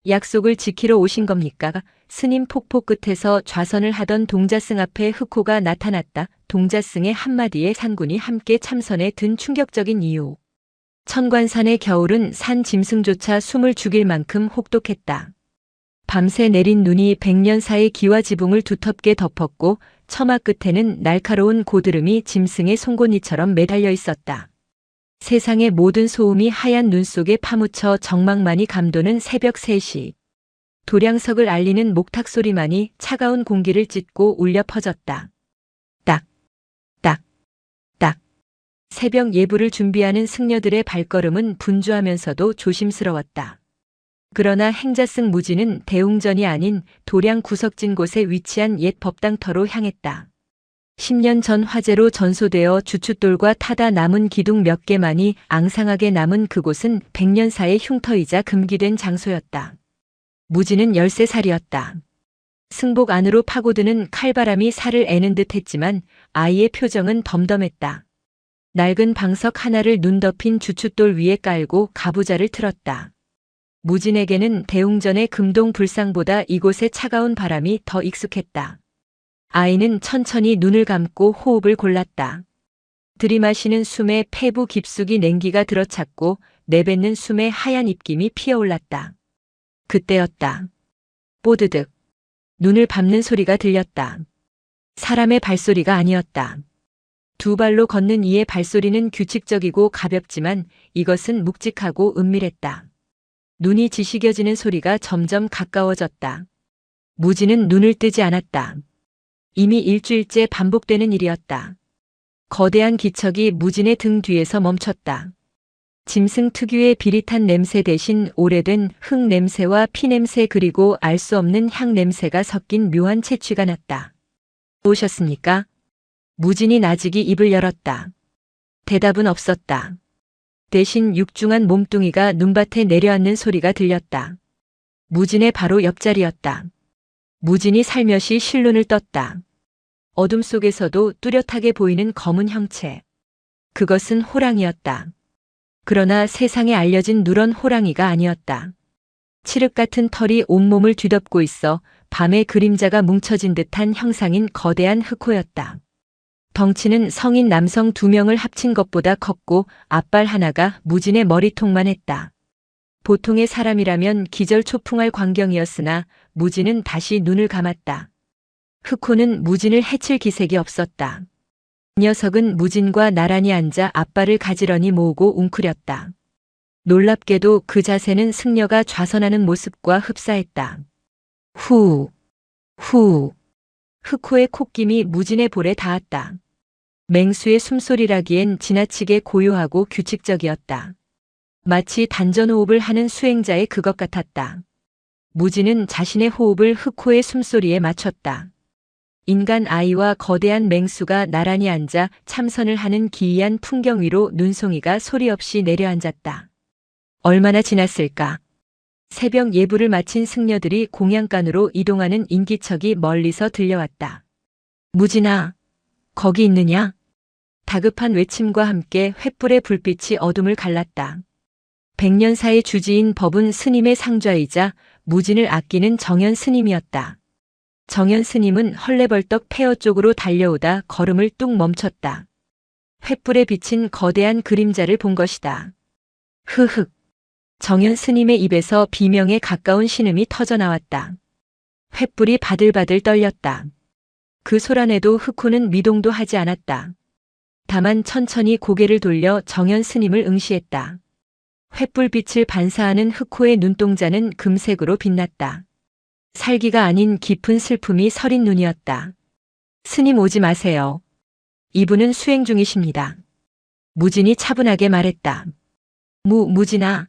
약속을 지키러 오신 겁니까? 스님 폭포 끝에서 좌선을 하던 동자승 앞에 흑호가 나타났다. 동자승의 한마디에 산군이 함께 참선에 든 충격적인 이유. 천관산의 겨울은 산 짐승조차 숨을 죽일 만큼 혹독했다. 밤새 내린 눈이 백년사의 기와 지붕을 두텁게 덮었고 처마 끝에는 날카로운 고드름이 짐승의 송곳니처럼 매달려 있었다. 세상의 모든 소음이 하얀 눈 속에 파묻혀 정막만이 감도는 새벽 3시. 도량석을 알리는 목탁 소리만이 차가운 공기를 찢고 울려 퍼졌다. 딱, 딱, 딱. 새벽 예불을 준비하는 승려들의 발걸음은 분주하면서도 조심스러웠다. 그러나 행자승 무지는 대웅전이 아닌 도량 구석진 곳에 위치한 옛 법당터로 향했다. 10년 전 화재로 전소되어 주춧돌과 타다 남은 기둥 몇 개만이 앙상하게 남은 그곳은 백년사의 흉터이자 금기된 장소였다. 무지는 13살이었다. 승복 안으로 파고드는 칼바람이 살을 애는 듯 했지만 아이의 표정은 덤덤했다. 낡은 방석 하나를 눈 덮인 주춧돌 위에 깔고 가부좌를 틀었다. 무진에게는 대웅전의 금동 불상보다 이곳의 차가운 바람이 더 익숙했다. 아이는 천천히 눈을 감고 호흡을 골랐다. 들이마시는 숨에 폐부 깊숙이 냉기가 들어찼고 내뱉는 숨에 하얀 입김이 피어올랐다. 그때였다. 뽀드득. 눈을 밟는 소리가 들렸다. 사람의 발소리가 아니었다. 두 발로 걷는 이의 발소리는 규칙적이고 가볍지만 이것은 묵직하고 은밀했다. 눈이 지시겨지는 소리가 점점 가까워졌다. 무지는 눈을 뜨지 않았다. 이미 일주일째 반복되는 일이었다. 거대한 기척이 무진의 등 뒤에서 멈췄다. 짐승 특유의 비릿한 냄새 대신 오래된 흙 냄새와 피 냄새 그리고 알 수 없는 향 냄새가 섞인 묘한 채취가 났다. 오셨습니까? 무진이 나직이 입을 열었다. 대답은 없었다. 대신 육중한 몸뚱이가 눈밭에 내려앉는 소리가 들렸다. 무진의 바로 옆자리였다. 무진이 살며시 실눈을 떴다. 어둠 속에서도 뚜렷하게 보이는 검은 형체. 그것은 호랑이였다. 그러나 세상에 알려진 누런 호랑이가 아니었다. 칠흑 같은 털이 온몸을 뒤덮고 있어 밤의 그림자가 뭉쳐진 듯한 형상인 거대한 흑호였다. 덩치는 성인 남성 2명을 합친 것보다 컸고 앞발 하나가 무진의 머리통만 했다. 보통의 사람이라면 기절초풍할 광경이었으나 무진은 다시 눈을 감았다. 흑호는 무진을 해칠 기색이 없었다. 녀석은 무진과 나란히 앉아 앞발을 가지런히 모으고 웅크렸다. 놀랍게도 그 자세는 승려가 좌선하는 모습과 흡사했다. 후, 후. 흑호의 콧김이 무진의 볼에 닿았다. 맹수의 숨소리라기엔 지나치게 고요하고 규칙적이었다. 마치 단전호흡을 하는 수행자의 그것 같았다. 무진은 자신의 호흡을 흑호의 숨소리에 맞췄다. 인간 아이와 거대한 맹수가 나란히 앉아 참선을 하는 기이한 풍경 위로 눈송이가 소리 없이 내려앉았다. 얼마나 지났을까? 새벽 예불을 마친 승려들이 공양간으로 이동하는 인기척이 멀리서 들려왔다. 무진아, 거기 있느냐? 다급한 외침과 함께 횃불의 불빛이 어둠을 갈랐다. 백년사의 주지인 법은 스님의 상좌이자 무진을 아끼는 정현 스님이었다. 정현 스님은 헐레벌떡 폐허 쪽으로 달려오다 걸음을 뚝 멈췄다. 횃불에 비친 거대한 그림자를 본 것이다. 흐흑. 정현 스님의 입에서 비명에 가까운 신음이 터져나왔다. 횃불이 바들바들 떨렸다. 그 소란에도 흑호는 미동도 하지 않았다. 다만 천천히 고개를 돌려 정현 스님을 응시했다. 횃불빛을 반사하는 흑호의 눈동자는 금색으로 빛났다. 살기가 아닌 깊은 슬픔이 서린 눈이었다. 스님 오지 마세요. 이분은 수행 중이십니다. 무진이 차분하게 말했다. 무진아.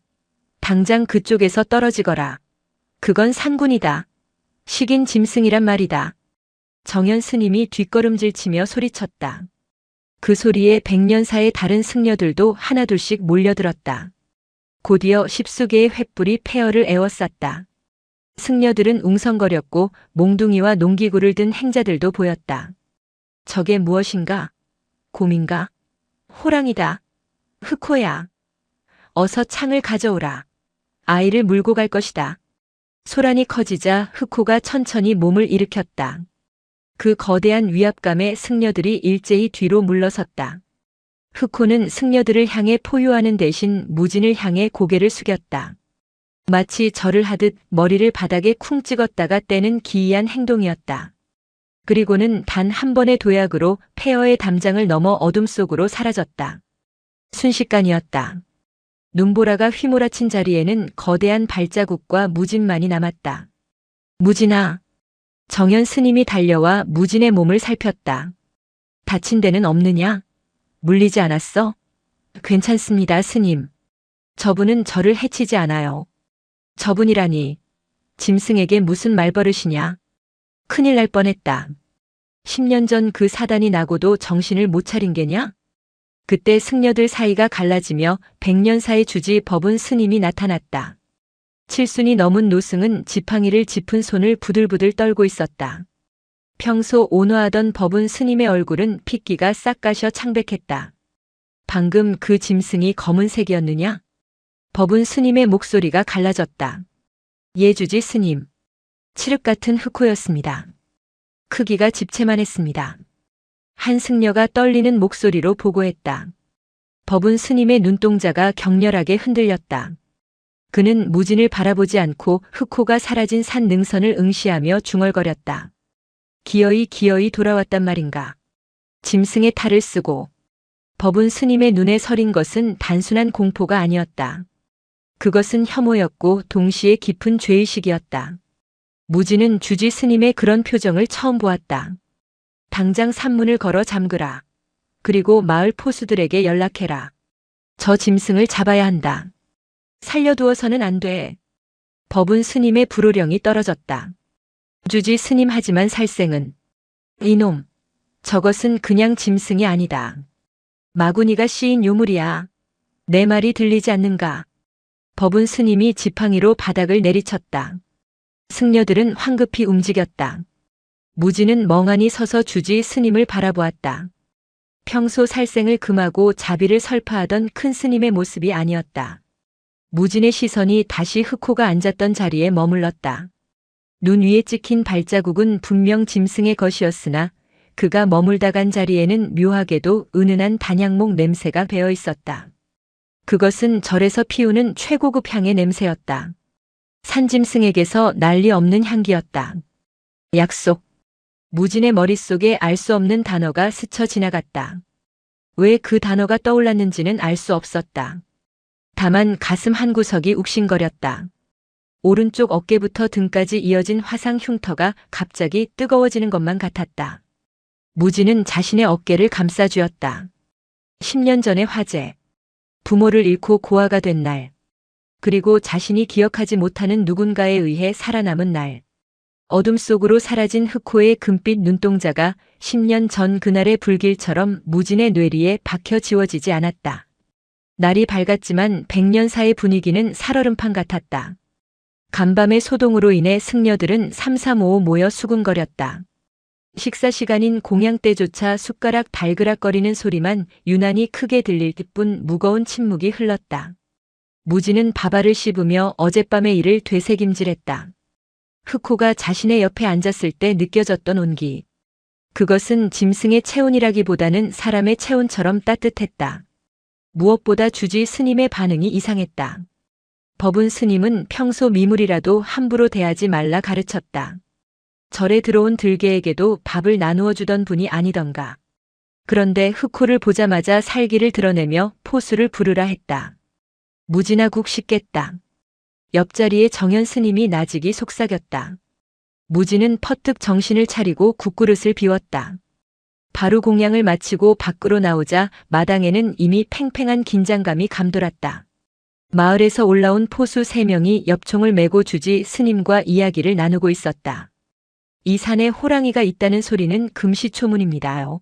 당장 그쪽에서 떨어지거라. 그건 산군이다. 식인 짐승이란 말이다. 정현 스님이 뒷걸음질치며 소리쳤다. 그 소리에 백년사의 다른 승려들도 하나둘씩 몰려들었다. 곧이어 십수개의 횃불이 폐허를 에워쌌다. 승려들은 웅성거렸고 몽둥이와 농기구를 든 행자들도 보였다. 저게 무엇인가? 곰인가? 호랑이다. 흑호야. 어서 창을 가져오라. 아이를 물고 갈 것이다. 소란이 커지자 흑호가 천천히 몸을 일으켰다. 그 거대한 위압감에 승려들이 일제히 뒤로 물러섰다. 흑호는 승려들을 향해 포효하는 대신 무진을 향해 고개를 숙였다. 마치 절을 하듯 머리를 바닥에 쿵 찍었다가 떼는 기이한 행동이었다. 그리고는 단 한 번의 도약으로 폐허의 담장을 넘어 어둠 속으로 사라졌다. 순식간이었다. 눈보라가 휘몰아친 자리에는 거대한 발자국과 무진만이 남았다. 무진아. 정연 스님이 달려와 무진의 몸을 살폈다. 다친 데는 없느냐? 물리지 않았어? 괜찮습니다, 스님. 저분은 저를 해치지 않아요. 저분이라니. 짐승에게 무슨 말버릇이냐? 큰일 날 뻔했다. 10년 전 그 사단이 나고도 정신을 못 차린 게냐? 그때 승려들 사이가 갈라지며 100년사의 주지 법운 스님이 나타났다. 칠순이 넘은 노승은 지팡이를 짚은 손을 부들부들 떨고 있었다. 평소 온화하던 법운 스님의 얼굴은 핏기가 싹 가셔 창백했다. 방금 그 짐승이 검은색이었느냐? 법운 스님의 목소리가 갈라졌다. 예, 주지 스님. 칠흑 같은 흑호였습니다. 크기가 집채만했습니다. 한 승려가 떨리는 목소리로 보고했다. 법운 스님의 눈동자가 격렬하게 흔들렸다. 그는 무진을 바라보지 않고 흑호가 사라진 산 능선을 응시하며 중얼거렸다. 기어이 돌아왔단 말인가. 짐승의 탈을 쓰고. 법운 스님의 눈에 서린 것은 단순한 공포가 아니었다. 그것은 혐오였고 동시에 깊은 죄의식이었다. 무진은 주지 스님의 그런 표정을 처음 보았다. 당장 산문을 걸어 잠그라. 그리고 마을 포수들에게 연락해라. 저 짐승을 잡아야 한다. 살려두어서는 안 돼. 법운 스님의 불호령이 떨어졌다. 주지 스님 하지만 살생은. 이놈. 저것은 그냥 짐승이 아니다. 마구니가 씌인 요물이야. 내 말이 들리지 않는가. 법운 스님이 지팡이로 바닥을 내리쳤다. 승려들은 황급히 움직였다. 무진은 멍하니 서서 주지 스님을 바라보았다. 평소 살생을 금하고 자비를 설파하던 큰 스님의 모습이 아니었다. 무진의 시선이 다시 흑호가 앉았던 자리에 머물렀다. 눈 위에 찍힌 발자국은 분명 짐승의 것이었으나 그가 머물다 간 자리에는 묘하게도 은은한 단양목 냄새가 배어 있었다. 그것은 절에서 피우는 최고급 향의 냄새였다. 산짐승에게서 난리 없는 향기였다. 약속. 무진의 머릿속에 알 수 없는 단어가 스쳐 지나갔다. 왜 그 단어가 떠올랐는지는 알 수 없었다. 다만 가슴 한구석이 욱신거렸다. 오른쪽 어깨부터 등까지 이어진 화상 흉터가 갑자기 뜨거워지는 것만 같았다. 무진은 자신의 어깨를 감싸쥐었다. 10년 전의 화재. 부모를 잃고 고아가 된 날. 그리고 자신이 기억하지 못하는 누군가에 의해 살아남은 날. 어둠 속으로 사라진 흑호의 금빛 눈동자가 10년 전 그날의 불길처럼 무진의 뇌리에 박혀 지워지지 않았다. 날이 밝았지만 100년사의 분위기는 살얼음판 같았다. 간밤의 소동으로 인해 승려들은 삼삼오오 모여 수군거렸다. 식사 시간인 공양 때조차 숟가락 달그락거리는 소리만 유난히 크게 들릴 뿐 무거운 침묵이 흘렀다. 무진은 밥알을 씹으며 어젯밤의 일을 되새김질했다. 흑호가 자신의 옆에 앉았을 때 느껴졌던 온기. 그것은 짐승의 체온이라기보다는 사람의 체온처럼 따뜻했다. 무엇보다 주지 스님의 반응이 이상했다. 법운 스님은 평소 미물이라도 함부로 대하지 말라 가르쳤다. 절에 들어온 들개에게도 밥을 나누어 주던 분이 아니던가. 그런데 흑호를 보자마자 살기를 드러내며 포수를 부르라 했다. 무진아 국 씻겠다. 옆자리에 정연 스님이 나직이 속삭였다. 무진은 퍼뜩 정신을 차리고 국그릇을 비웠다. 바로 공양을 마치고 밖으로 나오자 마당에는 이미 팽팽한 긴장감이 감돌았다. 마을에서 올라온 포수 3명이 엽총을 메고 주지 스님과 이야기를 나누고 있었다. 이 산에 호랑이가 있다는 소리는 금시초문입니다요.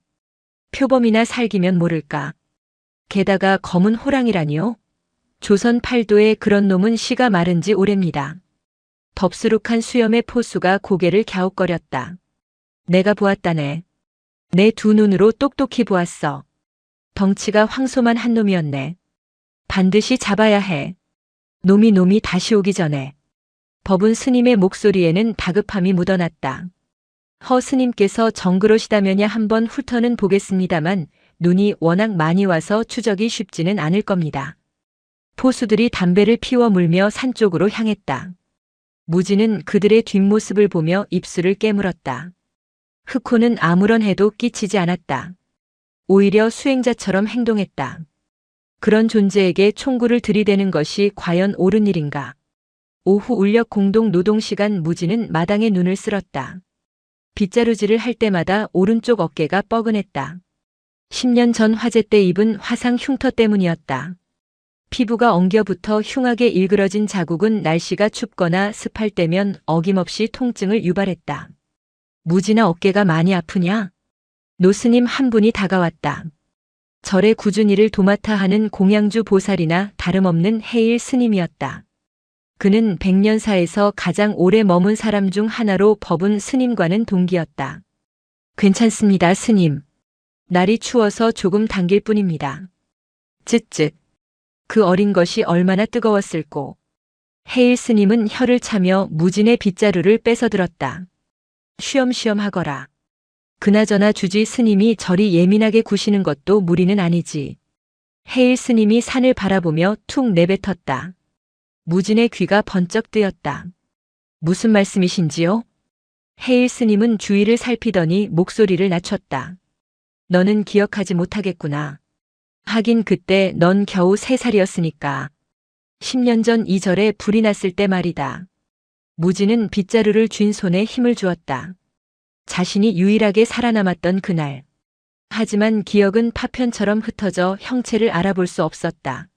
표범이나 살기면 모를까. 게다가 검은 호랑이라니요? 조선 팔도에 그런 놈은 씨가 마른 지 오래입니다. 덥수룩한 수염의 포수가 고개를 갸웃거렸다. 내가 보았다네. 내 두 눈으로 똑똑히 보았어. 덩치가 황소만 한 놈이었네. 반드시 잡아야 해. 놈이 다시 오기 전에. 법운 스님의 목소리에는 다급함이 묻어났다. 허 스님께서 정그러시다면야 한번 훑어는 보겠습니다만 눈이 워낙 많이 와서 추적이 쉽지는 않을 겁니다. 포수들이 담배를 피워 물며 산 쪽으로 향했다. 무지는 그들의 뒷모습을 보며 입술을 깨물었다. 흑호는 아무런 해도 끼치지 않았다. 오히려 수행자처럼 행동했다. 그런 존재에게 총구를 들이대는 것이 과연 옳은 일인가? 오후 울력 공동 노동 시간 무지는 마당에 눈을 쓸었다. 빗자루질을 할 때마다 오른쪽 어깨가 뻐근했다. 10년 전 화재 때 입은 화상 흉터 때문이었다. 피부가 엉겨붙어 흉하게 일그러진 자국은 날씨가 춥거나 습할 때면 어김없이 통증을 유발했다. 무지나 어깨가 많이 아프냐? 노스님 한 분이 다가왔다. 절의 꾸준히를 도맡아 하는 공양주 보살이나 다름없는 해일 스님이었다. 그는 백년사에서 가장 오래 머문 사람 중 하나로 법운 스님과는 동기였다. 괜찮습니다, 스님. 날이 추워서 조금 당길 뿐입니다. 쯧쯧. 그 어린 것이 얼마나 뜨거웠을꼬. 해일 스님은 혀를 차며 무진의 빗자루를 뺏어들었다. 쉬엄쉬엄 하거라. 그나저나 주지 스님이 저리 예민하게 구시는 것도 무리는 아니지. 해일 스님이 산을 바라보며 툭 내뱉었다. 무진의 귀가 번쩍 뜨였다. 무슨 말씀이신지요? 해일 스님은 주위를 살피더니 목소리를 낮췄다. 너는 기억하지 못하겠구나. 하긴 그때 넌 겨우 3살이었으니까. 10년 전 이 절에 불이 났을 때 말이다. 무진은 빗자루를 쥔 손에 힘을 주었다. 자신이 유일하게 살아남았던 그날. 하지만 기억은 파편처럼 흩어져 형체를 알아볼 수 없었다.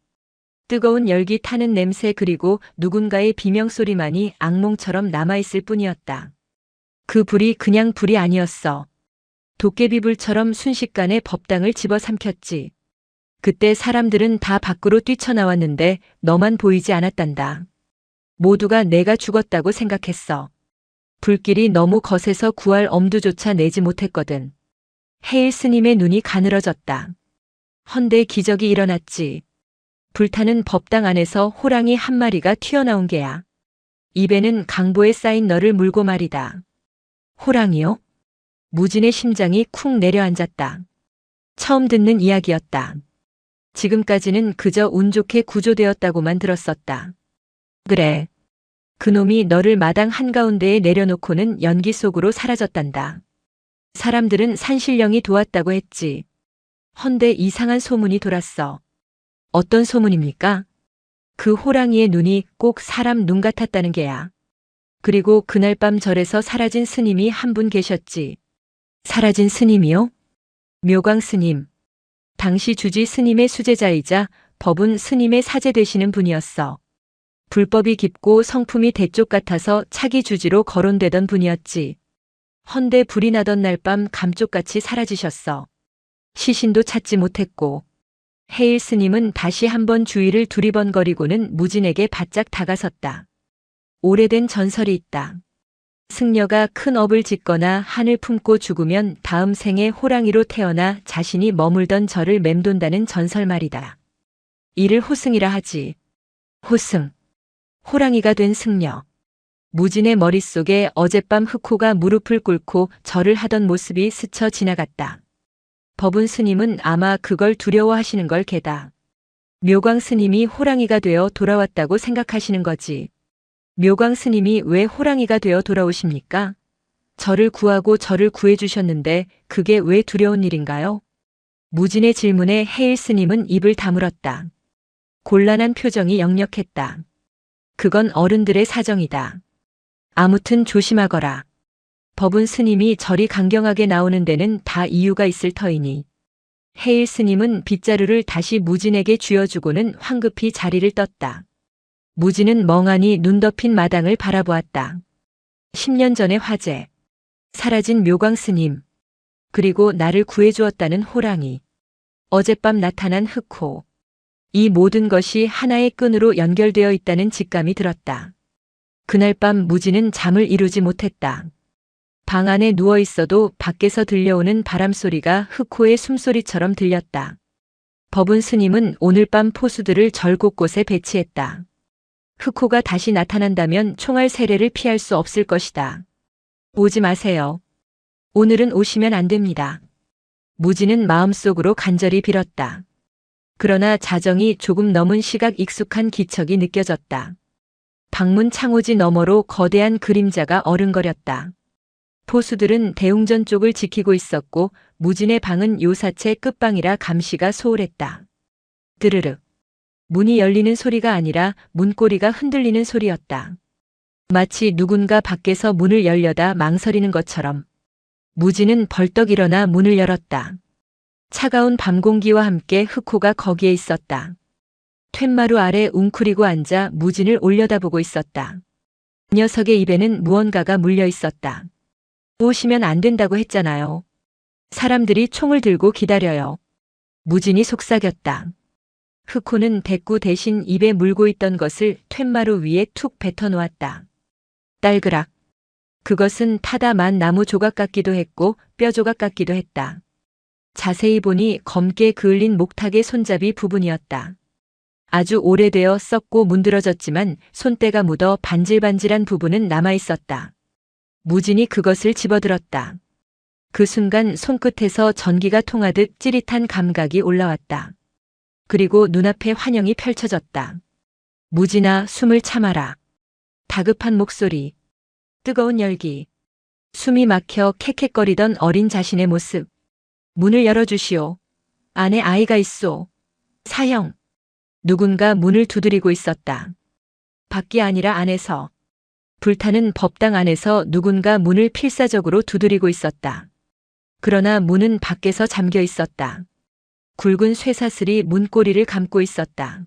뜨거운 열기 타는 냄새 그리고 누군가의 비명소리만이 악몽처럼 남아있을 뿐이었다. 그 불이 그냥 불이 아니었어. 도깨비불처럼 순식간에 법당을 집어삼켰지. 그때 사람들은 다 밖으로 뛰쳐나왔는데 너만 보이지 않았단다. 모두가 내가 죽었다고 생각했어. 불길이 너무 거세서 구할 엄두조차 내지 못했거든. 해일 스님의 눈이 가늘어졌다. 헌데 기적이 일어났지. 불타는 법당 안에서 호랑이 한 마리가 튀어나온 게야. 입에는 강보에 쌓인 너를 물고 말이다. 호랑이요? 무진의 심장이 쿵 내려앉았다. 처음 듣는 이야기였다. 지금까지는 그저 운 좋게 구조되었다고만 들었었다. 그래. 그놈이 너를 마당 한가운데에 내려놓고는 연기 속으로 사라졌단다. 사람들은 산신령이 도왔다고 했지. 헌데 이상한 소문이 돌았어. 어떤 소문입니까? 그 호랑이의 눈이 꼭 사람 눈 같았다는 게야. 그리고 그날 밤 절에서 사라진 스님이 한 분 계셨지. 사라진 스님이요? 묘광 스님. 당시 주지 스님의 수제자이자 법운 스님의 사제 되시는 분이었어. 불법이 깊고 성품이 대쪽 같아서 차기 주지로 거론되던 분이었지. 헌데 불이 나던 날 밤 감쪽같이 사라지셨어. 시신도 찾지 못했고. 해일 스님은 다시 한번 주위를 두리번거리고는 무진에게 바짝 다가섰다. 오래된 전설이 있다. 승려가 큰 업을 짓거나 한을 품고 죽으면 다음 생에 호랑이로 태어나 자신이 머물던 절을 맴돈다는 전설 말이다. 이를 호승이라 하지. 호승. 호랑이가 된 승려. 무진의 머릿속에 어젯밤 흑호가 무릎을 꿇고 절을 하던 모습이 스쳐 지나갔다. 법운 스님은 아마 그걸 두려워하시는 걸 게다. 묘광 스님이 호랑이가 되어 돌아왔다고 생각하시는 거지. 묘광 스님이 왜 호랑이가 되어 돌아오십니까? 저를 구하고 저를 구해주셨는데 그게 왜 두려운 일인가요? 무진의 질문에 해일 스님은 입을 다물었다. 곤란한 표정이 역력했다. 그건 어른들의 사정이다. 아무튼 조심하거라. 법운 스님이 절이 강경하게 나오는 데는 다 이유가 있을 터이니. 해일 스님은 빗자루를 다시 무진에게 쥐어주고는 황급히 자리를 떴다. 무진은 멍하니 눈 덮인 마당을 바라보았다. 10년 전의 화재. 사라진 묘광 스님. 그리고 나를 구해주었다는 호랑이. 어젯밤 나타난 흑호. 이 모든 것이 하나의 끈으로 연결되어 있다는 직감이 들었다. 그날 밤 무진은 잠을 이루지 못했다. 방 안에 누워 있어도 밖에서 들려오는 바람소리가 흑호의 숨소리처럼 들렸다. 법운 스님은 오늘 밤 포수들을 절 곳곳에 배치했다. 흑호가 다시 나타난다면 총알 세례를 피할 수 없을 것이다. 오지 마세요. 오늘은 오시면 안 됩니다. 무지는 마음속으로 간절히 빌었다. 그러나 자정이 조금 넘은 시각 익숙한 기척이 느껴졌다. 방문 창호지 너머로 거대한 그림자가 어른거렸다. 포수들은 대웅전 쪽을 지키고 있었고 무진의 방은 요사체 끝방이라 감시가 소홀했다. 드르륵. 문이 열리는 소리가 아니라 문고리가 흔들리는 소리였다. 마치 누군가 밖에서 문을 열려다 망설이는 것처럼. 무진은 벌떡 일어나 문을 열었다. 차가운 밤 공기와 함께 흑호가 거기에 있었다. 툇마루 아래 웅크리고 앉아 무진을 올려다보고 있었다. 녀석의 입에는 무언가가 물려 있었다. 오시면 안 된다고 했잖아요. 사람들이 총을 들고 기다려요. 무진이 속삭였다. 흑호는 대꾸 대신 입에 물고 있던 것을 툇마루 위에 툭 뱉어놓았다. 딸그락. 그것은 타다 만 나무 조각 같기도 했고 뼈 조각 같기도 했다. 자세히 보니 검게 그을린 목탁의 손잡이 부분이었다. 아주 오래되어 썩고 문드러졌지만 손때가 묻어 반질반질한 부분은 남아있었다. 무진이 그것을 집어들었다. 그 순간 손끝에서 전기가 통하듯 찌릿한 감각이 올라왔다. 그리고 눈앞에 환영이 펼쳐졌다. 무진아, 숨을 참아라. 다급한 목소리. 뜨거운 열기. 숨이 막혀 캑캑거리던 어린 자신의 모습. 문을 열어주시오. 안에 아이가 있소. 사형. 누군가 문을 두드리고 있었다. 밖이 아니라 안에서. 불타는 법당 안에서 누군가 문을 필사적으로 두드리고 있었다. 그러나 문은 밖에서 잠겨 있었다. 굵은 쇠사슬이 문고리를 감고 있었다.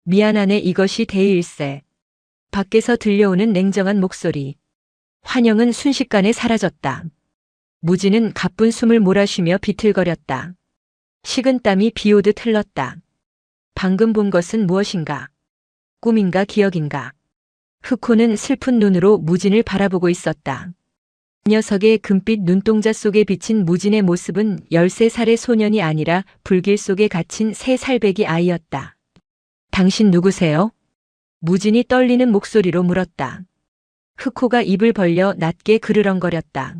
미안하네, 이것이 대의일세. 밖에서 들려오는 냉정한 목소리. 환영은 순식간에 사라졌다. 무진은 가쁜 숨을 몰아쉬며 비틀거렸다. 식은땀이 비오듯 흘렀다. 방금 본 것은 무엇인가? 꿈인가 기억인가? 흑호는 슬픈 눈으로 무진을 바라보고 있었다. 녀석의 금빛 눈동자 속에 비친 무진의 모습은 13살의 소년이 아니라 불길 속에 갇힌 3살배기 아이였다. 당신 누구세요? 무진이 떨리는 목소리로 물었다. 흑호가 입을 벌려 낮게 그르렁거렸다.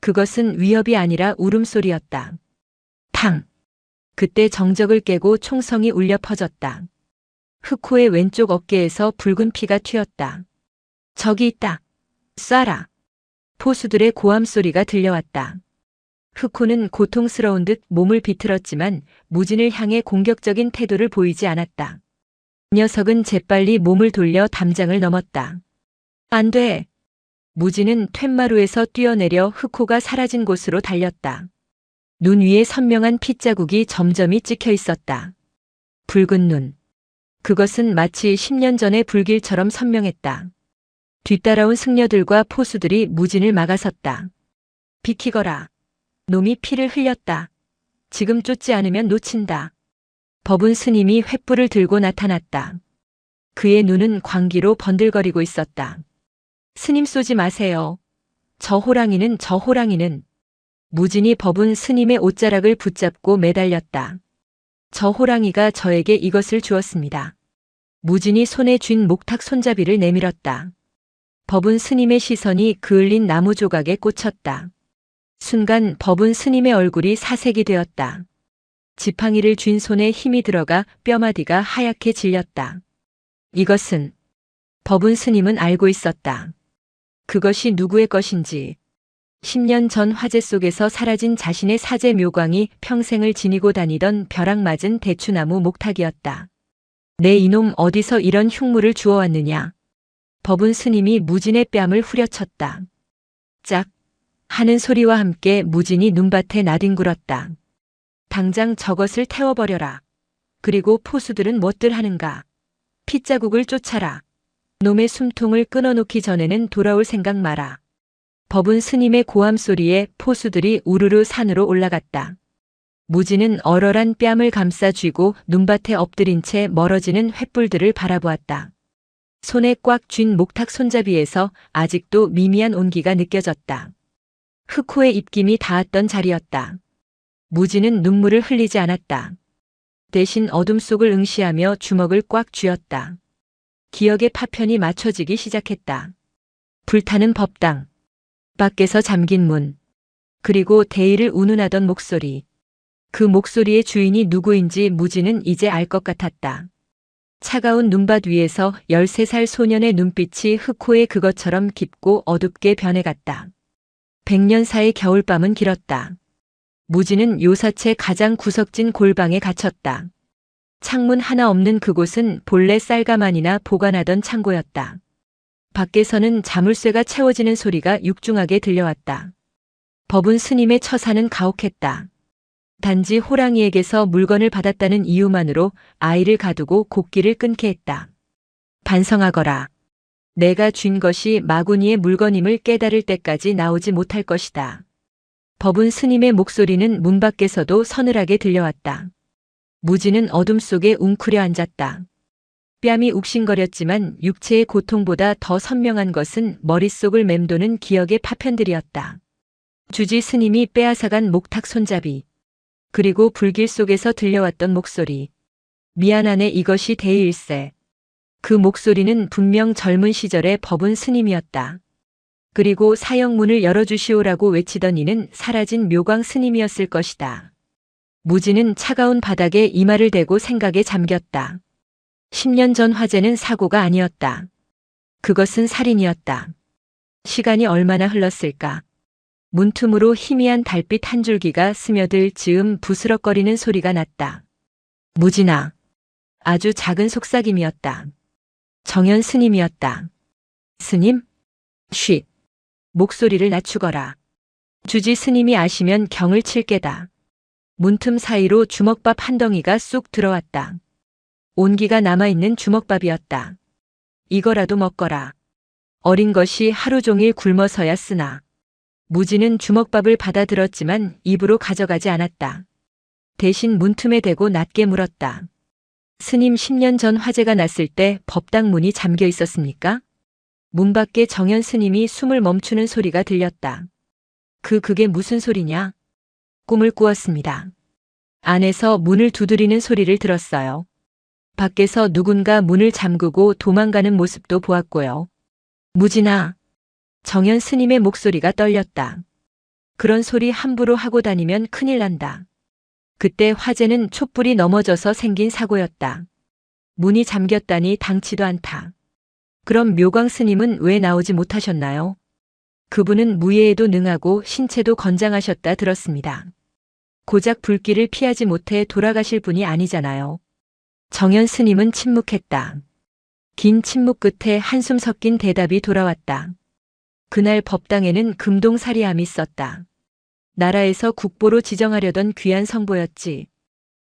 그것은 위협이 아니라 울음소리였다. 탕! 그때 정적을 깨고 총성이 울려 퍼졌다. 흑호의 왼쪽 어깨에서 붉은 피가 튀었다. 저기 있다. 쏴라. 포수들의 고함 소리가 들려왔다. 흑호는 고통스러운 듯 몸을 비틀었지만 무진을 향해 공격적인 태도를 보이지 않았다. 녀석은 재빨리 몸을 돌려 담장을 넘었다. 안 돼. 무진은 툇마루에서 뛰어내려 흑호가 사라진 곳으로 달렸다. 눈 위에 선명한 핏자국이 점점이 찍혀 있었다. 붉은 눈. 그것은 마치 10년 전의 불길처럼 선명했다. 뒤따라온 승려들과 포수들이 무진을 막아섰다. 비키거라. 놈이 피를 흘렸다. 지금 쫓지 않으면 놓친다. 법운 스님이 횃불을 들고 나타났다. 그의 눈은 광기로 번들거리고 있었다. 스님 쏘지 마세요. 저 호랑이는. 무진이 법운 스님의 옷자락을 붙잡고 매달렸다. 저 호랑이가 저에게 이것을 주었습니다. 무진이 손에 쥔 목탁 손잡이를 내밀었다. 법운 스님의 시선이 그을린 나무 조각에 꽂혔다. 순간 법운 스님의 얼굴이 사색이 되었다. 지팡이를 쥔 손에 힘이 들어가 뼈마디가 하얗게 질렸다. 이것은 법운 스님은 알고 있었다. 그것이 누구의 것인지. 10년 전 화재 속에서 사라진 자신의 사제 묘광이 평생을 지니고 다니던 벼락맞은 대추나무 목탁이었다. 내 이놈 어디서 이런 흉물을 주워왔느냐. 법운 스님이 무진의 뺨을 후려쳤다. 짝 하는 소리와 함께 무진이 눈밭에 나뒹굴었다. 당장 저것을 태워버려라. 그리고 포수들은 뭣들 하는가. 핏자국을 쫓아라. 놈의 숨통을 끊어놓기 전에는 돌아올 생각 마라. 법운 스님의 고함 소리에 포수들이 우르르 산으로 올라갔다. 무진은 얼얼한 뺨을 감싸 쥐고 눈밭에 엎드린 채 멀어지는 횃불들을 바라보았다. 손에 꽉 쥔 목탁 손잡이에서 아직도 미미한 온기가 느껴졌다. 흑호의 입김이 닿았던 자리였다. 무진은 눈물을 흘리지 않았다. 대신 어둠 속을 응시하며 주먹을 꽉 쥐었다. 기억의 파편이 맞춰지기 시작했다. 불타는 법당, 밖에서 잠긴 문, 그리고 대의를 운운하던 목소리. 그 목소리의 주인이 누구인지 무진은 이제 알 것 같았다. 차가운 눈밭 위에서 13살 소년의 눈빛이 흑호의 그것처럼 깊고 어둡게 변해갔다. 100년사의 겨울밤은 길었다. 무진은 요사체 가장 구석진 골방에 갇혔다. 창문 하나 없는 그곳은 본래 쌀가만이나 보관하던 창고였다. 밖에서는 자물쇠가 채워지는 소리가 육중하게 들려왔다. 법운 스님의 처사는 가혹했다. 단지 호랑이에게서 물건을 받았다는 이유만으로 아이를 가두고 곡기를 끊게 했다. 반성하거라. 내가 쥔 것이 마구니의 물건임을 깨달을 때까지 나오지 못할 것이다. 법운 스님의 목소리는 문 밖에서도 서늘하게 들려왔다. 무진은 어둠 속에 웅크려 앉았다. 뺨이 욱신거렸지만 육체의 고통보다 더 선명한 것은 머릿속을 맴도는 기억의 파편들이었다. 주지 스님이 빼앗아간 목탁 손잡이. 그리고 불길 속에서 들려왔던 목소리. 미안하네 이것이 대의일세. 그 목소리는 분명 젊은 시절의 법운 스님이었다. 그리고 사형문을 열어주시오라고 외치던 이는 사라진 묘광 스님이었을 것이다. 무진은 차가운 바닥에 이마를 대고 생각에 잠겼다. 10년 전 화재는 사고가 아니었다. 그것은 살인이었다. 시간이 얼마나 흘렀을까? 문틈으로 희미한 달빛 한 줄기가 스며들 즈음 부스럭거리는 소리가 났다. 무진아. 아주 작은 속삭임이었다. 정연 스님이었다. 스님? 쉿. 목소리를 낮추거라. 주지 스님이 아시면 경을 칠 게다. 문틈 사이로 주먹밥 한 덩이가 쑥 들어왔다. 온기가 남아있는 주먹밥이었다. 이거라도 먹거라. 어린 것이 하루 종일 굶어서야 쓰나. 무진은 주먹밥을 받아들었지만 입으로 가져가지 않았다. 대신 문틈에 대고 낮게 물었다. 스님 10년 전 화재가 났을 때 법당 문이 잠겨 있었습니까? 문 밖에 정연 스님이 숨을 멈추는 소리가 들렸다. 그게 무슨 소리냐? 꿈을 꾸었습니다. 안에서 문을 두드리는 소리를 들었어요. 밖에서 누군가 문을 잠그고 도망가는 모습도 보았고요. 무진아. 정연 스님의 목소리가 떨렸다. 그런 소리 함부로 하고 다니면 큰일 난다. 그때 화재는 촛불이 넘어져서 생긴 사고였다. 문이 잠겼다니 당치도 않다. 그럼 묘광 스님은 왜 나오지 못하셨나요? 그분은 무예에도 능하고 신체도 건장하셨다 들었습니다. 고작 불길을 피하지 못해 돌아가실 분이 아니잖아요. 정연 스님은 침묵했다. 긴 침묵 끝에 한숨 섞인 대답이 돌아왔다. 그날 법당에는 금동사리함이 있었다. 나라에서 국보로 지정하려던 귀한 성보였지.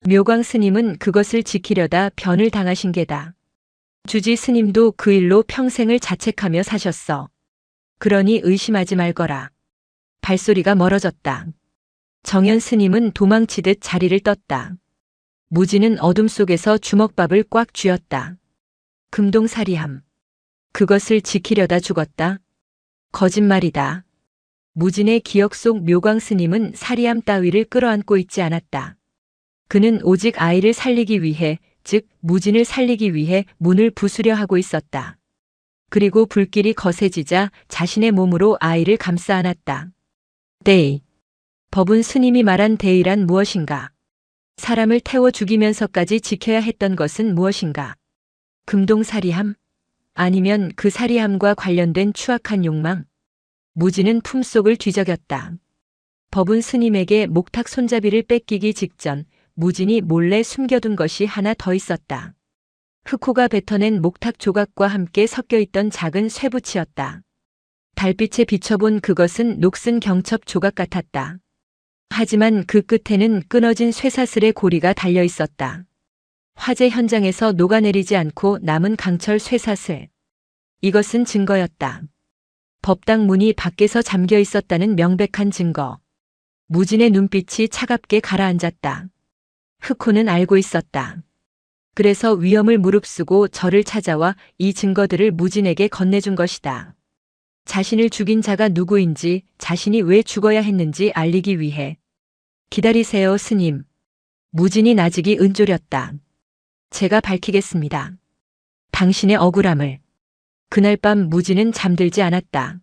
묘광 스님은 그것을 지키려다 변을 당하신 게다. 주지 스님도 그 일로 평생을 자책하며 사셨어. 그러니 의심하지 말거라. 발소리가 멀어졌다. 정연 스님은 도망치듯 자리를 떴다. 무진은 어둠 속에서 주먹밥을 꽉 쥐었다. 금동사리함. 그것을 지키려다 죽었다. 거짓말이다. 무진의 기억 속 묘광 스님은 사리함 따위를 끌어안고 있지 않았다. 그는 오직 아이를 살리기 위해, 즉 무진을 살리기 위해 문을 부수려 하고 있었다. 그리고 불길이 거세지자 자신의 몸으로 아이를 감싸 안았다. 대의. 법운 스님이 말한 대의란 무엇인가? 사람을 태워 죽이면서까지 지켜야 했던 것은 무엇인가? 금동사리함? 아니면 그 사리함과 관련된 추악한 욕망? 무진은 품속을 뒤적였다. 법운 스님에게 목탁 손잡이를 뺏기기 직전 무진이 몰래 숨겨둔 것이 하나 더 있었다. 흑호가 뱉어낸 목탁 조각과 함께 섞여있던 작은 쇠붙이였다. 달빛에 비춰본 그것은 녹슨 경첩 조각 같았다. 하지만 그 끝에는 끊어진 쇠사슬의 고리가 달려 있었다. 화재 현장에서 녹아내리지 않고 남은 강철 쇠사슬. 이것은 증거였다. 법당 문이 밖에서 잠겨 있었다는 명백한 증거. 무진의 눈빛이 차갑게 가라앉았다. 흑호는 알고 있었다. 그래서 위험을 무릅쓰고 저를 찾아와 이 증거들을 무진에게 건네준 것이다. 자신을 죽인 자가 누구인지, 자신이 왜 죽어야 했는지 알리기 위해. 기다리세요, 스님. 무진이 나직이 은졸였다. 제가 밝히겠습니다. 당신의 억울함을. 그날 밤 무진은 잠들지 않았다.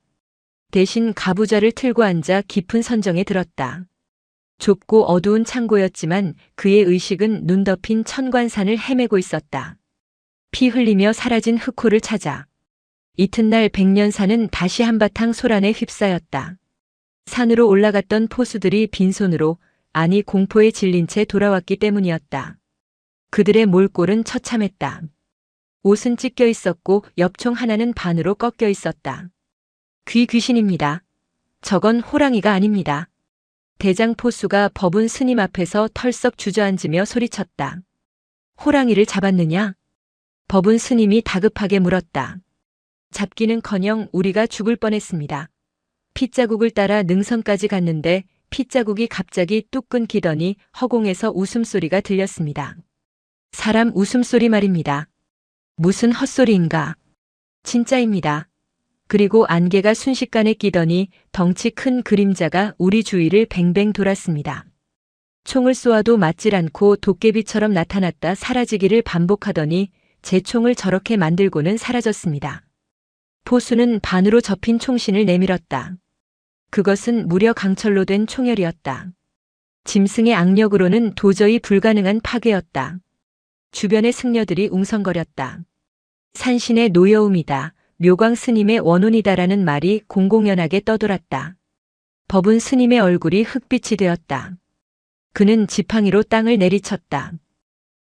대신 가부좌를 틀고 앉아 깊은 선정에 들었다. 좁고 어두운 창고였지만 그의 의식은 눈 덮인 천관산을 헤매고 있었다. 피 흘리며 사라진 흑호를 찾아. 이튿날 백년산은 다시 한바탕 소란에 휩싸였다. 산으로 올라갔던 포수들이 빈손으로, 아니 공포에 질린 채 돌아왔기 때문이었다. 그들의 몰골은 처참했다. 옷은 찢겨 있었고 엽총 하나는 반으로 꺾여 있었다. 귀신입니다. 저건 호랑이가 아닙니다. 대장 포수가 법운 스님 앞에서 털썩 주저앉으며 소리쳤다. 호랑이를 잡았느냐? 법운 스님이 다급하게 물었다. 잡기는커녕 우리가 죽을 뻔했습니다. 핏자국을 따라 능선까지 갔는데 핏자국이 갑자기 뚝 끊기더니 허공에서 웃음소리가 들렸습니다. 사람 웃음소리 말입니다. 무슨 헛소리인가? 진짜입니다. 그리고 안개가 순식간에 끼더니 덩치 큰 그림자가 우리 주위를 뱅뱅 돌았습니다. 총을 쏘아도 맞질 않고 도깨비처럼 나타났다 사라지기를 반복하더니 제 총을 저렇게 만들고는 사라졌습니다. 포수는 반으로 접힌 총신을 내밀었다. 그것은 무려 강철로 된 총열이었다. 짐승의 악력으로는 도저히 불가능한 파괴였다. 주변의 승려들이 웅성거렸다. 산신의 노여움이다. 묘광 스님의 원혼이다라는 말이 공공연하게 떠돌았다. 법운 스님의 얼굴이 흑빛이 되었다. 그는 지팡이로 땅을 내리쳤다.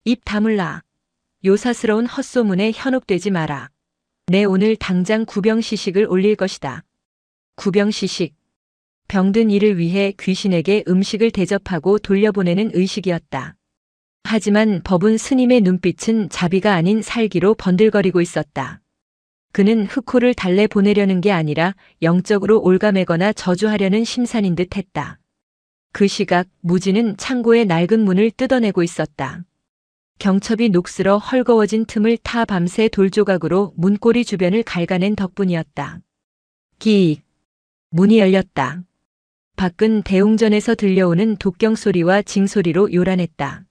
입 다물라. 요사스러운 헛소문에 현혹되지 마라. 내 오늘 당장 구병시식을 올릴 것이다. 구병시식. 병든 이를 위해 귀신에게 음식을 대접하고 돌려보내는 의식이었다. 하지만 법운 스님의 눈빛은 자비가 아닌 살기로 번들거리고 있었다. 그는 흑호를 달래 보내려는 게 아니라 영적으로 올가매거나 저주하려는 심산인 듯 했다. 그 시각 무진은 창고의 낡은 문을 뜯어내고 있었다. 경첩이 녹슬어 헐거워진 틈을 타 밤새 돌조각으로 문고리 주변을 갉아낸 덕분이었다. 기익. 문이 열렸다. 밖은 대웅전에서 들려오는 독경 소리와 징소리로 요란했다.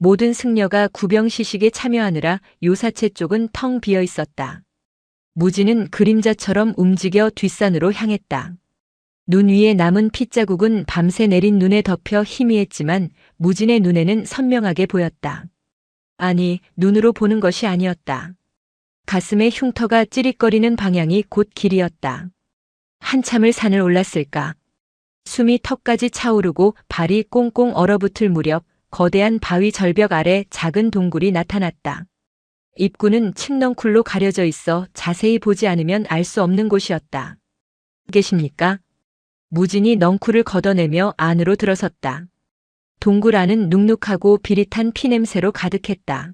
모든 승려가 구병시식에 참여하느라 요사체 쪽은 텅 비어 있었다. 무진은 그림자처럼 움직여 뒷산으로 향했다. 눈 위에 남은 핏자국은 밤새 내린 눈에 덮여 희미했지만 무진의 눈에는 선명하게 보였다. 아니, 눈으로 보는 것이 아니었다. 가슴에 흉터가 찌릿거리는 방향이 곧 길이었다. 한참을 산을 올랐을까. 숨이 턱까지 차오르고 발이 꽁꽁 얼어붙을 무렵 거대한 바위 절벽 아래 작은 동굴이 나타났다. 입구는 칡넝쿨로 가려져 있어 자세히 보지 않으면 알 수 없는 곳이었다. 계십니까? 무진이 넝쿨을 걷어내며 안으로 들어섰다. 동굴 안은 눅눅하고 비릿한 피냄새로 가득했다.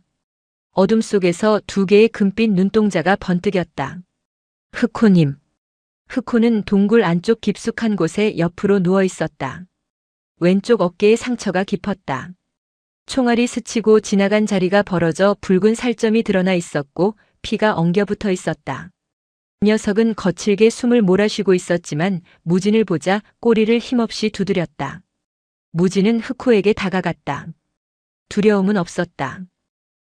어둠 속에서 두 개의 금빛 눈동자가 번뜩였다. 흑호님. 흑호는 동굴 안쪽 깊숙한 곳에 옆으로 누워 있었다. 왼쪽 어깨에 상처가 깊었다. 총알이 스치고 지나간 자리가 벌어져 붉은 살점이 드러나 있었고 피가 엉겨붙어 있었다. 녀석은 거칠게 숨을 몰아쉬고 있었지만 무진을 보자 꼬리를 힘없이 두드렸다. 무진은 흑호에게 다가갔다. 두려움은 없었다.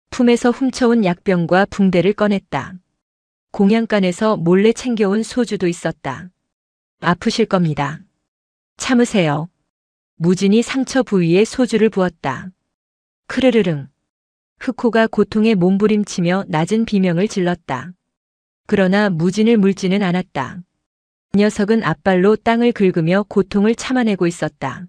품에서 훔쳐온 약병과 붕대를 꺼냈다. 공양간에서 몰래 챙겨온 소주도 있었다. 아프실 겁니다. 참으세요. 무진이 상처 부위에 소주를 부었다. 크르르릉. 흑호가 고통에 몸부림치며 낮은 비명을 질렀다. 그러나 무진을 물지는 않았다. 녀석은 앞발로 땅을 긁으며 고통을 참아내고 있었다.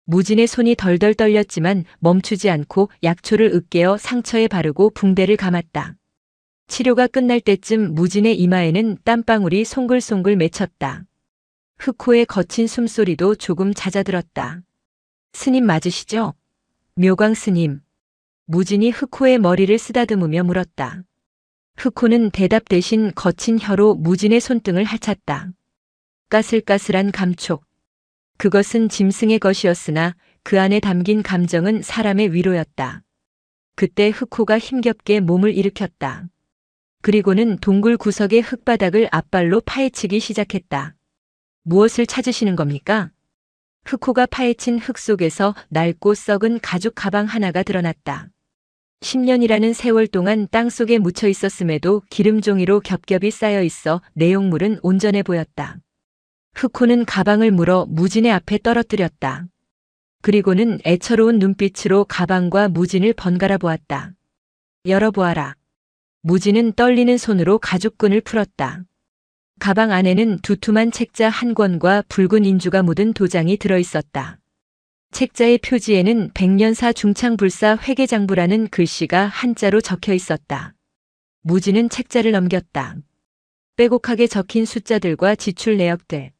무진의 손이 덜덜 떨렸지만 멈추지 않고 약초를 으깨어 상처에 바르고 붕대를 감았다. 치료가 끝날 때쯤 무진의 이마에는 땀방울이 송글송글 맺혔다. 흑호의 거친 숨소리도 조금 잦아들었다. 스님 맞으시죠? 묘광 스님. 무진이 흑호의 머리를 쓰다듬으며 물었다. 흑호는 대답 대신 거친 혀로 무진의 손등을 핥았다. 까슬까슬한 감촉. 그것은 짐승의 것이었으나 그 안에 담긴 감정은 사람의 위로였다. 그때 흑호가 힘겹게 몸을 일으켰다. 그리고는 동굴 구석의 흙바닥을 앞발로 파헤치기 시작했다. 무엇을 찾으시는 겁니까? 흑호가 파헤친 흙 속에서 낡고 썩은 가죽 가방 하나가 드러났다. 10년이라는 세월 동안 땅속에 묻혀 있었음에도 기름종이로 겹겹이 쌓여 있어 내용물은 온전해 보였다. 흑호는 가방을 물어 무진의 앞에 떨어뜨렸다. 그리고는 애처로운 눈빛으로 가방과 무진을 번갈아 보았다. 열어보아라. 무진은 떨리는 손으로 가죽끈을 풀었다. 가방 안에는 두툼한 책자 한 권과 붉은 인주가 묻은 도장이 들어있었다. 책자의 표지에는 백년사 중창불사 회계장부라는 글씨가 한자로 적혀 있었다. 무진은 책자를 넘겼다. 빼곡하게 적힌 숫자들과 지출 내역들.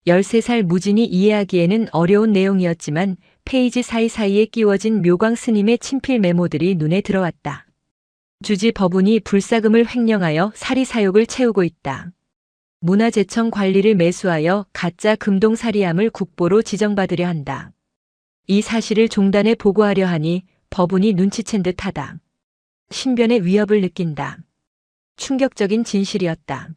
13살 무진이 이해하기에는 어려운 내용이었지만 페이지 사이사이에 끼워진 묘광 스님의 친필 메모들이 눈에 들어왔다. 주지 법운이 불사금을 횡령하여 사리사욕을 채우고 있다. 문화재청 관리를 매수하여 가짜 금동사리함을 국보로 지정받으려 한다. 이 사실을 종단에 보고하려 하니 법운이 눈치챈 듯하다. 신변의 위협을 느낀다. 충격적인 진실이었다.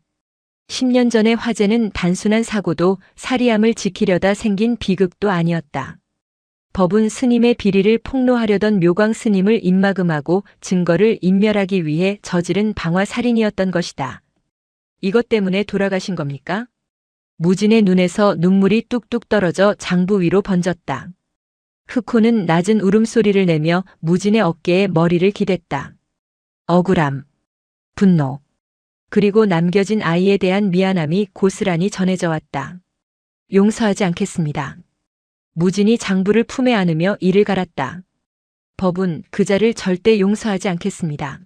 10년 전의 화재는 단순한 사고도 사리함을 지키려다 생긴 비극도 아니었다. 법운 스님의 비리를 폭로하려던 묘광 스님을 입막음하고 증거를 인멸하기 위해 저지른 방화살인이었던 것이다. 이것 때문에 돌아가신 겁니까? 무진의 눈에서 눈물이 뚝뚝 떨어져 장부 위로 번졌다. 흑호는 낮은 울음소리를 내며 무진의 어깨에 머리를 기댔다. 억울함, 분노, 그리고 남겨진 아이에 대한 미안함이 고스란히 전해져 왔다. 용서하지 않겠습니다. 무진이 장부를 품에 안으며 이를 갈았다. 법은 그자를 절대 용서하지 않겠습니다.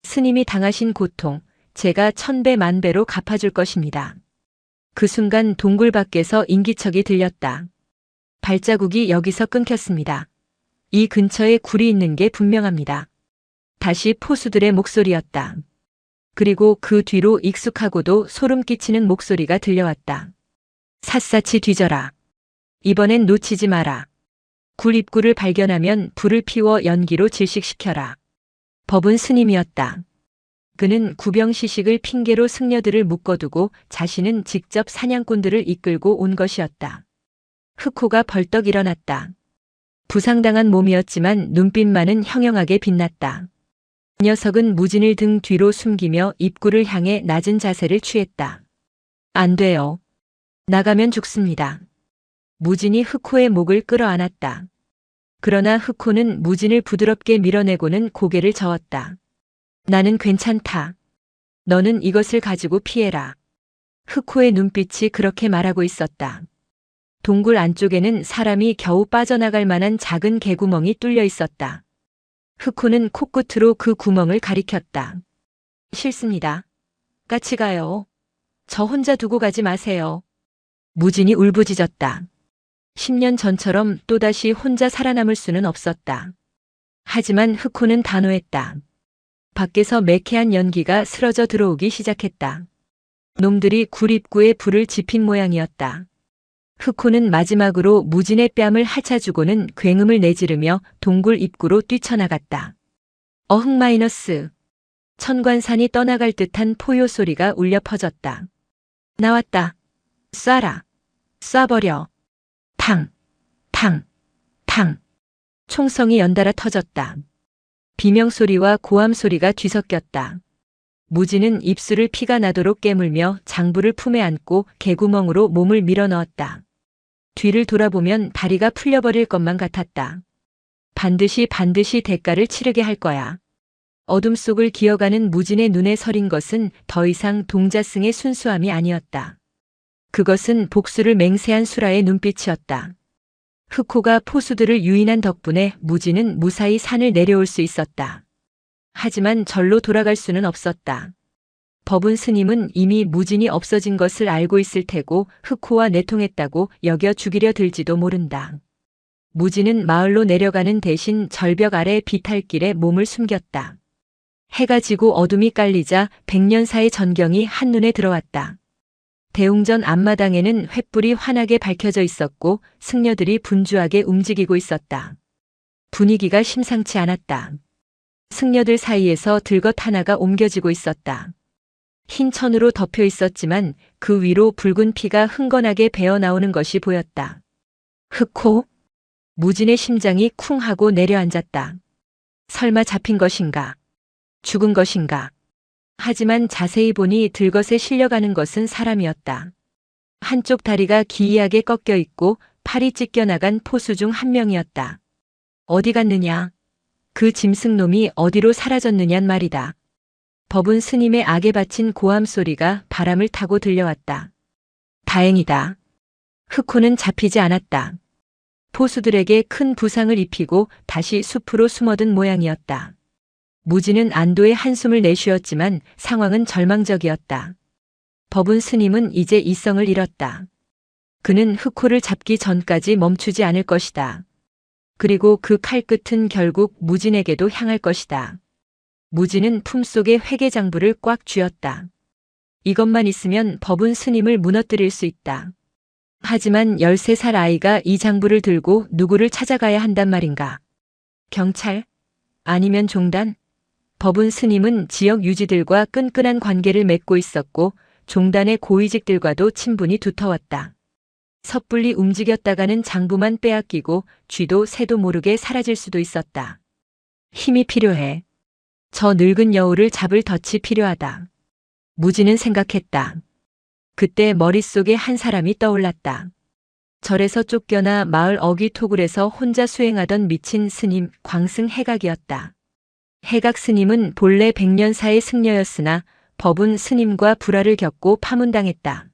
스님이 당하신 고통, 제가 천배 만배로 갚아줄 것입니다. 그 순간 동굴 밖에서 인기척이 들렸다. 발자국이 여기서 끊겼습니다. 이 근처에 굴이 있는 게 분명합니다. 다시 포수들의 목소리였다. 그리고 그 뒤로 익숙하고도 소름 끼치는 목소리가 들려왔다. 샅샅이 뒤져라. 이번엔 놓치지 마라. 굴 입구를 발견하면 불을 피워 연기로 질식시켜라. 법은 스님이었다. 그는 구병시식을 핑계로 승려들을 묶어두고 자신은 직접 사냥꾼들을 이끌고 온 것이었다. 흑호가 벌떡 일어났다. 부상당한 몸이었지만 눈빛만은 형형하게 빛났다. 녀석은 무진을 등 뒤로 숨기며 입구를 향해 낮은 자세를 취했다. 안 돼요. 나가면 죽습니다. 무진이 흑호의 목을 끌어안았다. 그러나 흑호는 무진을 부드럽게 밀어내고는 고개를 저었다. 나는 괜찮다. 너는 이것을 가지고 피해라. 흑호의 눈빛이 그렇게 말하고 있었다. 동굴 안쪽에는 사람이 겨우 빠져나갈 만한 작은 개구멍이 뚫려 있었다. 흑호는 코끝으로 그 구멍을 가리켰다. 싫습니다. 같이 가요. 저 혼자 두고 가지 마세요. 무진이 울부짖었다. 10년 전처럼 또다시 혼자 살아남을 수는 없었다. 하지만 흑호는 단호했다. 밖에서 매캐한 연기가 스러져 들어오기 시작했다. 놈들이 굴 입구에 불을 지핀 모양이었다. 흑호는 마지막으로 무진의 뺨을 핥아주고는 굉음을 내지르며 동굴 입구로 뛰쳐나갔다. 어흥 마이너스. 천관산이 떠나갈 듯한 포효 소리가 울려 퍼졌다. 나왔다. 쏴라. 쏴버려. 탕, 탕, 탕. 총성이 연달아 터졌다. 비명소리와 고함소리가 뒤섞였다. 무진은 입술을 피가 나도록 깨물며 장부를 품에 안고 개구멍으로 몸을 밀어넣었다. 뒤를 돌아보면 다리가 풀려버릴 것만 같았다. 반드시 대가를 치르게 할 거야. 어둠 속을 기어가는 무진의 눈에 서린 것은 더 이상 동자승의 순수함이 아니었다. 그것은 복수를 맹세한 수라의 눈빛이었다. 흑호가 포수들을 유인한 덕분에 무진은 무사히 산을 내려올 수 있었다. 하지만 절로 돌아갈 수는 없었다. 법운 스님은 이미 무진이 없어진 것을 알고 있을 테고 흑호와 내통했다고 여겨 죽이려 들지도 모른다. 무진은 마을로 내려가는 대신 절벽 아래 비탈길에 몸을 숨겼다. 해가 지고 어둠이 깔리자 백년사의 전경이 한눈에 들어왔다. 대웅전 앞마당에는 횃불이 환하게 밝혀져 있었고 승려들이 분주하게 움직이고 있었다. 분위기가 심상치 않았다. 승려들 사이에서 들것 하나가 옮겨지고 있었다. 흰 천으로 덮여 있었지만 그 위로 붉은 피가 흥건하게 배어나오는 것이 보였다. 흑호? 무진의 심장이 쿵 하고 내려앉았다. 설마 잡힌 것인가? 죽은 것인가? 하지만 자세히 보니 들것에 실려가는 것은 사람이었다. 한쪽 다리가 기이하게 꺾여 있고 팔이 찢겨나간 포수 중 한 명이었다. 어디 갔느냐? 그 짐승놈이 어디로 사라졌느냔 말이다. 법은 스님의 악에 바친 고함 소리가 바람을 타고 들려왔다. 다행이다. 흑호는 잡히지 않았다. 포수들에게 큰 부상을 입히고 다시 숲으로 숨어든 모양이었다. 무지는 안도의 한숨을 내쉬었지만 상황은 절망적이었다. 법은 스님은 이제 이성을 잃었다. 그는 흑호를 잡기 전까지 멈추지 않을 것이다. 그리고 그 칼끝은 결국 무진에게도 향할 것이다. 무진은 품속에 회계장부를 꽉 쥐었다. 이것만 있으면 법은 스님을 무너뜨릴 수 있다. 하지만 13살 아이가 이 장부를 들고 누구를 찾아가야 한단 말인가? 경찰? 아니면 종단? 법은 스님은 지역 유지들과 끈끈한 관계를 맺고 있었고 종단의 고위직들과도 친분이 두터웠다. 섣불리 움직였다가는 장부만 빼앗기고 쥐도 새도 모르게 사라질 수도 있었다. 힘이 필요해. 저 늙은 여우를 잡을 덫이 필요하다. 무지는 생각했다. 그때 머릿속에 한 사람이 떠올랐다. 절에서 쫓겨나 마을 어귀토굴에서 혼자 수행하던 미친 스님 광승 해각이었다. 해각 스님은 본래 백년사의 승려였으나 법은 스님과 불화를 겪고 파문당했다.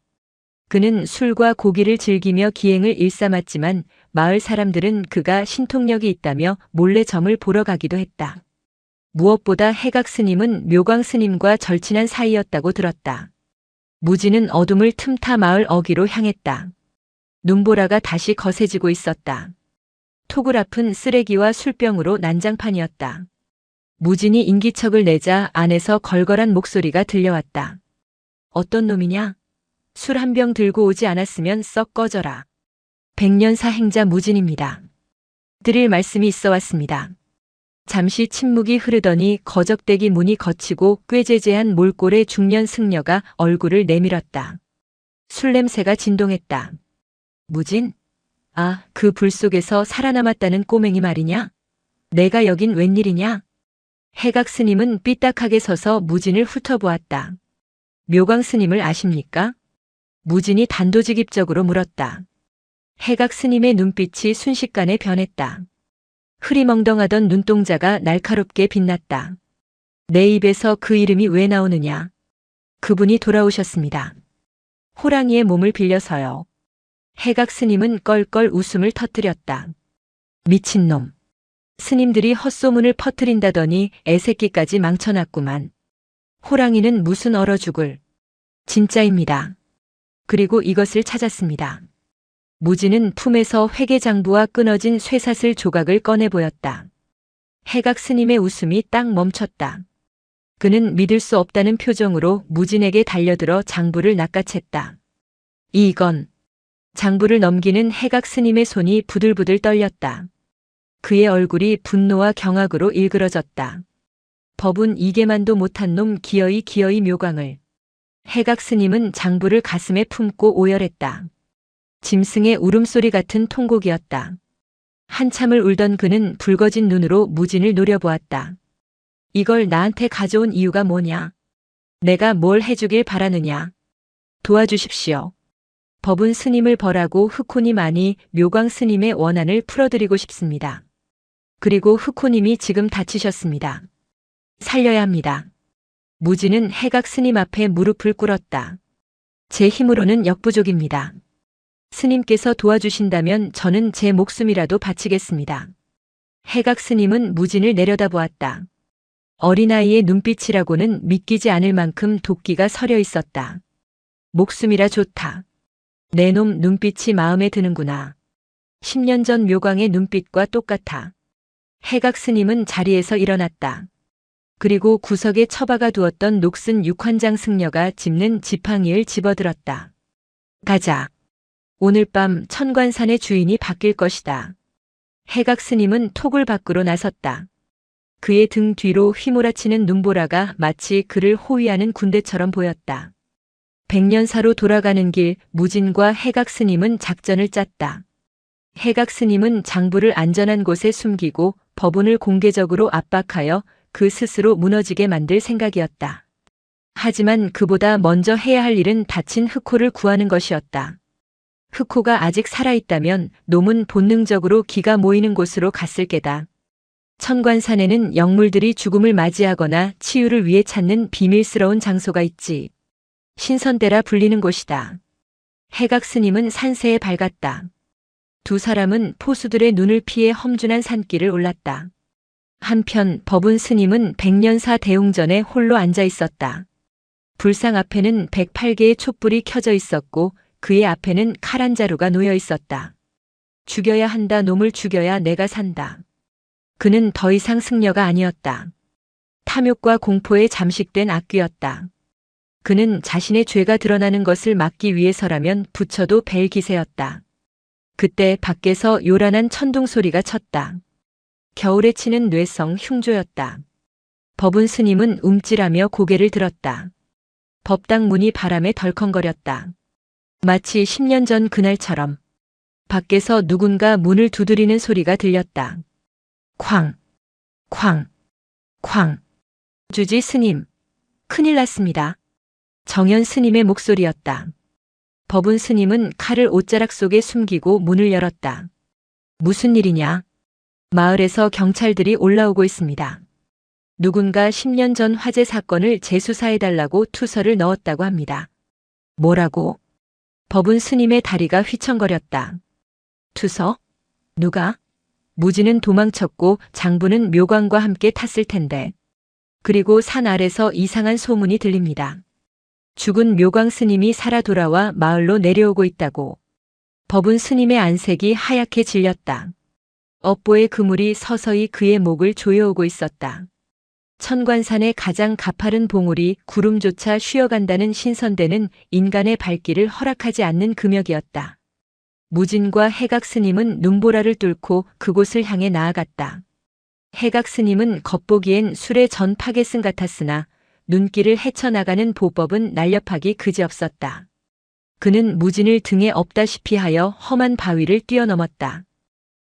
그는 술과 고기를 즐기며 기행을 일삼았지만 마을 사람들은 그가 신통력이 있다며 몰래 점을 보러 가기도 했다. 무엇보다 해각 스님은 묘광 스님과 절친한 사이였다고 들었다. 무지는 어둠을 틈타 마을 어귀로 향했다. 눈보라가 다시 거세지고 있었다. 토굴 앞은 쓰레기와 술병으로 난장판이었다. 무진이 인기척을 내자 안에서 걸걸한 목소리가 들려왔다. 어떤 놈이냐? 술 한 병 들고 오지 않았으면 썩 꺼져라. 백년사 행자 무진입니다. 드릴 말씀이 있어 왔습니다. 잠시 침묵이 흐르더니 거적대기 문이 거치고 꾀재재한 몰골의 중년 승려가 얼굴을 내밀었다. 술 냄새가 진동했다. 무진? 아, 그 불 속에서 살아남았다는 꼬맹이 말이냐? 내가 여긴 웬일이냐? 해각 스님은 삐딱하게 서서 무진을 훑어보았다. 묘광 스님을 아십니까? 무진이 단도직입적으로 물었다. 해각 스님의 눈빛이 순식간에 변했다. 흐리멍덩하던 눈동자가 날카롭게 빛났다. 내 입에서 그 이름이 왜 나오느냐? 그분이 돌아오셨습니다. 호랑이의 몸을 빌려서요. 해각 스님은 껄껄 웃음을 터뜨렸다. 미친놈. 스님들이 헛소문을 퍼뜨린다더니 애새끼까지 망쳐놨구만. 호랑이는 무슨 얼어 죽을. 진짜입니다. 그리고 이것을 찾았습니다. 무지는 품에서 회계장부와 끊어진 쇠사슬 조각을 꺼내 보였다. 해각 스님의 웃음이 딱 멈췄다. 그는 믿을 수 없다는 표정으로 무진에게 달려들어 장부를 낚아챘다. 이건. 장부를 넘기는 해각 스님의 손이 부들부들 떨렸다. 그의 얼굴이 분노와 경악으로 일그러졌다. 법은 이게만도 못한 놈 기어이 묘광을. 해각 스님은 장부를 가슴에 품고 오열했다. 짐승의 울음소리 같은 통곡이었다. 한참을 울던 그는 붉어진 눈으로 무진을 노려보았다. 이걸 나한테 가져온 이유가 뭐냐? 내가 뭘 해주길 바라느냐? 도와주십시오. 법은 스님을 벌하고 흑호님아니 묘광 스님의 원한을 풀어드리고 싶습니다. 그리고 흑호님이 지금 다치셨습니다. 살려야 합니다. 무진은 해각 스님 앞에 무릎을 꿇었다. 제 힘으로는 역부족입니다. 스님께서 도와주신다면 저는 제 목숨이라도 바치겠습니다. 해각 스님은 무진을 내려다보았다. 어린아이의 눈빛이라고는 믿기지 않을 만큼 도끼가 서려 있었다. 목숨이라 좋다. 내 놈 눈빛이 마음에 드는구나. 10년 전 묘광의 눈빛과 똑같아. 해각 스님은 자리에서 일어났다. 그리고 구석에 처박아 두었던 녹슨 육환장 승려가 짚는 지팡이를 집어들었다. 가자. 오늘 밤 천관산의 주인이 바뀔 것이다. 해각 스님은 톡을 밖으로 나섰다. 그의 등 뒤로 휘몰아치는 눈보라가 마치 그를 호위하는 군대처럼 보였다. 백년사로 돌아가는 길 무진과 해각 스님은 작전을 짰다. 해각 스님은 장부를 안전한 곳에 숨기고 법운을 공개적으로 압박하여 그 스스로 무너지게 만들 생각이었다. 하지만 그보다 먼저 해야 할 일은 다친 흑호를 구하는 것이었다. 흑호가 아직 살아있다면 놈은 본능적으로 기가 모이는 곳으로 갔을 게다. 천관산에는 영물들이 죽음을 맞이하거나 치유를 위해 찾는 비밀스러운 장소가 있지. 신선대라 불리는 곳이다. 해각 스님은 산세에 밝았다. 두 사람은 포수들의 눈을 피해 험준한 산길을 올랐다. 한편 법운 스님은 백년사 대웅전에 홀로 앉아 있었다. 불상 앞에는 108개의 촛불이 켜져 있었고 그의 앞에는 칼 한 자루가 놓여 있었다. 죽여야 한다. 놈을 죽여야 내가 산다. 그는 더 이상 승려가 아니었다. 탐욕과 공포에 잠식된 악귀였다. 그는 자신의 죄가 드러나는 것을 막기 위해서라면 부처도 뵐 기세였다. 그때 밖에서 요란한 천둥 소리가 쳤다. 겨울에 치는 뇌성 흉조였다. 법운 스님은 움찔하며 고개를 들었다. 법당 문이 바람에 덜컹거렸다. 마치 10년 전 그날처럼 밖에서 누군가 문을 두드리는 소리가 들렸다. 쾅, 쾅, 쾅. 주지 스님, 큰일 났습니다. 정연 스님의 목소리였다. 법운 스님은 칼을 옷자락 속에 숨기고 문을 열었다. 무슨 일이냐? 마을에서 경찰들이 올라오고 있습니다. 누군가 10년 전 화재 사건을 재수사해달라고 투서를 넣었다고 합니다. 뭐라고? 법운 스님의 다리가 휘청거렸다. 투서? 누가? 무지는 도망쳤고 장부는 묘광과 함께 탔을 텐데. 그리고 산 아래서 이상한 소문이 들립니다. 죽은 묘광 스님이 살아 돌아와 마을로 내려오고 있다고. 법운 스님의 안색이 하얗게 질렸다. 업보의 그물이 서서히 그의 목을 조여오고 있었다. 천관산의 가장 가파른 봉우리 구름조차 쉬어간다는 신선대는 인간의 발길을 허락하지 않는 금역이었다. 무진과 해각 스님은 눈보라를 뚫고 그곳을 향해 나아갔다. 해각 스님은 겉보기엔 술의 전 파괴승 같았으나 눈길을 헤쳐나가는 보법은 날렵하기 그지없었다. 그는 무진을 등에 업다시피 하여 험한 바위를 뛰어넘었다.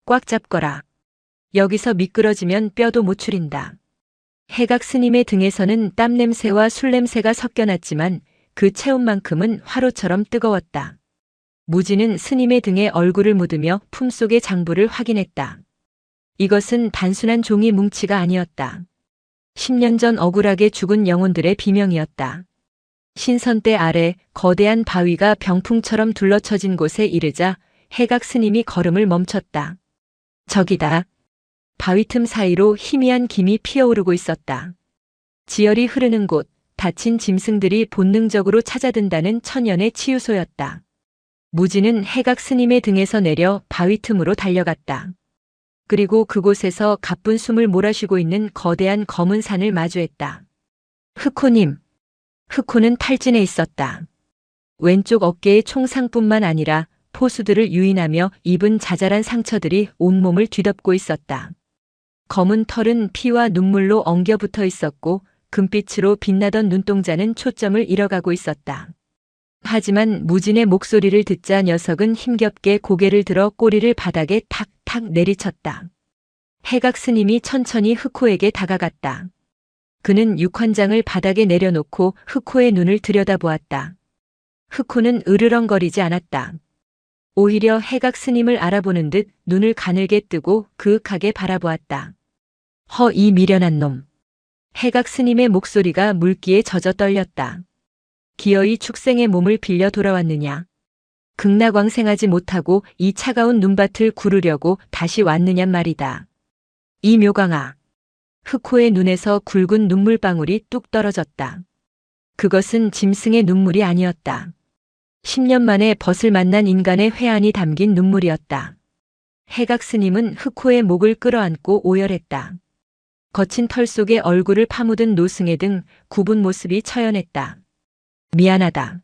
꽉 잡거라. 여기서 미끄러지면 뼈도 못 추린다. 해각 스님의 등에서는 땀 냄새와 술 냄새가 섞여났지만 그 체온만큼은 화로처럼 뜨거웠다. 무진은 스님의 등에 얼굴을 묻으며 품속의 장부를 확인했다. 이것은 단순한 종이 뭉치가 아니었다. 10년 전 억울하게 죽은 영혼들의 비명이었다. 신선대 아래 거대한 바위가 병풍처럼 둘러쳐진 곳에 이르자 해각 스님이 걸음을 멈췄다. 저기다. 바위 틈 사이로 희미한 김이 피어오르고 있었다. 지열이 흐르는 곳, 다친 짐승들이 본능적으로 찾아든다는 천연의 치유소였다. 무진은 해각 스님의 등에서 내려 바위 틈으로 달려갔다. 그리고 그곳에서 가쁜 숨을 몰아쉬고 있는 거대한 검은 산을 마주했다. 흑호님. 흑호는 탈진해 있었다. 왼쪽 어깨의 총상뿐만 아니라 포수들을 유인하며 입은 자잘한 상처들이 온몸을 뒤덮고 있었다. 검은 털은 피와 눈물로 엉겨붙어 있었고 금빛으로 빛나던 눈동자는 초점을 잃어가고 있었다. 하지만 무진의 목소리를 듣자 녀석은 힘겹게 고개를 들어 꼬리를 바닥에 탁탁 내리쳤다. 해각 스님이 천천히 흑호에게 다가갔다. 그는 육환장을 바닥에 내려놓고 흑호의 눈을 들여다보았다. 흑호는 으르렁거리지 않았다. 오히려 해각 스님을 알아보는 듯 눈을 가늘게 뜨고 그윽하게 바라보았다. 이 미련한 놈. 해각 스님의 목소리가 물기에 젖어 떨렸다. 기어이 축생의 몸을 빌려 돌아왔느냐. 극락왕생하지 못하고 이 차가운 눈밭을 구르려고 다시 왔느냔 말이다. 이 묘광아. 흑호의 눈에서 굵은 눈물방울이 뚝 떨어졌다. 그것은 짐승의 눈물이 아니었다. 10년 만에 벗을 만난 인간의 회한이 담긴 눈물이었다. 해각 스님은 흑호의 목을 끌어안고 오열했다. 거친 털 속에 얼굴을 파묻은 노승의 등 굽은 모습이 처연했다. 미안하다.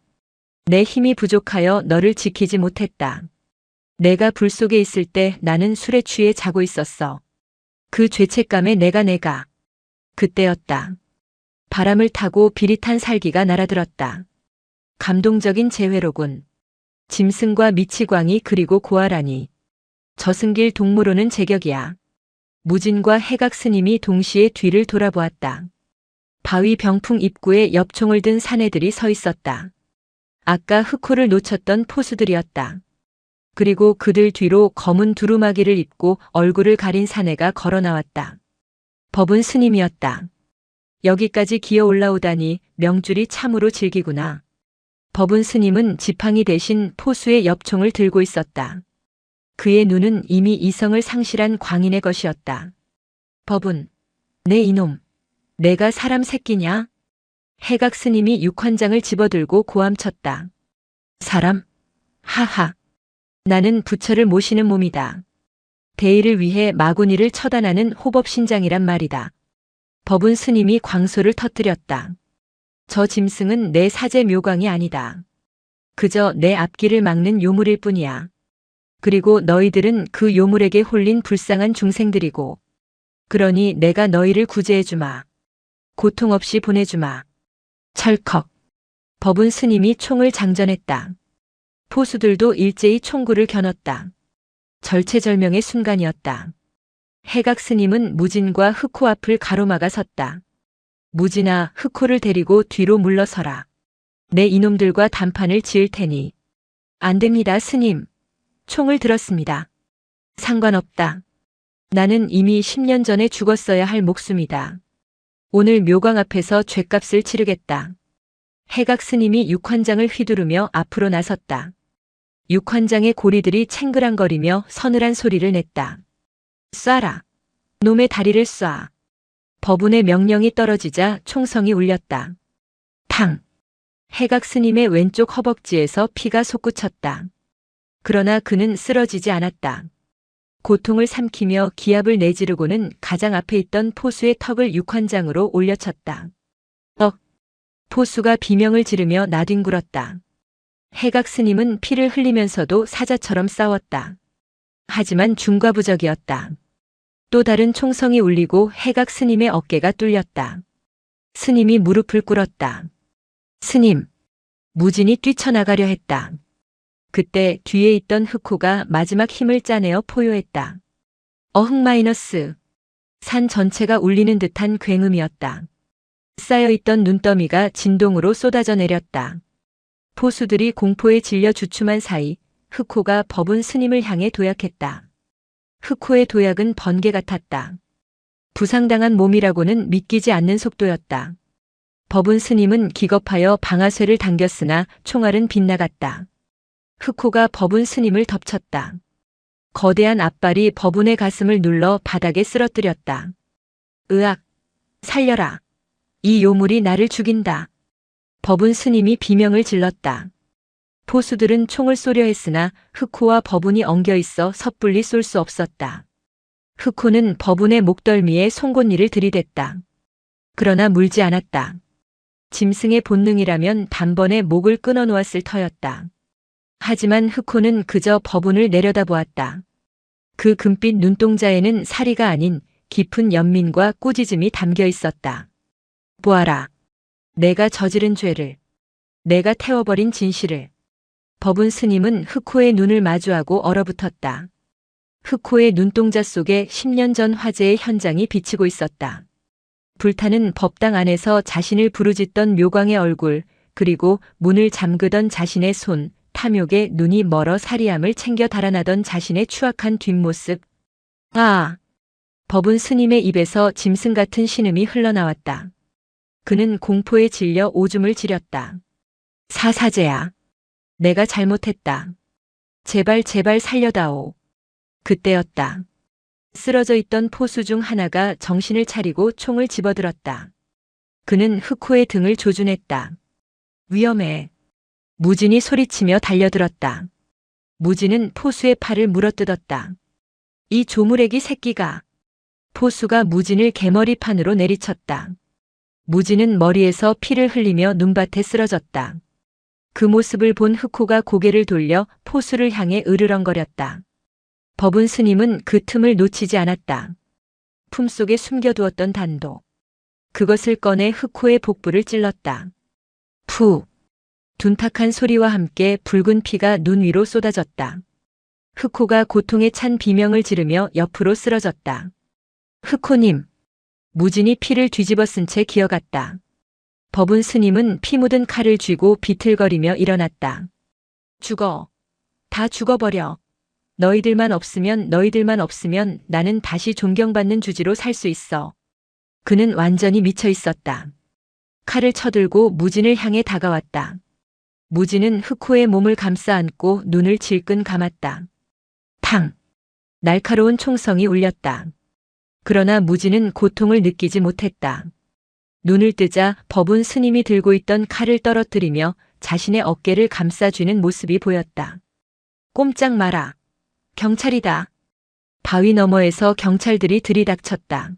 내 힘이 부족하여 너를 지키지 못했다. 내가 불 속에 있을 때 나는 술에 취해 자고 있었어. 그 죄책감에 내가 그때였다. 바람을 타고 비릿한 살기가 날아들었다. 감동적인 재회로군. 짐승과 미치광이 그리고 고아라니. 저승길 동무로는 제격이야. 무진과 해각 스님이 동시에 뒤를 돌아보았다. 바위 병풍 입구에 엽총을 든 사내들이 서 있었다. 아까 흑호를 놓쳤던 포수들이었다. 그리고 그들 뒤로 검은 두루마기를 입고 얼굴을 가린 사내가 걸어 나왔다. 법은 스님이었다. 여기까지 기어 올라오다니 명줄이 참으로 질기구나. 법은 스님은 지팡이 대신 포수의 엽총을 들고 있었다. 그의 눈은 이미 이성을 상실한 광인의 것이었다. 법은, 내 이놈, 내가 사람 새끼냐? 해각 스님이 육환장을 집어들고 고함쳤다. 사람? 하하. 나는 부처를 모시는 몸이다. 대의를 위해 마구니를 처단하는 호법신장이란 말이다. 법은 스님이 광소를 터뜨렸다. 저 짐승은 내 사제 묘광이 아니다. 그저 내 앞길을 막는 요물일 뿐이야. 그리고 너희들은 그 요물에게 홀린 불쌍한 중생들이고, 그러니 내가 너희를 구제해주마. 고통 없이 보내주마. 철컥. 법은 스님이 총을 장전했다. 포수들도 일제히 총구를 겨눴다. 절체절명의 순간이었다. 해각 스님은 무진과 흑호 앞을 가로막아 섰다. 무진아, 흑호를 데리고 뒤로 물러서라. 내 이놈들과 단판을 지을 테니. 안 됩니다, 스님. 총을 들었습니다. 상관없다. 나는 이미 10년 전에 죽었어야 할 목숨이다. 오늘 묘광 앞에서 죗값을 치르겠다. 해각 스님이 육환장을 휘두르며 앞으로 나섰다. 육환장의 고리들이 챙그랑거리며 서늘한 소리를 냈다. 쏴라. 놈의 다리를 쏴. 법운의 명령이 떨어지자 총성이 울렸다. 탕. 해각 스님의 왼쪽 허벅지에서 피가 솟구쳤다. 그러나 그는 쓰러지지 않았다. 고통을 삼키며 기압을 내지르고는 가장 앞에 있던 포수의 턱을 육환장으로 올려쳤다. 포수가 비명을 지르며 나뒹굴었다. 해각 스님은 피를 흘리면서도 사자처럼 싸웠다. 하지만 중과부적이었다. 또 다른 총성이 울리고 해각 스님의 어깨가 뚫렸다. 스님이 무릎을 꿇었다. 스님! 무진이 뛰쳐나가려 했다. 그때 뒤에 있던 흑호가 마지막 힘을 짜내어 포효했다. 어흥 산 전체가 울리는 듯한 굉음이었다. 쌓여있던 눈더미가 진동으로 쏟아져 내렸다. 포수들이 공포에 질려 주춤한 사이 흑호가 법운 스님을 향해 도약했다. 흑호의 도약은 번개 같았다. 부상당한 몸이라고는 믿기지 않는 속도였다. 법운 스님은 기겁하여 방아쇠를 당겼으나 총알은 빗나갔다. 흑호가 법운 스님을 덮쳤다. 거대한 앞발이 법운의 가슴을 눌러 바닥에 쓰러뜨렸다. 으악! 살려라! 이 요물이 나를 죽인다. 법운 스님이 비명을 질렀다. 포수들은 총을 쏘려 했으나 흑호와 법운이 엉겨 있어 섣불리 쏠 수 없었다. 흑호는 법운의 목덜미에 송곳니를 들이댔다. 그러나 물지 않았다. 짐승의 본능이라면 단번에 목을 끊어 놓았을 터였다. 하지만 흑호는 그저 법운을 내려다보았다. 그 금빛 눈동자에는 사리가 아닌 깊은 연민과 꾸짖음이 담겨 있었다. 보아라. 내가 저지른 죄를. 내가 태워버린 진실을. 법운 스님은 흑호의 눈을 마주하고 얼어붙었다. 흑호의 눈동자 속에 10년 전 화재의 현장이 비치고 있었다. 불타는 법당 안에서 자신을 부르짖던 묘광의 얼굴, 그리고 문을 잠그던 자신의 손, 탐욕에 눈이 멀어 사리함을 챙겨 달아나던 자신의 추악한 뒷모습. 아! 법운 스님의 입에서 짐승 같은 신음이 흘러나왔다. 그는 공포에 질려 오줌을 지렸다. 사사제야. 내가 잘못했다. 제발 살려다오. 그때였다. 쓰러져 있던 포수 중 하나가 정신을 차리고 총을 집어들었다. 그는 흑호의 등을 조준했다. 위험해. 무진이 소리치며 달려들었다. 무진은 포수의 팔을 물어뜯었다. 이 조무래기 새끼가. 포수가 무진을 개머리판으로 내리쳤다. 무진은 머리에서 피를 흘리며 눈밭에 쓰러졌다. 그 모습을 본 흑호가 고개를 돌려 포수를 향해 으르렁거렸다. 법운 스님은 그 틈을 놓치지 않았다. 품속에 숨겨두었던 단도. 그것을 꺼내 흑호의 복부를 찔렀다. 푸! 둔탁한 소리와 함께 붉은 피가 눈 위로 쏟아졌다. 흑호가 고통에 찬 비명을 지르며 옆으로 쓰러졌다. 흑호님. 무진이 피를 뒤집어 쓴 채 기어갔다. 법운 스님은 피 묻은 칼을 쥐고 비틀거리며 일어났다. 죽어. 다 죽어버려. 너희들만 없으면 나는 다시 존경받는 주지로 살 수 있어. 그는 완전히 미쳐 있었다. 칼을 쳐들고 무진을 향해 다가왔다. 무진은 흑호의 몸을 감싸 안고 눈을 질끈 감았다. 탕! 날카로운 총성이 울렸다. 그러나 무진은 고통을 느끼지 못했다. 눈을 뜨자 법운 스님이 들고 있던 칼을 떨어뜨리며 자신의 어깨를 감싸쥐는 모습이 보였다. 꼼짝 마라. 경찰이다. 바위 너머에서 경찰들이 들이닥쳤다.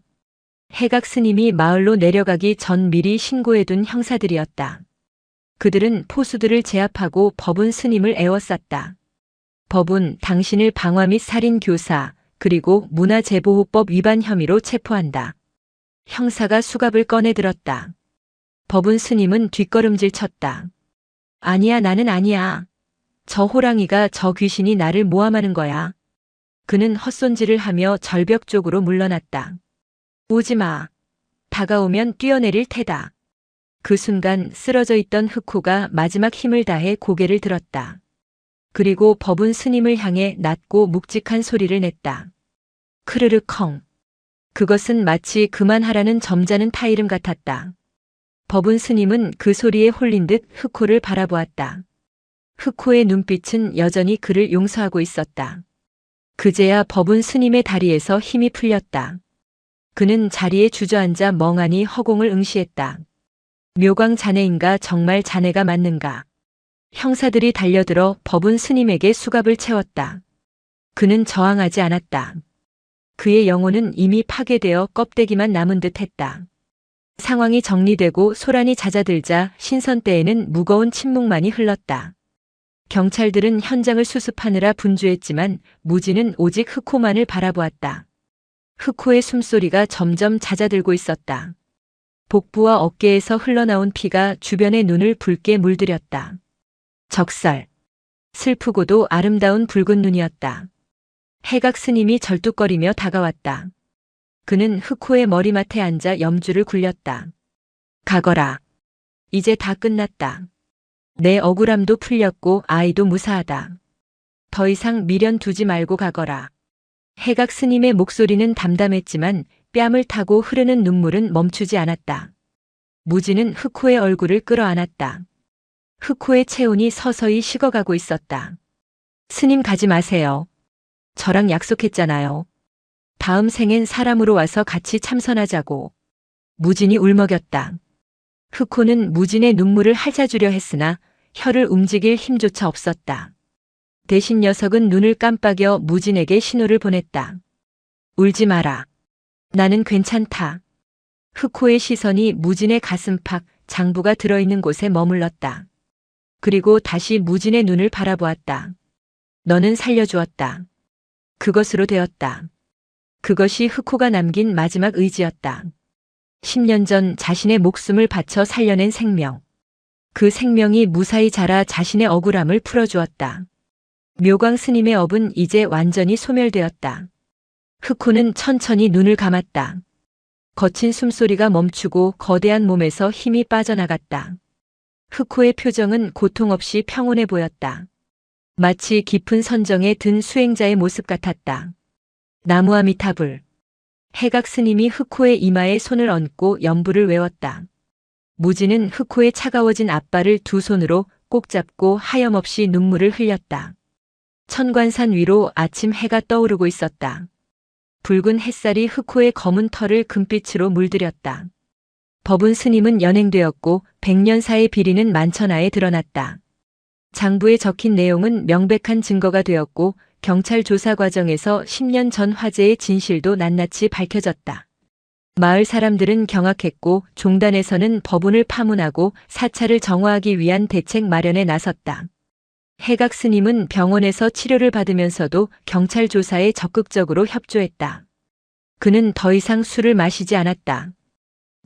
해각 스님이 마을로 내려가기 전 미리 신고해둔 형사들이었다. 그들은 포수들을 제압하고 법운 스님을 에워쌌다. 법운 당신을 방화 및 살인 교사 그리고 문화재보호법 위반 혐의로 체포한다. 형사가 수갑을 꺼내 들었다. 법운 스님은 뒷걸음질 쳤다. 아니야, 나는 아니야. 저 호랑이가, 저 귀신이 나를 모함하는 거야. 그는 헛손질을 하며 절벽 쪽으로 물러났다. 오지 마. 다가오면 뛰어내릴 테다. 그 순간 쓰러져 있던 흑호가 마지막 힘을 다해 고개를 들었다. 그리고 법운 스님을 향해 낮고 묵직한 소리를 냈다. 크르르컹. 그것은 마치 그만하라는 점잖은 타이름 같았다. 법운 스님은 그 소리에 홀린 듯 흑호를 바라보았다. 흑호의 눈빛은 여전히 그를 용서하고 있었다. 그제야 법운 스님의 다리에서 힘이 풀렸다. 그는 자리에 주저앉아 멍하니 허공을 응시했다. 묘광 자네인가, 정말 자네가 맞는가? 형사들이 달려들어 법운 스님에게 수갑을 채웠다. 그는 저항하지 않았다. 그의 영혼은 이미 파괴되어 껍데기만 남은 듯 했다. 상황이 정리되고 소란이 잦아들자 신선대에는 무거운 침묵만이 흘렀다. 경찰들은 현장을 수습하느라 분주했지만 무진은 오직 흑호만을 바라보았다. 흑호의 숨소리가 점점 잦아들고 있었다. 복부와 어깨에서 흘러나온 피가 주변의 눈을 붉게 물들였다. 적설. 슬프고도 아름다운 붉은 눈이었다. 해각 스님이 절뚝거리며 다가왔다. 그는 흑호의 머리맡에 앉아 염주를 굴렸다. 가거라. 이제 다 끝났다. 내 억울함도 풀렸고 아이도 무사하다. 더 이상 미련 두지 말고 가거라. 해각 스님의 목소리는 담담했지만 뺨을 타고 흐르는 눈물은 멈추지 않았다. 무진은 흑호의 얼굴을 끌어안았다. 흑호의 체온이 서서히 식어가고 있었다. 스님, 가지 마세요. 저랑 약속했잖아요. 다음 생엔 사람으로 와서 같이 참선하자고. 무진이 울먹였다. 흑호는 무진의 눈물을 핥아주려 했으나 혀를 움직일 힘조차 없었다. 대신 녀석은 눈을 깜빡여 무진에게 신호를 보냈다. 울지 마라. 나는 괜찮다. 흑호의 시선이 무진의 가슴팍, 장부가 들어있는 곳에 머물렀다. 그리고 다시 무진의 눈을 바라보았다. 너는 살려주었다. 그것으로 되었다. 그것이 흑호가 남긴 마지막 의지였다. 10년 전 자신의 목숨을 바쳐 살려낸 생명. 그 생명이 무사히 자라 자신의 억울함을 풀어주었다. 묘광 스님의 업은 이제 완전히 소멸되었다. 흑호는 천천히 눈을 감았다. 거친 숨소리가 멈추고 거대한 몸에서 힘이 빠져나갔다. 흑호의 표정은 고통 없이 평온해 보였다. 마치 깊은 선정에 든 수행자의 모습 같았다. 나무아미타불. 해각 스님이 흑호의 이마에 손을 얹고 연부를 외웠다. 무진은 흑호의 차가워진 앞발을 두 손으로 꼭 잡고 하염없이 눈물을 흘렸다. 천관산 위로 아침 해가 떠오르고 있었다. 붉은 햇살이 흑호의 검은 털을 금빛으로 물들였다. 법운 스님은 연행되었고 100년사의 비리는 만천하에 드러났다. 장부에 적힌 내용은 명백한 증거가 되었고 경찰 조사 과정에서 10년 전 화재의 진실도 낱낱이 밝혀졌다. 마을 사람들은 경악했고 종단에서는 법운을 파문하고 사찰을 정화하기 위한 대책 마련에 나섰다. 해각 스님은 병원에서 치료를 받으면서도 경찰 조사에 적극적으로 협조했다. 그는 더 이상 술을 마시지 않았다.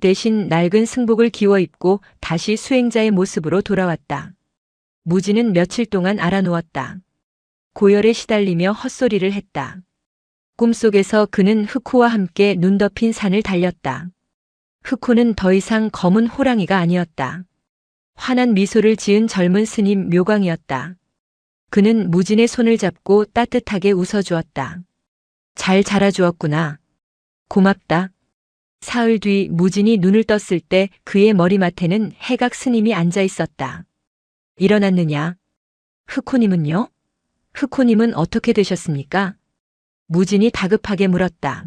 대신 낡은 승복을 기워 입고 다시 수행자의 모습으로 돌아왔다. 무진은 며칠 동안 알아누웠다. 고열에 시달리며 헛소리를 했다. 꿈속에서 그는 흑호와 함께 눈 덮인 산을 달렸다. 흑호는 더 이상 검은 호랑이가 아니었다. 환한 미소를 지은 젊은 스님 묘광이었다. 그는 무진의 손을 잡고 따뜻하게 웃어주었다. 잘 자라주었구나. 고맙다. 사흘 뒤 무진이 눈을 떴을 때 그의 머리맡에는 해각 스님이 앉아 있었다. 일어났느냐? 흑호님은요? 흑호님은 어떻게 되셨습니까? 무진이 다급하게 물었다.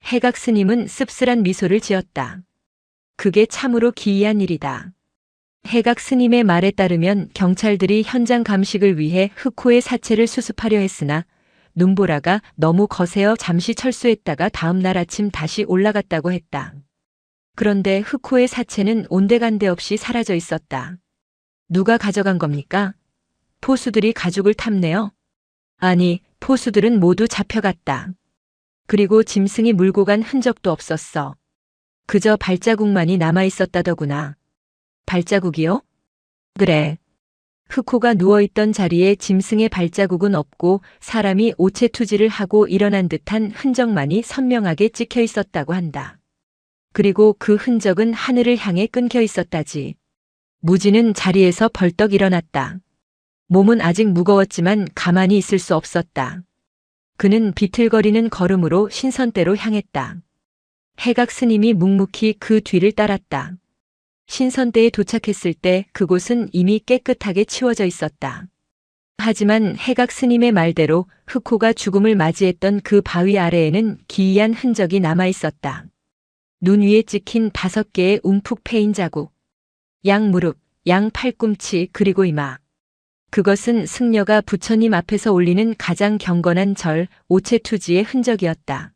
해각 스님은 씁쓸한 미소를 지었다. 그게 참으로 기이한 일이다. 해각 스님의 말에 따르면 경찰들이 현장 감식을 위해 흑호의 사체를 수습하려 했으나 눈보라가 너무 거세어 잠시 철수했다가 다음 날 아침 다시 올라갔다고 했다. 그런데 흑호의 사체는 온데간데 없이 사라져 있었다. 누가 가져간 겁니까? 포수들이 가죽을 탔네요. 아니, 포수들은 모두 잡혀갔다. 그리고 짐승이 물고 간 흔적도 없었어. 그저 발자국만이 남아 있었다더구나. 발자국이요? 그래. 흑호가 누워있던 자리에 짐승의 발자국은 없고 사람이 오체투지를 하고 일어난 듯한 흔적만이 선명하게 찍혀 있었다고 한다. 그리고 그 흔적은 하늘을 향해 끊겨 있었다지. 무진은 자리에서 벌떡 일어났다. 몸은 아직 무거웠지만 가만히 있을 수 없었다. 그는 비틀거리는 걸음으로 신선대로 향했다. 해각 스님이 묵묵히 그 뒤를 따랐다. 신선대에 도착했을 때 그곳은 이미 깨끗하게 치워져 있었다. 하지만 해각 스님의 말대로 흑호가 죽음을 맞이했던 그 바위 아래에는 기이한 흔적이 남아 있었다. 눈 위에 찍힌 5개의 움푹 패인 자국. 양 무릎, 양 팔꿈치 그리고 이마. 그것은 승려가 부처님 앞에서 올리는 가장 경건한 절, 오체투지의 흔적이었다.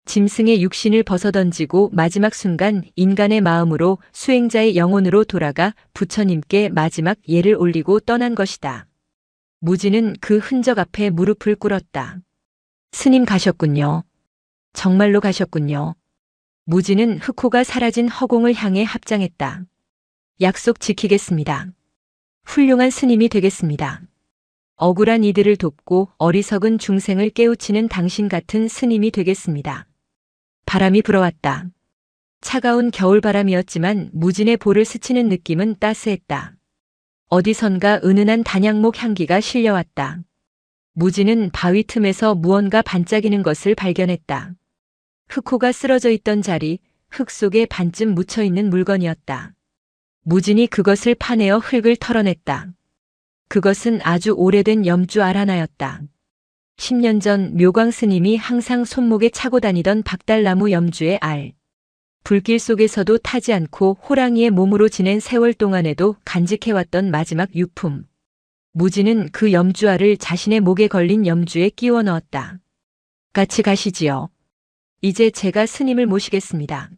짐승의 육신을 벗어던지고 마지막 순간 인간의 마음으로 수행자의 영혼으로 돌아가 부처님께 마지막 예를 올리고 떠난 것이다. 무진은 그 흔적 앞에 무릎을 꿇었다. 스님 가셨군요. 정말로 가셨군요. 무진은 흑호가 사라진 허공을 향해 합장했다. 약속 지키겠습니다. 훌륭한 스님이 되겠습니다. 억울한 이들을 돕고 어리석은 중생을 깨우치는 당신 같은 스님이 되겠습니다. 바람이 불어왔다. 차가운 겨울바람이었지만 무진의 볼을 스치는 느낌은 따스했다. 어디선가 은은한 단양목 향기가 실려왔다. 무진은 바위 틈에서 무언가 반짝이는 것을 발견했다. 흑호가 쓰러져 있던 자리, 흙 속에 반쯤 묻혀있는 물건이었다. 무진이 그것을 파내어 흙을 털어냈다. 그것은 아주 오래된 염주알 하나였다. 10년 전 묘광 스님이 항상 손목에 차고 다니던 박달나무 염주의 알. 불길 속에서도 타지 않고 호랑이의 몸으로 지낸 세월 동안에도 간직해왔던 마지막 유품. 무진은 그 염주알을 자신의 목에 걸린 염주에 끼워 넣었다. 같이 가시지요. 이제 제가 스님을 모시겠습니다.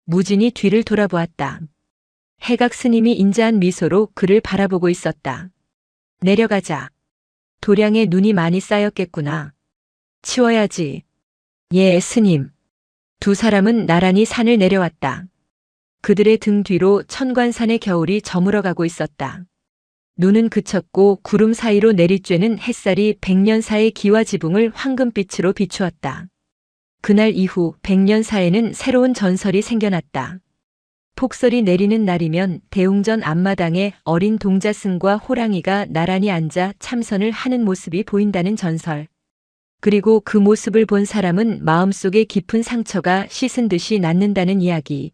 무진이 뒤를 돌아보았다. 해각 스님이 인자한 미소로 그를 바라보고 있었다. 내려가자. 도량에 눈이 많이 쌓였겠구나. 치워야지. 예, 스님. 두 사람은 나란히 산을 내려왔다. 그들의 등 뒤로 천관산의 겨울이 저물어가고 있었다. 눈은 그쳤고 구름 사이로 내리쬐는 햇살이 백년사의 기와 지붕을 황금빛으로 비추었다. 그날 이후 백년사에는 새로운 전설이 생겨났다. 폭설이 내리는 날이면 대웅전 앞마당에 어린 동자승과 호랑이가 나란히 앉아 참선을 하는 모습이 보인다는 전설. 그리고 그 모습을 본 사람은 마음속에 깊은 상처가 씻은 듯이 낫는다는 이야기.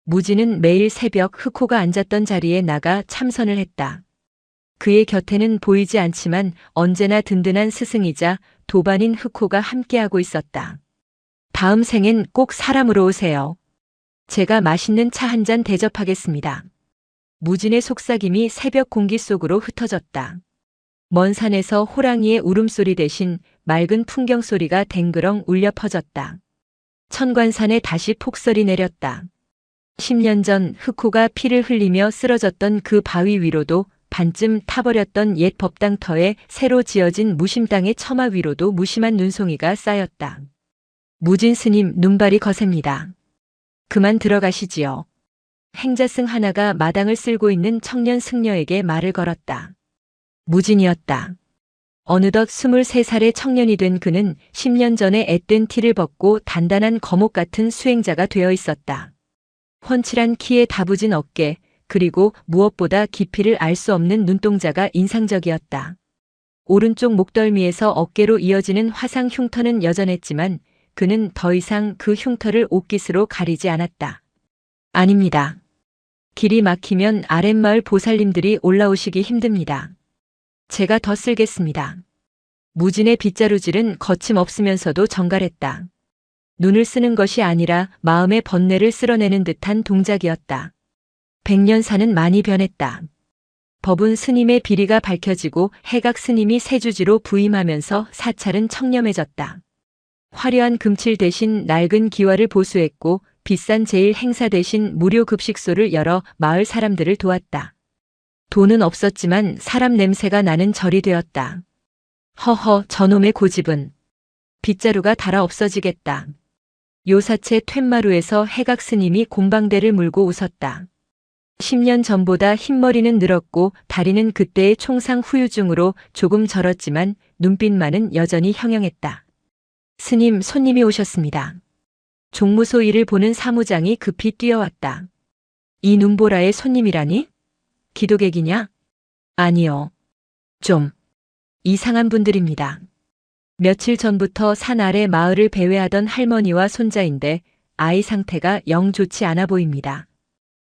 무진은 매일 새벽 흑호가 앉았던 자리에 나가 참선을 했다. 그의 곁에는 보이지 않지만 언제나 든든한 스승이자 도반인 흑호가 함께하고 있었다. 다음 생엔 꼭 사람으로 오세요. 제가 맛있는 차 한 잔 대접하겠습니다. 무진의 속삭임이 새벽 공기 속으로 흩어졌다. 먼 산에서 호랑이의 울음소리 대신 맑은 풍경 소리가 댕그렁 울려 퍼졌다. 천관산에 다시 폭설이 내렸다. 10년 전 흑호가 피를 흘리며 쓰러졌던 그 바위 위로도 반쯤 타버렸던 옛 법당터에 새로 지어진 무심 땅의 처마 위로도 무심한 눈송이가 쌓였다. 무진 스님 눈발이 거셉니다. 그만 들어가시지요. 행자승 하나가 마당을 쓸고 있는 청년 승려에게 말을 걸었다. 무진이었다. 어느덧 23살의 청년이 된 그는 10년 전에 앳된 티를 벗고 단단한 거목 같은 수행자가 되어 있었다. 훤칠한 키에 다부진 어깨, 그리고 무엇보다 깊이를 알 수 없는 눈동자가 인상적이었다. 오른쪽 목덜미에서 어깨로 이어지는 화상 흉터는 여전했지만 그는 더 이상 그 흉터를 옷깃으로 가리지 않았다. 아닙니다. 길이 막히면 아랫마을 보살님들이 올라오시기 힘듭니다. 제가 더 쓸겠습니다. 무진의 빗자루질은 거침없으면서도 정갈했다. 눈을 쓰는 것이 아니라 마음의 번뇌를 쓸어내는 듯한 동작이었다. 100년 사는 많이 변했다. 법운 스님의 비리가 밝혀지고 해각 스님이 세주지로 부임하면서 사찰은 청렴해졌다. 화려한 금칠 대신 낡은 기와를 보수했고 비싼 제일 행사 대신 무료 급식소를 열어 마을 사람들을 도왔다. 돈은 없었지만 사람 냄새가 나는 절이 되었다. 허허, 저놈의 고집은. 빗자루가 닳아 없어지겠다. 요사체 툇마루에서 해각 스님이 곰방대를 물고 웃었다. 10년 전보다 흰머리는 늘었고 다리는 그때의 총상 후유증으로 조금 절었지만 눈빛만은 여전히 형형했다. 스님, 손님이 오셨습니다. 종무소 일을 보는 사무장이 급히 뛰어왔다. 이 눈보라의 손님이라니? 기도객이냐? 아니요. 좀 이상한 분들입니다. 며칠 전부터 산 아래 마을을 배회하던 할머니와 손자인데 아이 상태가 영 좋지 않아 보입니다.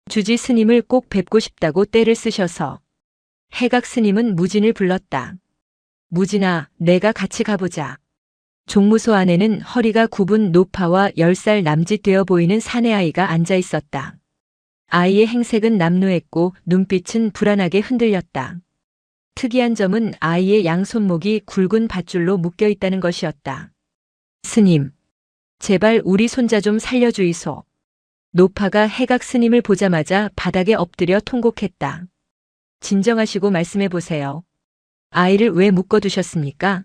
주지 스님을 꼭 뵙고 싶다고 떼를 쓰셔서. 해각 스님은 무진을 불렀다. 무진아, 내가 같이 가보자. 종무소 안에는 허리가 굽은 노파와 10살 남짓 되어 보이는 사내 아이가 앉아 있었다. 아이의 행색은 남루했고 눈빛은 불안하게 흔들렸다. 특이한 점은 아이의 양손목이 굵은 밧줄로 묶여 있다는 것이었다. 스님, 제발 우리 손자 좀 살려주이소. 노파가 해각 스님을 보자마자 바닥에 엎드려 통곡했다. 진정하시고 말씀해 보세요. 아이를 왜 묶어두셨습니까?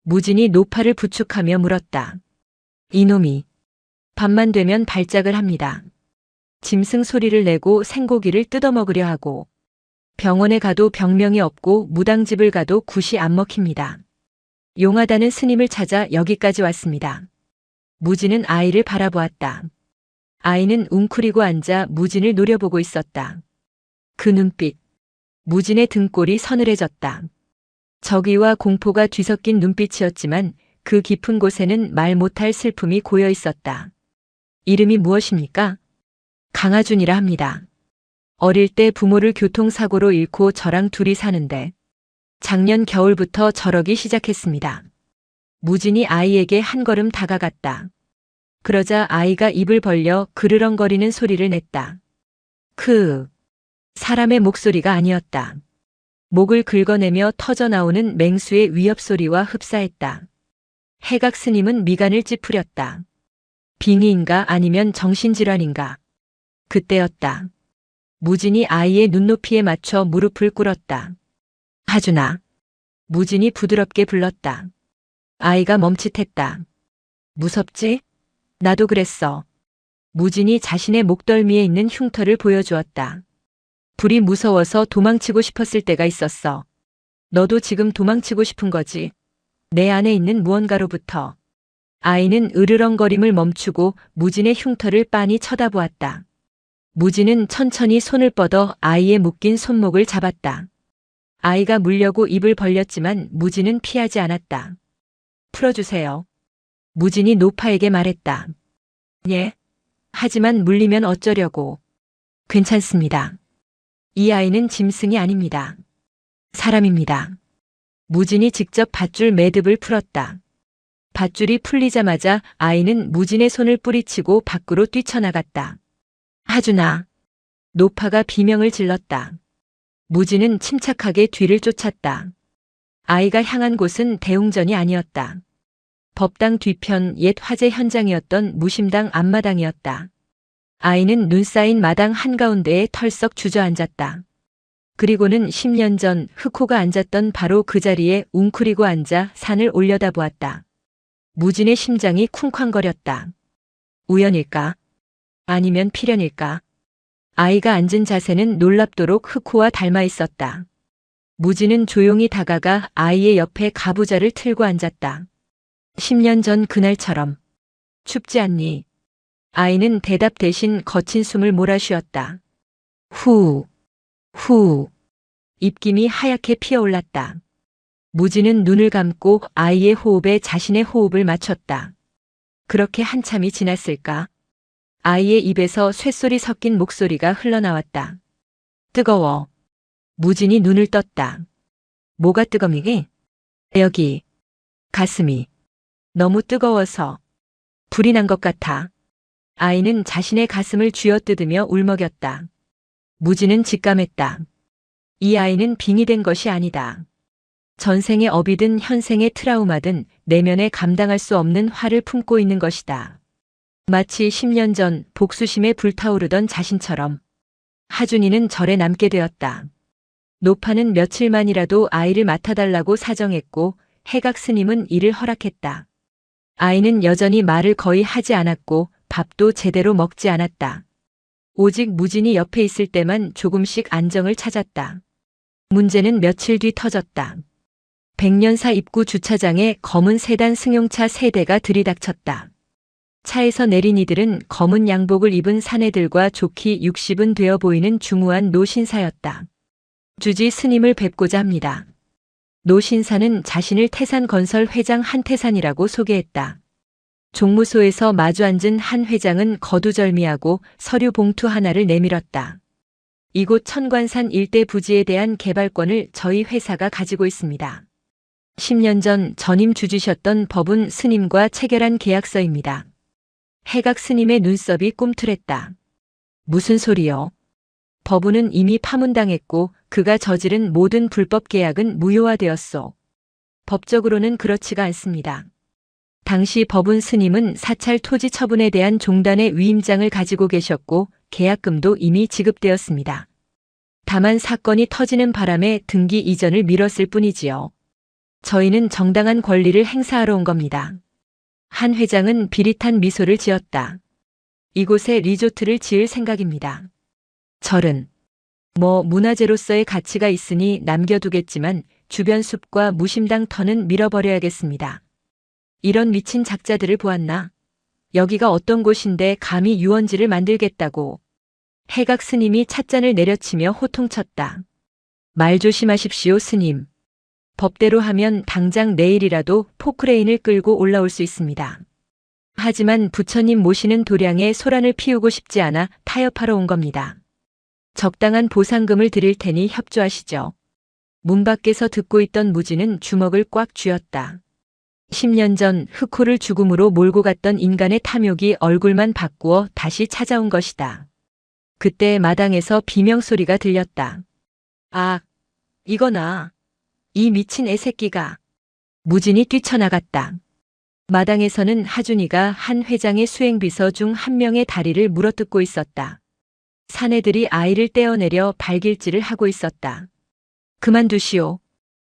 무진이 노파를 부축하며 물었다. 이놈이 밤만 되면 발작을 합니다. 짐승 소리를 내고 생고기를 뜯어먹으려 하고 병원에 가도 병명이 없고 무당집을 가도 굿이 안 먹힙니다. 용하다는 스님을 찾아 여기까지 왔습니다. 무진은 아이를 바라보았다. 아이는 웅크리고 앉아 무진을 노려보고 있었다. 그 눈빛, 무진의 등골이 서늘해졌다. 적의와 공포가 뒤섞인 눈빛이었지만 그 깊은 곳에는 말 못할 슬픔이 고여 있었다. 이름이 무엇입니까? 강하준이라 합니다. 어릴 때 부모를 교통사고로 잃고 저랑 둘이 사는데 작년 겨울부터 저러기 시작했습니다. 무진이 아이에게 한 걸음 다가갔다. 그러자 아이가 입을 벌려 그르렁거리는 소리를 냈다. 사람의 목소리가 아니었다. 목을 긁어내며 터져나오는 맹수의 위협소리와 흡사했다. 해각 스님은 미간을 찌푸렸다. 빙의인가 아니면 정신질환인가. 그때였다. 무진이 아이의 눈높이에 맞춰 무릎을 꿇었다. 하준아. 무진이 부드럽게 불렀다. 아이가 멈칫했다. 무섭지? 나도 그랬어. 무진이 자신의 목덜미에 있는 흉터를 보여주었다. 불이 무서워서 도망치고 싶었을 때가 있었어. 너도 지금 도망치고 싶은 거지. 내 안에 있는 무언가로부터. 아이는 으르렁거림을 멈추고 무진의 흉터를 빤히 쳐다보았다. 무진은 천천히 손을 뻗어 아이의 묶인 손목을 잡았다. 아이가 물려고 입을 벌렸지만 무진은 피하지 않았다. 풀어주세요. 무진이 노파에게 말했다. 예. 하지만 물리면 어쩌려고. 괜찮습니다. 이 아이는 짐승이 아닙니다. 사람입니다. 무진이 직접 밧줄 매듭을 풀었다. 밧줄이 풀리자마자 아이는 무진의 손을 뿌리치고 밖으로 뛰쳐나갔다. 하준아. 노파가 비명을 질렀다. 무진은 침착하게 뒤를 쫓았다. 아이가 향한 곳은 대웅전이 아니었다. 법당 뒤편 옛 화재 현장이었던 무심당 앞마당이었다. 아이는 눈 쌓인 마당 한가운데에 털썩 주저앉았다. 그리고는 10년 전 흑호가 앉았던 바로 그 자리에 웅크리고 앉아 산을 올려다보았다. 무진의 심장이 쿵쾅거렸다. 우연일까? 아니면 필연일까? 아이가 앉은 자세는 놀랍도록 흑호와 닮아 있었다. 무진은 조용히 다가가 아이의 옆에 가부좌를 틀고 앉았다. 10년 전 그날처럼. 춥지 않니? 아이는 대답 대신 거친 숨을 몰아쉬었다. 후, 후. 입김이 하얗게 피어올랐다. 무진은 눈을 감고 아이의 호흡에 자신의 호흡을 맞췄다. 그렇게 한참이 지났을까? 아이의 입에서 쇳소리 섞인 목소리가 흘러나왔다. 뜨거워. 무진이 눈을 떴다. 뭐가 뜨거미게? 여기. 가슴이. 너무 뜨거워서. 불이 난 것 같아. 아이는 자신의 가슴을 쥐어뜯으며 울먹였다. 무진은 직감했다. 이 아이는 빙의된 것이 아니다. 전생의 업이든 현생의 트라우마든 내면에 감당할 수 없는 화를 품고 있는 것이다. 마치 10년 전 복수심에 불타오르던 자신처럼. 하준이는 절에 남게 되었다. 노파는 며칠만이라도 아이를 맡아달라고 사정했고 해각 스님은 이를 허락했다. 아이는 여전히 말을 거의 하지 않았고 밥도 제대로 먹지 않았다. 오직 무진이 옆에 있을 때만 조금씩 안정을 찾았다. 문제는 며칠 뒤 터졌다. 백년사 입구 주차장에 검은 세단 승용차 3대가 들이닥쳤다. 차에서 내린 이들은 검은 양복을 입은 사내들과 좋기 60은 되어 보이는 중후한 노신사였다. 주지 스님을 뵙고자 합니다. 노신사는 자신을 태산건설 회장 한태산이라고 소개했다. 종무소에서 마주 앉은 한 회장은 거두절미하고 서류 봉투 하나를 내밀었다. 이곳 천관산 일대 부지에 대한 개발권을 저희 회사가 가지고 있습니다. 10년 전 전임 주주셨던 법운 스님과 체결한 계약서입니다. 해각 스님의 눈썹이 꿈틀했다. 무슨 소리요? 법운은 이미 파문당했고 그가 저지른 모든 불법 계약은 무효화되었소. 법적으로는 그렇지가 않습니다. 당시 법운 스님은 사찰 토지 처분에 대한 종단의 위임장을 가지고 계셨고 계약금도 이미 지급되었습니다. 다만 사건이 터지는 바람에 등기 이전을 미뤘을 뿐이지요. 저희는 정당한 권리를 행사하러 온 겁니다. 한 회장은 비릿한 미소를 지었다. 이곳에 리조트를 지을 생각입니다. 절은 문화재로서의 가치가 있으니 남겨두겠지만 주변 숲과 무심당 터는 밀어버려야겠습니다. 이런 미친 작자들을 보았나? 여기가 어떤 곳인데 감히 유원지를 만들겠다고. 해각 스님이 찻잔을 내려치며 호통쳤다. 말 조심하십시오, 스님. 법대로 하면 당장 내일이라도 포크레인을 끌고 올라올 수 있습니다. 하지만 부처님 모시는 도량에 소란을 피우고 싶지 않아 타협하러 온 겁니다. 적당한 보상금을 드릴 테니 협조하시죠. 문 밖에서 듣고 있던 무진은 주먹을 꽉 쥐었다. 10년 전 흑호를 죽음으로 몰고 갔던 인간의 탐욕이 얼굴만 바꾸어 다시 찾아온 것이다. 그때 마당에서 비명소리가 들렸다. 아, 이거나. 이 미친 애새끼가. 무진이 뛰쳐나갔다. 마당에서는 하준이가 한 회장의 수행비서 중 한 명의 다리를 물어뜯고 있었다. 사내들이 아이를 떼어내려 발길질을 하고 있었다. 그만두시오.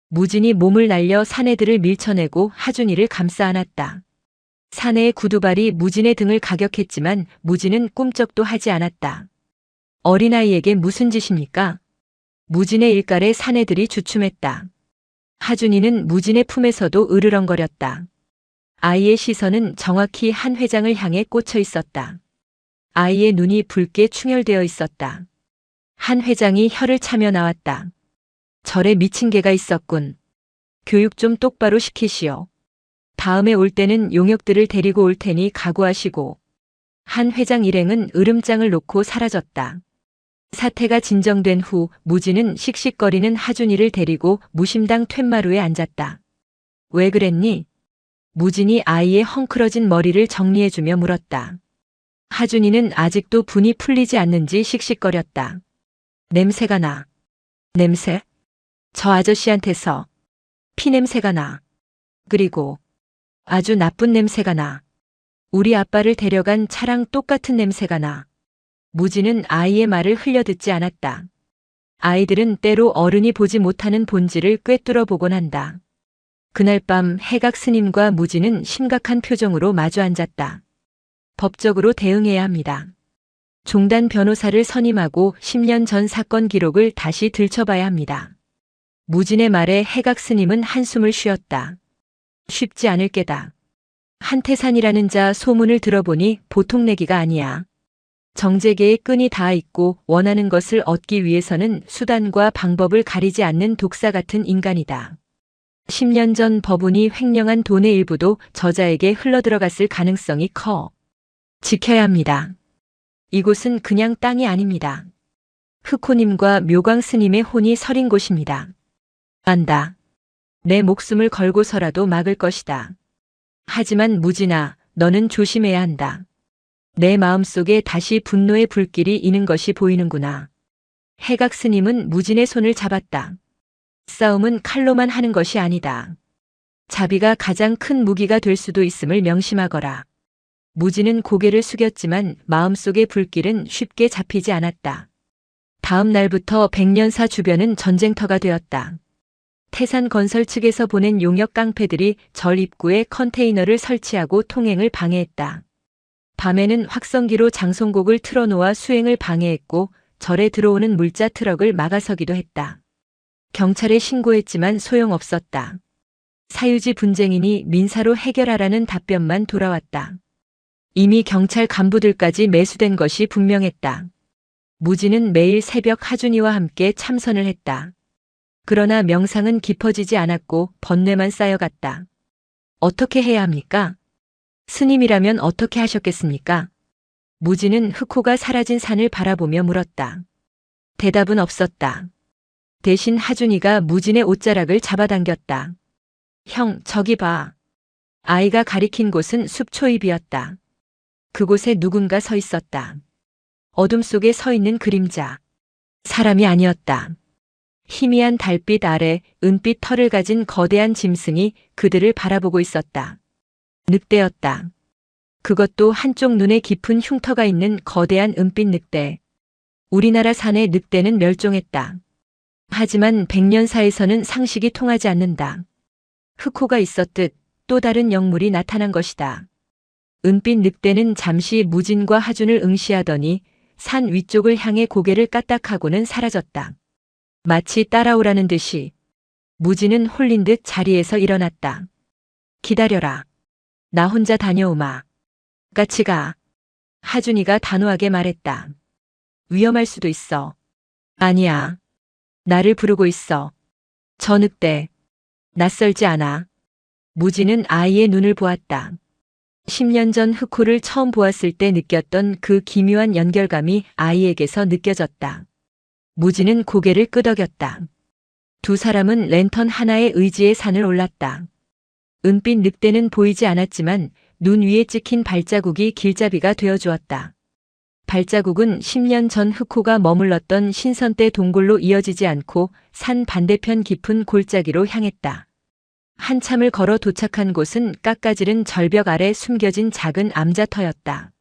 무진이 몸을 날려 사내들을 밀쳐내고 하준이를 감싸 안았다. 사내의 구두발이 무진의 등을 가격했지만 무진은 꿈쩍도 하지 않았다. 어린아이에게 무슨 짓입니까? 무진의 일갈에 사내들이 주춤했다. 하준이는 무진의 품에서도 으르렁거렸다. 아이의 시선은 정확히 한 회장을 향해 꽂혀 있었다. 아이의 눈이 붉게 충혈되어 있었다. 한 회장이 혀를 차며 나왔다. 절에 미친 개가 있었군. 교육 좀 똑바로 시키시오. 다음에 올 때는 용역들을 데리고 올 테니 각오하시고. 한 회장 일행은 으름장을 놓고 사라졌다. 사태가 진정된 후 무진은 씩씩거리는 하준이를 데리고 무심당 툇마루에 앉았다. 왜 그랬니? 무진이 아이의 헝클어진 머리를 정리해주며 물었다. 하준이는 아직도 분이 풀리지 않는지 씩씩거렸다. 냄새가 나. 냄새? 저 아저씨한테서 피냄새가 나. 그리고 아주 나쁜 냄새가 나. 우리 아빠를 데려간 차랑 똑같은 냄새가 나. 무진은 아이의 말을 흘려듣지 않았다. 아이들은 때로 어른이 보지 못하는 본질을 꿰뚫어 보곤 한다. 그날 밤 해각 스님과 무진은 심각한 표정으로 마주 앉았다. 법적으로 대응해야 합니다. 종단 변호사를 선임하고 10년 전 사건 기록을 다시 들춰봐야 합니다. 무진의 말에 해각 스님은 한숨을 쉬었다. 쉽지 않을 게다. 한태산이라는 자 소문을 들어보니 보통 내기가 아니야. 정재계의 끈이 닿아 있고 원하는 것을 얻기 위해서는 수단과 방법을 가리지 않는 독사 같은 인간이다. 10년 전 법운이 횡령한 돈의 일부도 저자에게 흘러들어갔을 가능성이 커. 지켜야 합니다. 이곳은 그냥 땅이 아닙니다. 흑호님과 묘광 스님의 혼이 서린 곳입니다. 안다. 내 목숨을 걸고서라도 막을 것이다. 하지만 무진아, 너는 조심해야 한다. 내 마음속에 다시 분노의 불길이 이는 것이 보이는구나. 해각 스님은 무진의 손을 잡았다. 싸움은 칼로만 하는 것이 아니다. 자비가 가장 큰 무기가 될 수도 있음을 명심하거라. 무진은 고개를 숙였지만 마음속의 불길은 쉽게 잡히지 않았다. 다음 날부터 백년사 주변은 전쟁터가 되었다. 태산건설 측에서 보낸 용역 깡패들이 절 입구에 컨테이너를 설치하고 통행을 방해했다. 밤에는 확성기로 장송곡을 틀어놓아 수행을 방해했고 절에 들어오는 물자 트럭을 막아서기도 했다. 경찰에 신고했지만 소용없었다. 사유지 분쟁이니 민사로 해결하라는 답변만 돌아왔다. 이미 경찰 간부들까지 매수된 것이 분명했다. 무진은 매일 새벽 하준이와 함께 참선을 했다. 그러나 명상은 깊어지지 않았고 번뇌만 쌓여갔다. 어떻게 해야 합니까? 스님이라면 어떻게 하셨겠습니까? 무진은 흑호가 사라진 산을 바라보며 물었다. 대답은 없었다. 대신 하준이가 무진의 옷자락을 잡아당겼다. 형, 저기 봐. 아이가 가리킨 곳은 숲 초입이었다. 그곳에 누군가 서 있었다. 어둠 속에 서 있는 그림자. 사람이 아니었다. 희미한 달빛 아래 은빛 털을 가진 거대한 짐승이 그들을 바라보고 있었다. 늑대였다. 그것도 한쪽 눈에 깊은 흉터가 있는 거대한 은빛 늑대. 우리나라 산의 늑대는 멸종했다. 하지만 백년사에서는 상식이 통하지 않는다. 흑호가 있었듯 또 다른 영물이 나타난 것이다. 은빛 늑대는 잠시 무진과 하준을 응시하더니 산 위쪽을 향해 고개를 까딱하고는 사라졌다. 마치 따라오라는 듯이. 무진은 홀린 듯 자리에서 일어났다. 기다려라. 나 혼자 다녀오마. 같이 가. 하준이가 단호하게 말했다. 위험할 수도 있어. 아니야. 나를 부르고 있어. 저 늑대. 낯설지 않아. 무진은 아이의 눈을 보았다. 10년 전 흑호를 처음 보았을 때 느꼈던 그 기묘한 연결감이 아이에게서 느껴졌다. 무진은 고개를 끄덕였다. 두 사람은 랜턴 하나의 의지에 산을 올랐다. 은빛 늑대는 보이지 않았지만 눈 위에 찍힌 발자국이 길잡이가 되어주었다. 발자국은 10년 전 흑호가 머물렀던 신선대 동굴로 이어지지 않고 산 반대편 깊은 골짜기로 향했다. 한참을 걸어 도착한 곳은 깎아지른 절벽 아래 숨겨진 작은 암자터였다.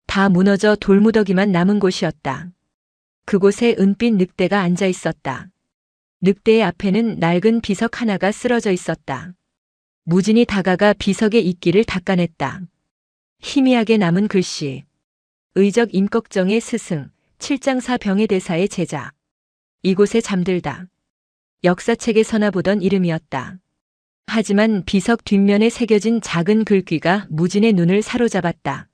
다 무너져 돌무더기만 남은 곳이었다. 그곳에 은빛 늑대가 앉아 있었다. 늑대의 앞에는 낡은 비석 하나가 쓰러져 있었다. 무진이 다가가 비석의 이끼를 닦아냈다. 희미하게 남은 글씨. 의적 임꺽정의 스승, 칠장사 병해대사의 제자. 이곳에 잠들다. 역사책에서나 보던 이름이었다. 하지만 비석 뒷면에 새겨진 작은 글귀가 무진의 눈을 사로잡았다.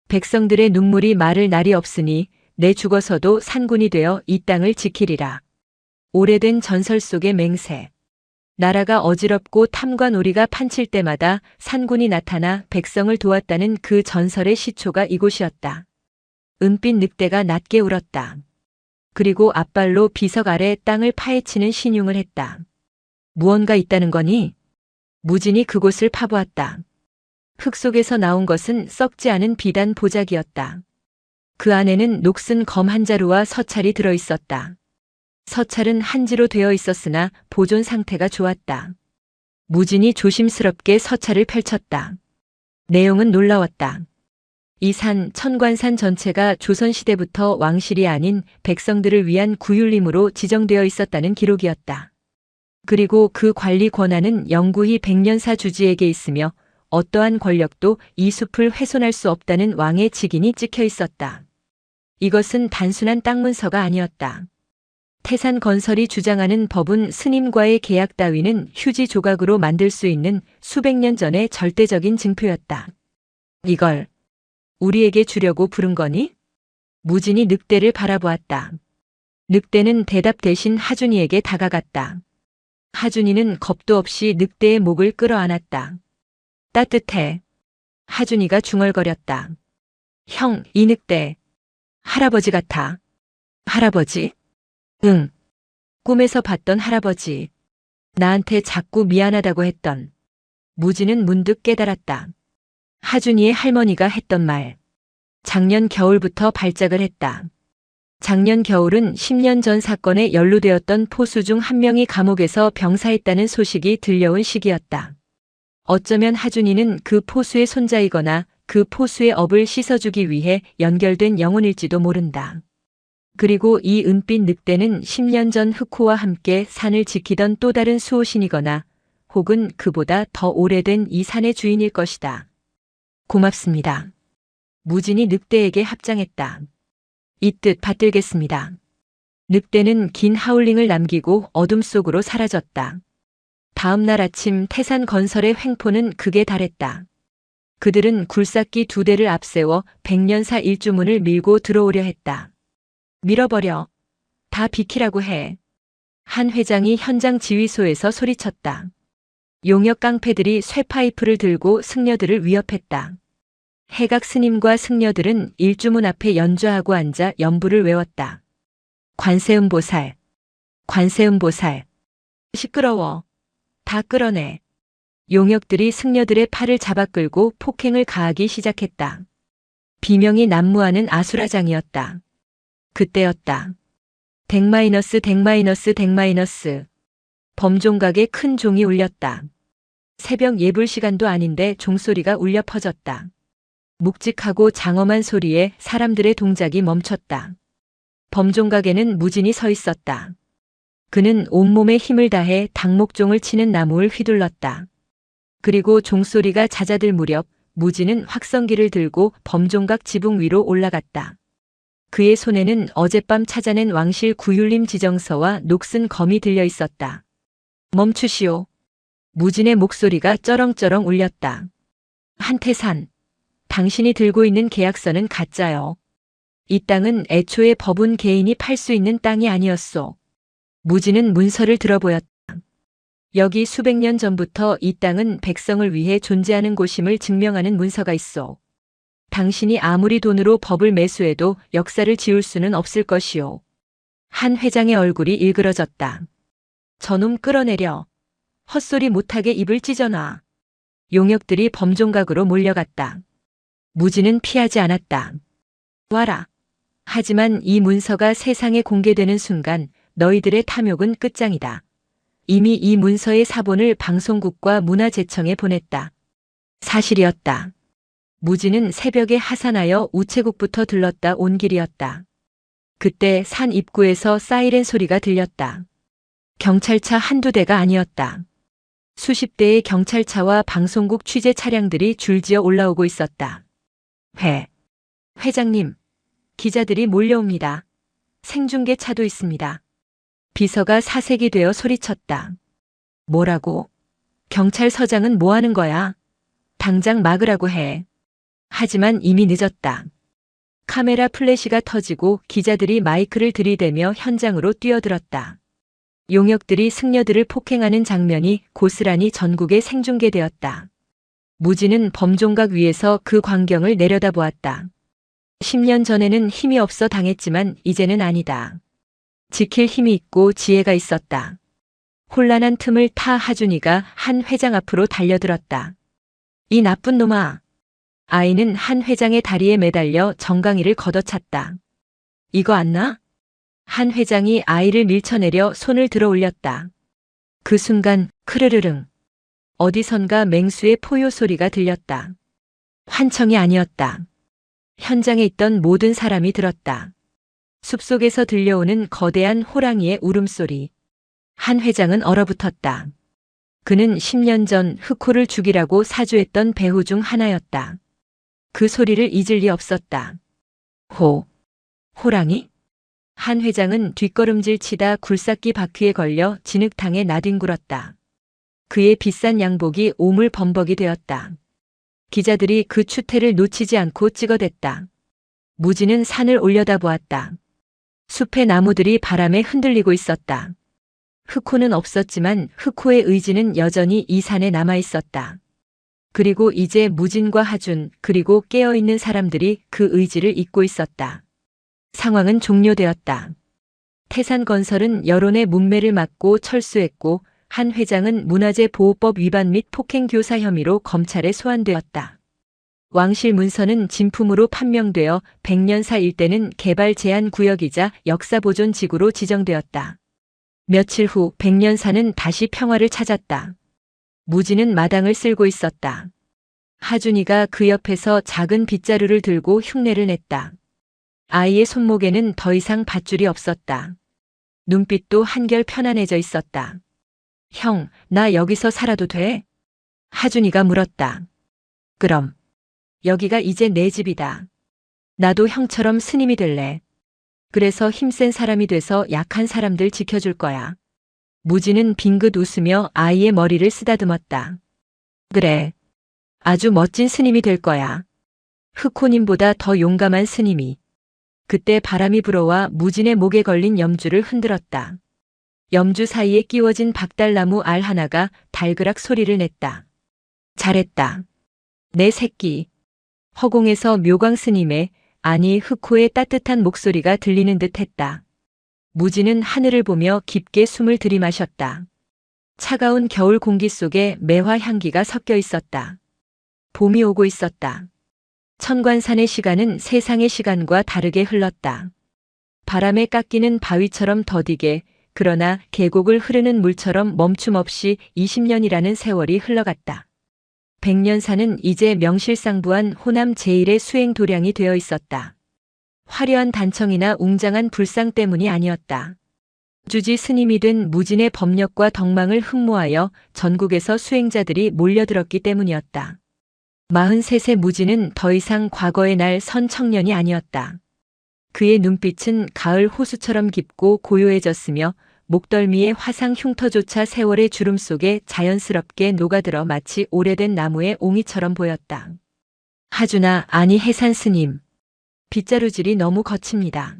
백성들의 눈물이 마를 날이 없으니 내 죽어서도 산군이 되어 이 땅을 지키리라. 오래된 전설 속의 맹세. 나라가 어지럽고 탐과 놀이가 판칠 때마다 산군이 나타나 백성을 도왔다는 그 전설의 시초가 이곳이었다. 은빛 늑대가 낮게 울었다. 그리고 앞발로 비석 아래 땅을 파헤치는 신용을 했다. 무언가 있다는 거니? 무진이 그곳을 파보았다. 흙 속에서 나온 것은 썩지 않은 비단 보자기였다. 그 안에는 녹슨 검 한 자루와 서찰이 들어있었다. 서찰은 한지로 되어 있었으나 보존 상태가 좋았다. 무진이 조심스럽게 서찰을 펼쳤다. 내용은 놀라웠다. 이 산, 천관산 전체가 조선시대부터 왕실이 아닌 백성들을 위한 구율림으로 지정되어 있었다는 기록이었다. 그리고 그 관리 권한은 영구히 백년사 주지에게 있으며 어떠한 권력도 이 숲을 훼손할 수 없다는 왕의 직인이 찍혀 있었다. 이것은 단순한 땅 문서가 아니었다. 태산건설이 주장하는 법은 스님과의 계약 따위는 휴지 조각으로 만들 수 있는 수백 년 전의 절대적인 증표였다. 이걸 우리에게 주려고 부른 거니? 무진이 늑대를 바라보았다. 늑대는 대답 대신 하준이에게 다가갔다. 하준이는 겁도 없이 늑대의 목을 끌어안았다. 따뜻해. 하준이가 중얼거렸다. 형, 이 늑대. 할아버지 같아. 할아버지? 응. 꿈에서 봤던 할아버지. 나한테 자꾸 미안하다고 했던. 무진은 문득 깨달았다. 하준이의 할머니가 했던 말. 작년 겨울부터 발작을 했다. 작년 겨울은 10년 전 사건에 연루되었던 포수 중 한 명이 감옥에서 병사했다는 소식이 들려온 시기였다. 어쩌면 하준이는 그 포수의 손자이거나 그 포수의 업을 씻어주기 위해 연결된 영혼일지도 모른다. 그리고 이 은빛 늑대는 10년 전 흑호와 함께 산을 지키던 또 다른 수호신이거나 혹은 그보다 더 오래된 이 산의 주인일 것이다. 고맙습니다. 무진이 늑대에게 합장했다. 이 뜻 받들겠습니다. 늑대는 긴 하울링을 남기고 어둠 속으로 사라졌다. 다음 날 아침 태산건설의 횡포는 극에 달했다. 그들은 굴삭기 2대를 앞세워 백년사 일주문을 밀고 들어오려 했다. 밀어버려. 다 비키라고 해. 한 회장이 현장 지휘소에서 소리쳤다. 용역 깡패들이 쇠파이프를 들고 승려들을 위협했다. 해각 스님과 승려들은 일주문 앞에 연좌하고 앉아 연부를 외웠다. 관세음보살, 관세음보살. 시끄러워. 다 끌어내. 용역들이 승려들의 팔을 잡아 끌고 폭행을 가하기 시작했다. 비명이 난무하는 아수라장이었다. 그때였다. 덱마이너스 덱마이너스 덱마이너스. 범종각의 큰 종이 울렸다. 새벽 예불 시간도 아닌데 종소리가 울려 퍼졌다. 묵직하고 장엄한 소리에 사람들의 동작이 멈췄다. 범종각에는 무진이 서 있었다. 그는 온몸에 힘을 다해 닭목종을 치는 나무를 휘둘렀다. 그리고 종소리가 잦아들 무렵 무진은 확성기를 들고 범종각 지붕 위로 올라갔다. 그의 손에는 어젯밤 찾아낸 왕실 구율림 지정서와 녹슨 검이 들려 있었다. 멈추시오. 무진의 목소리가 쩌렁쩌렁 울렸다. 한태산. 당신이 들고 있는 계약서는 가짜요. 이 땅은 애초에 법운 개인이 팔 수 있는 땅이 아니었소. 무진은 문서를 들어보였다. 여기 수백 년 전부터 이 땅은 백성을 위해 존재하는 곳임을 증명하는 문서가 있소. 당신이 아무리 돈으로 법을 매수해도 역사를 지울 수는 없을 것이오. 한 회장의 얼굴이 일그러졌다. 저놈 끌어내려. 헛소리 못하게 입을 찢어놔. 용역들이 범종각으로 몰려갔다. 무진은 피하지 않았다. 와라. 하지만 이 문서가 세상에 공개되는 순간 너희들의 탐욕은 끝장이다. 이미 이 문서의 사본을 방송국과 문화재청에 보냈다. 사실이었다. 무진은 새벽에 하산하여 우체국부터 들렀다 온 길이었다. 그때 산 입구에서 사이렌 소리가 들렸다. 경찰차 한두 대가 아니었다. 수십 대의 경찰차와 방송국 취재 차량들이 줄지어 올라오고 있었다. 회장님, 기자들이 몰려옵니다. 생중계 차도 있습니다. 비서가 사색이 되어 소리쳤다. 뭐라고? 경찰서장은 뭐 하는 거야? 당장 막으라고 해. 하지만 이미 늦었다. 카메라 플래시가 터지고 기자들이 마이크를 들이대며 현장으로 뛰어들었다. 용역들이 승려들을 폭행하는 장면이 고스란히 전국에 생중계되었다. 무진은 범종각 위에서 그 광경을 내려다보았다. 10년 전에는 힘이 없어 당했지만 이제는 아니다. 지킬 힘이 있고 지혜가 있었다. 혼란한 틈을 타 하준이가 한 회장 앞으로 달려들었다. 이 나쁜 놈아. 아이는 한 회장의 다리에 매달려 정강이를 걷어찼다. 이거 안 나? 한 회장이 아이를 밀쳐내려 손을 들어 올렸다. 그 순간 크르르릉. 어디선가 맹수의 포효 소리가 들렸다. 환청이 아니었다. 현장에 있던 모든 사람이 들었다. 숲속에서 들려오는 거대한 호랑이의 울음소리. 한 회장은 얼어붙었다. 그는 10년 전 흑호를 죽이라고 사주했던 배후 중 하나였다. 그 소리를 잊을 리 없었다. 호랑이? 한 회장은 뒷걸음질 치다 굴삭기 바퀴에 걸려 진흙탕에 나뒹굴었다. 그의 비싼 양복이 오물범벅이 되었다. 기자들이 그 추태를 놓치지 않고 찍어댔다. 무지는 산을 올려다보았다. 숲의 나무들이 바람에 흔들리고 있었다. 흑호는 없었지만 흑호의 의지는 여전히 이 산에 남아 있었다. 그리고 이제 무진과 하준 그리고 깨어있는 사람들이 그 의지를 잇고 있었다. 상황은 종료되었다. 태산건설은 여론의 문매를 막고 철수했고 한 회장은 문화재보호법 위반 및 폭행교사 혐의로 검찰에 소환되었다. 왕실 문서는 진품으로 판명되어 백년사 일대는 개발 제한 구역이자 역사보존 지구로 지정되었다. 며칠 후 백년사는 다시 평화를 찾았다. 무지는 마당을 쓸고 있었다. 하준이가 그 옆에서 작은 빗자루를 들고 흉내를 냈다. 아이의 손목에는 더 이상 밧줄이 없었다. 눈빛도 한결 편안해져 있었다. 형, 나 여기서 살아도 돼? 하준이가 물었다. 그럼. 여기가 이제 내 집이다. 나도 형처럼 스님이 될래. 그래서 힘센 사람이 돼서 약한 사람들 지켜줄 거야. 무지는 빙긋 웃으며 아이의 머리를 쓰다듬었다. 그래. 아주 멋진 스님이 될 거야. 흑호님보다 더 용감한 스님이. 그때 바람이 불어와 무진의 목에 걸린 염주를 흔들었다. 염주 사이에 끼워진 박달나무 알 하나가 달그락 소리를 냈다. 잘했다. 내 새끼. 허공에서 묘광 스님의, 아니 흑호의 따뜻한 목소리가 들리는 듯 했다. 무지는 하늘을 보며 깊게 숨을 들이마셨다. 차가운 겨울 공기 속에 매화 향기가 섞여 있었다. 봄이 오고 있었다. 천관산의 시간은 세상의 시간과 다르게 흘렀다. 바람에 깎이는 바위처럼 더디게, 그러나 계곡을 흐르는 물처럼 멈춤 없이 20년이라는 세월이 흘러갔다. 백년사는 이제 명실상부한 호남 제1의 수행 도량이 되어 있었다. 화려한 단청이나 웅장한 불상 때문이 아니었다. 주지 스님이 된 무진의 법력과 덕망을 흠모하여 전국에서 수행자들이 몰려들었기 때문이었다. 43세 무진은 더 이상 과거의 날 선 청년이 아니었다. 그의 눈빛은 가을 호수처럼 깊고 고요해졌으며 목덜미의 화상 흉터조차 세월의 주름 속에 자연스럽게 녹아들어 마치 오래된 나무의 옹이처럼 보였다. 하준아, 아니 해산 스님. 빗자루질이 너무 거칩니다.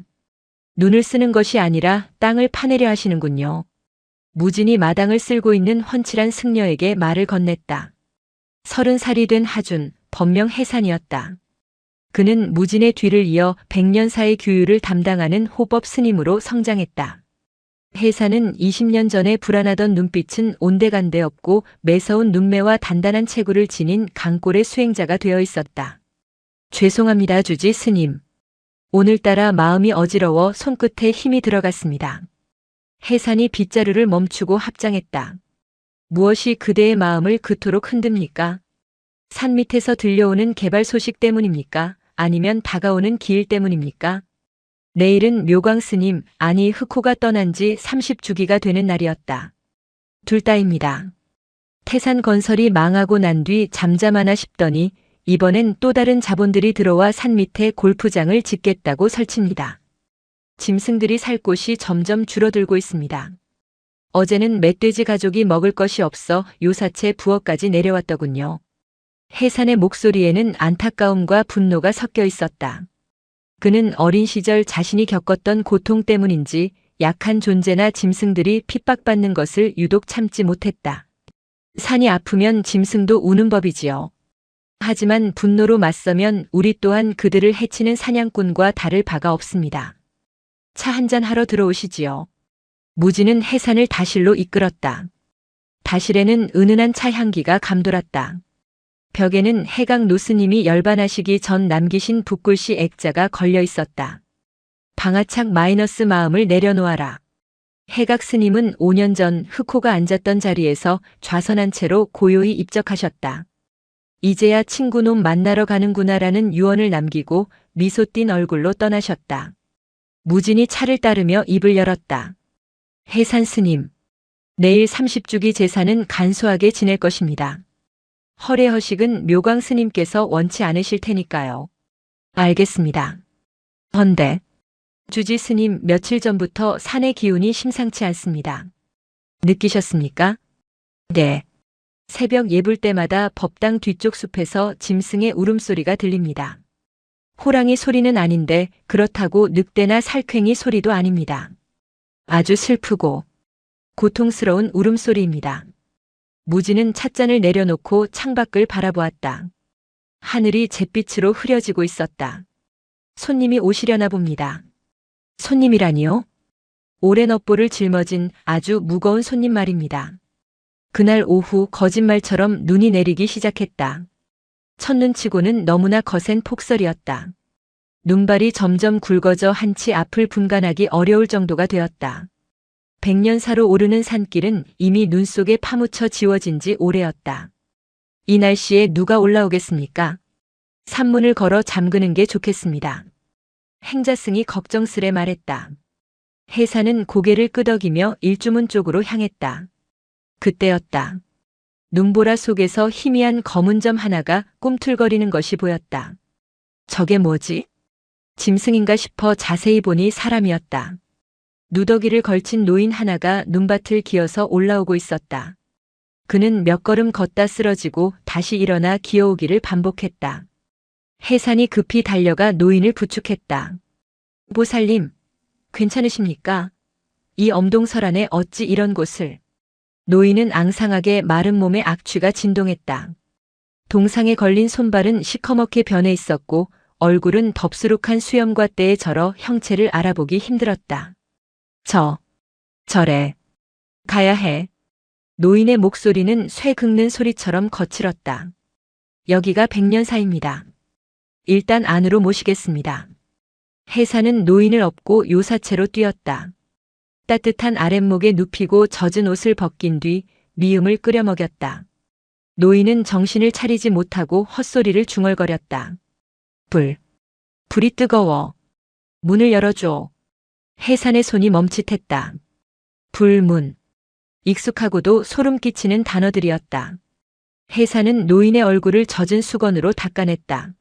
눈을 쓰는 것이 아니라 땅을 파내려 하시는군요. 무진이 마당을 쓸고 있는 훤칠한 승려에게 말을 건넸다. 30살이 된 하준, 법명 해산이었다. 그는 무진의 뒤를 이어 백년사의 규율을 담당하는 호법 스님으로 성장했다. 해산은 20년 전에 불안하던 눈빛은 온데간데 없고 매서운 눈매와 단단한 체구를 지닌 강골의 수행자가 되어 있었다. 죄송합니다, 주지 스님. 오늘따라 마음이 어지러워 손끝에 힘이 들어갔습니다. 해산이 빗자루를 멈추고 합장했다. 무엇이 그대의 마음을 그토록 흔듭니까? 산 밑에서 들려오는 개발 소식 때문입니까? 아니면 다가오는 기일 때문입니까? 내일은 묘광 스님, 아니 흑호가 떠난 지 30주기가 되는 날이었다. 둘 다입니다. 태산건설이 망하고 난 뒤 잠잠하나 싶더니 이번엔 또 다른 자본들이 들어와 산 밑에 골프장을 짓겠다고 설칩니다. 짐승들이 살 곳이 점점 줄어들고 있습니다. 어제는 멧돼지 가족이 먹을 것이 없어 요사채 부엌까지 내려왔더군요. 해산의 목소리에는 안타까움과 분노가 섞여 있었다. 그는 어린 시절 자신이 겪었던 고통 때문인지 약한 존재나 짐승들이 핍박받는 것을 유독 참지 못했다. 산이 아프면 짐승도 우는 법이지요. 하지만 분노로 맞서면 우리 또한 그들을 해치는 사냥꾼과 다를 바가 없습니다. 차 한잔 하러 들어오시지요. 무지는 해산을 다실로 이끌었다. 다실에는 은은한 차 향기가 감돌았다. 벽에는 해강 노스님이 열반하시기 전 남기신 붓글씨 액자가 걸려 있었다. 방아착 마이너스 마음을 내려놓아라. 해각 스님은 5년 전 흑호가 앉았던 자리에서 좌선한 채로 고요히 입적하셨다. 이제야 친구놈 만나러 가는구나라는 유언을 남기고 미소 띤 얼굴로 떠나셨다. 무진이 차를 따르며 입을 열었다. 해산 스님, 내일 30주기 제사는 간소하게 지낼 것입니다. 허례허식은 묘광 스님께서 원치 않으실 테니까요. 알겠습니다. 헌데 주지 스님, 며칠 전부터 산의 기운이 심상치 않습니다. 느끼셨습니까? 네. 새벽 예불 때마다 법당 뒤쪽 숲에서 짐승의 울음소리가 들립니다. 호랑이 소리는 아닌데 그렇다고 늑대나 살쾡이 소리도 아닙니다. 아주 슬프고 고통스러운 울음소리입니다. 무지는 찻잔을 내려놓고 창밖을 바라보았다. 하늘이 잿빛으로 흐려지고 있었다. 손님이 오시려나 봅니다. 손님이라니요? 오랜 업보를 짊어진 아주 무거운 손님 말입니다. 그날 오후 거짓말처럼 눈이 내리기 시작했다. 첫눈치고는 너무나 거센 폭설이었다. 눈발이 점점 굵어져 한치 앞을 분간하기 어려울 정도가 되었다. 백년사로 오르는 산길은 이미 눈 속에 파묻혀 지워진 지 오래였다. 이 날씨에 누가 올라오겠습니까? 산문을 걸어 잠그는 게 좋겠습니다. 행자승이 걱정스레 말했다. 해사는 고개를 끄덕이며 일주문 쪽으로 향했다. 그때였다. 눈보라 속에서 희미한 검은 점 하나가 꿈틀거리는 것이 보였다. 저게 뭐지? 짐승인가 싶어 자세히 보니 사람이었다. 누더기를 걸친 노인 하나가 눈밭을 기어서 올라오고 있었다. 그는 몇 걸음 걷다 쓰러지고 다시 일어나 기어오기를 반복했다. 해산이 급히 달려가 노인을 부축했다. 보살님, 괜찮으십니까? 이 엄동설 안에 어찌 이런 곳을. 노인은 앙상하게 마른 몸에 악취가 진동했다. 동상에 걸린 손발은 시커멓게 변해 있었고 얼굴은 덥수룩한 수염과 때에 절어 형체를 알아보기 힘들었다. 절에 가야 해. 노인의 목소리는 쇠 긁는 소리처럼 거칠었다. 여기가 백년사입니다. 일단 안으로 모시겠습니다. 해사는 노인을 업고 요사체로 뛰었다. 따뜻한 아랫목에 눕히고 젖은 옷을 벗긴 뒤 미음을 끓여 먹였다. 노인은 정신을 차리지 못하고 헛소리를 중얼거렸다. 불이 뜨거워. 문을 열어줘. 해산의 손이 멈칫했다. 불문. 익숙하고도 소름 끼치는 단어들이었다. 해산은 노인의 얼굴을 젖은 수건으로 닦아냈다.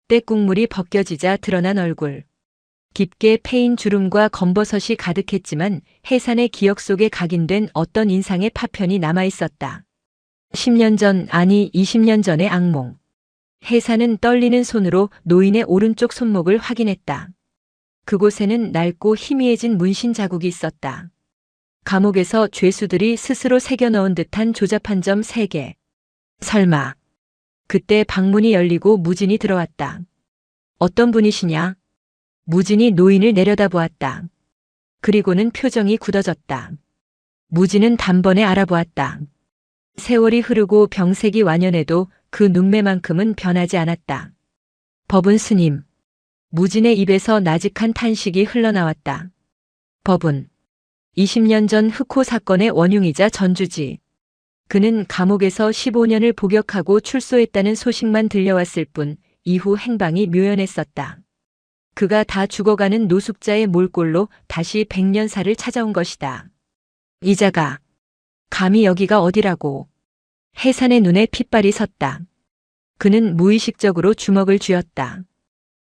때국물이 벗겨지자 드러난 얼굴. 깊게 패인 주름과 검버섯이 가득했지만 해산의 기억 속에 각인된 어떤 인상의 파편이 남아있었다. 10년 전, 아니 20년 전의 악몽. 해산은 떨리는 손으로 노인의 오른쪽 손목을 확인했다. 그곳에는 낡고 희미해진 문신 자국이 있었다. 감옥에서 죄수들이 스스로 새겨넣은 듯한 조잡한 점 3개. 설마. 그때 방문이 열리고 무진이 들어왔다. 어떤 분이시냐? 무진이 노인을 내려다보았다. 그리고는 표정이 굳어졌다. 무진은 단번에 알아보았다. 세월이 흐르고 병색이 완연해도 그 눈매만큼은 변하지 않았다. 법은 스님. 무진의 입에서 나직한 탄식이 흘러나왔다. 법은 20년 전 흑호 사건의 원흉이자 전주지. 그는 감옥에서 15년을 복역하고 출소했다는 소식만 들려왔을 뿐 이후 행방이 묘연했었다. 그가 다 죽어가는 노숙자의 몰골로 다시 백년사를 찾아온 것이다. 이자가 감히 여기가 어디라고. 해산의 눈에 핏발이 섰다. 그는 무의식적으로 주먹을 쥐었다.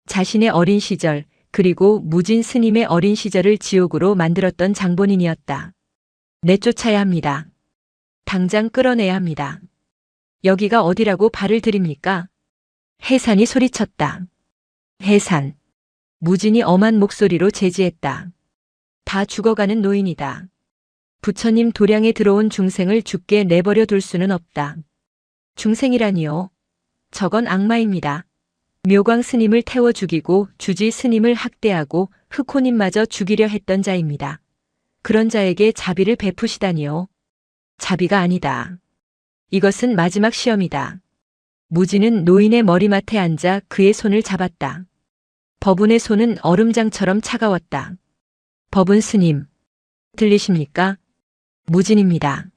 자신의 어린 시절, 그리고 무진 스님의 어린 시절을 지옥으로 만들었던 장본인이었다. 내쫓아야 합니다. 당장 끌어내야 합니다. 여기가 어디라고 발을 들입니까? 해산이 소리쳤다. 해산. 무진이 엄한 목소리로 제지했다. 다 죽어가는 노인이다. 부처님 도량에 들어온 중생을 죽게 내버려 둘 수는 없다. 중생이라니요. 저건 악마입니다. 묘광 스님을 태워 죽이고 주지 스님을 학대하고 흑호님마저 죽이려 했던 자입니다. 그런 자에게 자비를 베푸시다니요. 자비가 아니다. 이것은 마지막 시험이다. 무진은 노인의 머리맡에 앉아 그의 손을 잡았다. 법운의 손은 얼음장처럼 차가웠다. 법운 스님, 들리십니까? 무진입니다.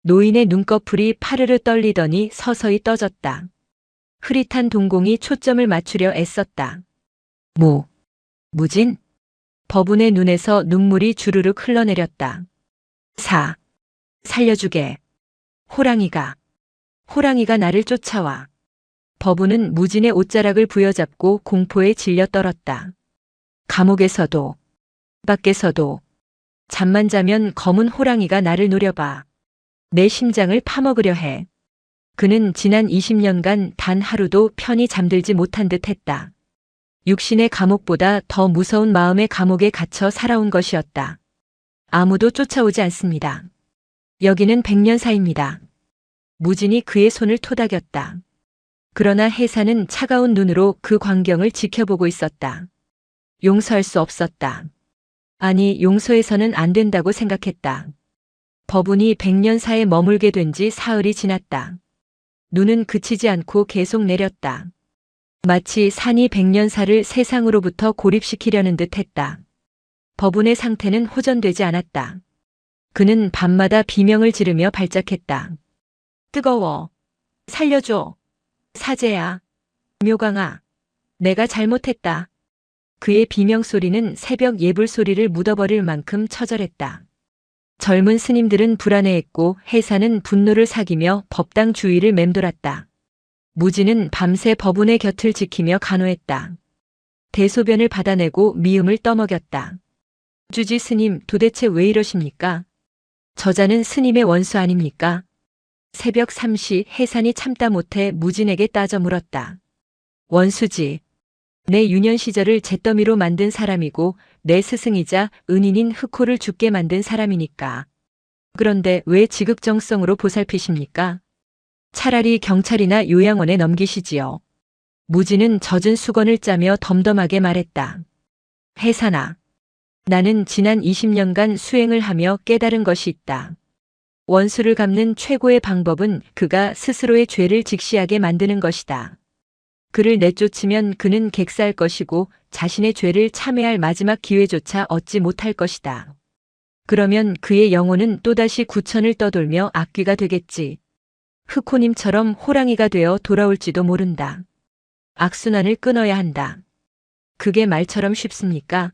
노인의 눈꺼풀이 파르르 떨리더니 서서히 떠졌다. 흐릿한 동공이 초점을 맞추려 애썼다. 무진? 법운의 눈에서 눈물이 주르륵 흘러내렸다. 살려주게. 호랑이가 나를 쫓아와. 법운은 무진의 옷자락을 부여잡고 공포에 질려 떨었다. 감옥에서도, 밖에서도, 잠만 자면 검은 호랑이가 나를 노려봐. 내 심장을 파먹으려 해. 그는 지난 20년간 단 하루도 편히 잠들지 못한 듯 했다. 육신의 감옥보다 더 무서운 마음의 감옥에 갇혀 살아온 것이었다. 아무도 쫓아오지 않습니다. 여기는 백년사입니다. 무진이 그의 손을 토닥였다. 그러나 해사는 차가운 눈으로 그 광경을 지켜보고 있었다. 용서할 수 없었다. 아니, 용서해서는 안 된다고 생각했다. 법운이 백년사에 머물게 된 지 사흘이 지났다. 눈은 그치지 않고 계속 내렸다. 마치 산이 백년사를 세상으로부터 고립시키려는 듯 했다. 법운의 상태는 호전되지 않았다. 그는 밤마다 비명을 지르며 발작했다. 뜨거워. 살려줘. 사제야. 묘강아. 내가 잘못했다. 그의 비명소리는 새벽 예불 소리를 묻어버릴 만큼 처절했다. 젊은 스님들은 불안해했고 해사는 분노를 사기며 법당 주위를 맴돌았다. 무진은 밤새 법운의 곁을 지키며 간호했다. 대소변을 받아내고 미음을 떠먹였다. 주지 스님, 도대체 왜 이러십니까? 저자는 스님의 원수 아닙니까? 새벽 3시 해산이 참다 못해 무진에게 따져 물었다. 원수지. 내 유년 시절을 잿더미로 만든 사람이고 내 스승이자 은인인 흑호를 죽게 만든 사람이니까. 그런데 왜 지극정성으로 보살피십니까? 차라리 경찰이나 요양원에 넘기시지요. 무진은 젖은 수건을 짜며 덤덤하게 말했다. 해산아. 나는 지난 20년간 수행을 하며 깨달은 것이 있다. 원수를 갚는 최고의 방법은 그가 스스로의 죄를 직시하게 만드는 것이다. 그를 내쫓으면 그는 객사할 것이고 자신의 죄를 참회할 마지막 기회조차 얻지 못할 것이다. 그러면 그의 영혼은 또다시 구천을 떠돌며 악귀가 되겠지. 흑호님처럼 호랑이가 되어 돌아올지도 모른다. 악순환을 끊어야 한다. 그게 말처럼 쉽습니까?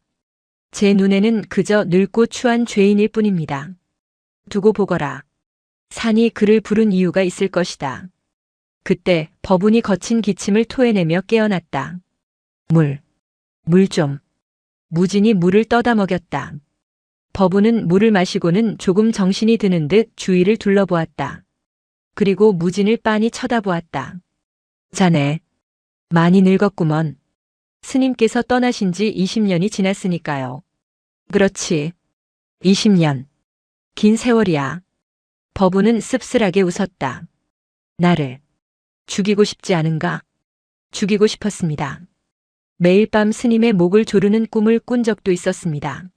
제 눈에는 그저 늙고 추한 죄인일 뿐입니다. 두고 보거라. 산이 그를 부른 이유가 있을 것이다. 그때 법운이 거친 기침을 토해내며 깨어났다. 물 좀. 무진이 물을 떠다 먹였다. 법운은 물을 마시고는 조금 정신이 드는 듯 주위를 둘러보았다. 그리고 무진을 빤히 쳐다보았다. 자네, 많이 늙었구먼. 스님께서 떠나신 지 20년이 지났으니까요. 그렇지. 20년. 긴 세월이야. 법운은 씁쓸하게 웃었다. 나를 죽이고 싶지 않은가? 죽이고 싶었습니다. 매일 밤 스님의 목을 조르는 꿈을 꾼 적도 있었습니다.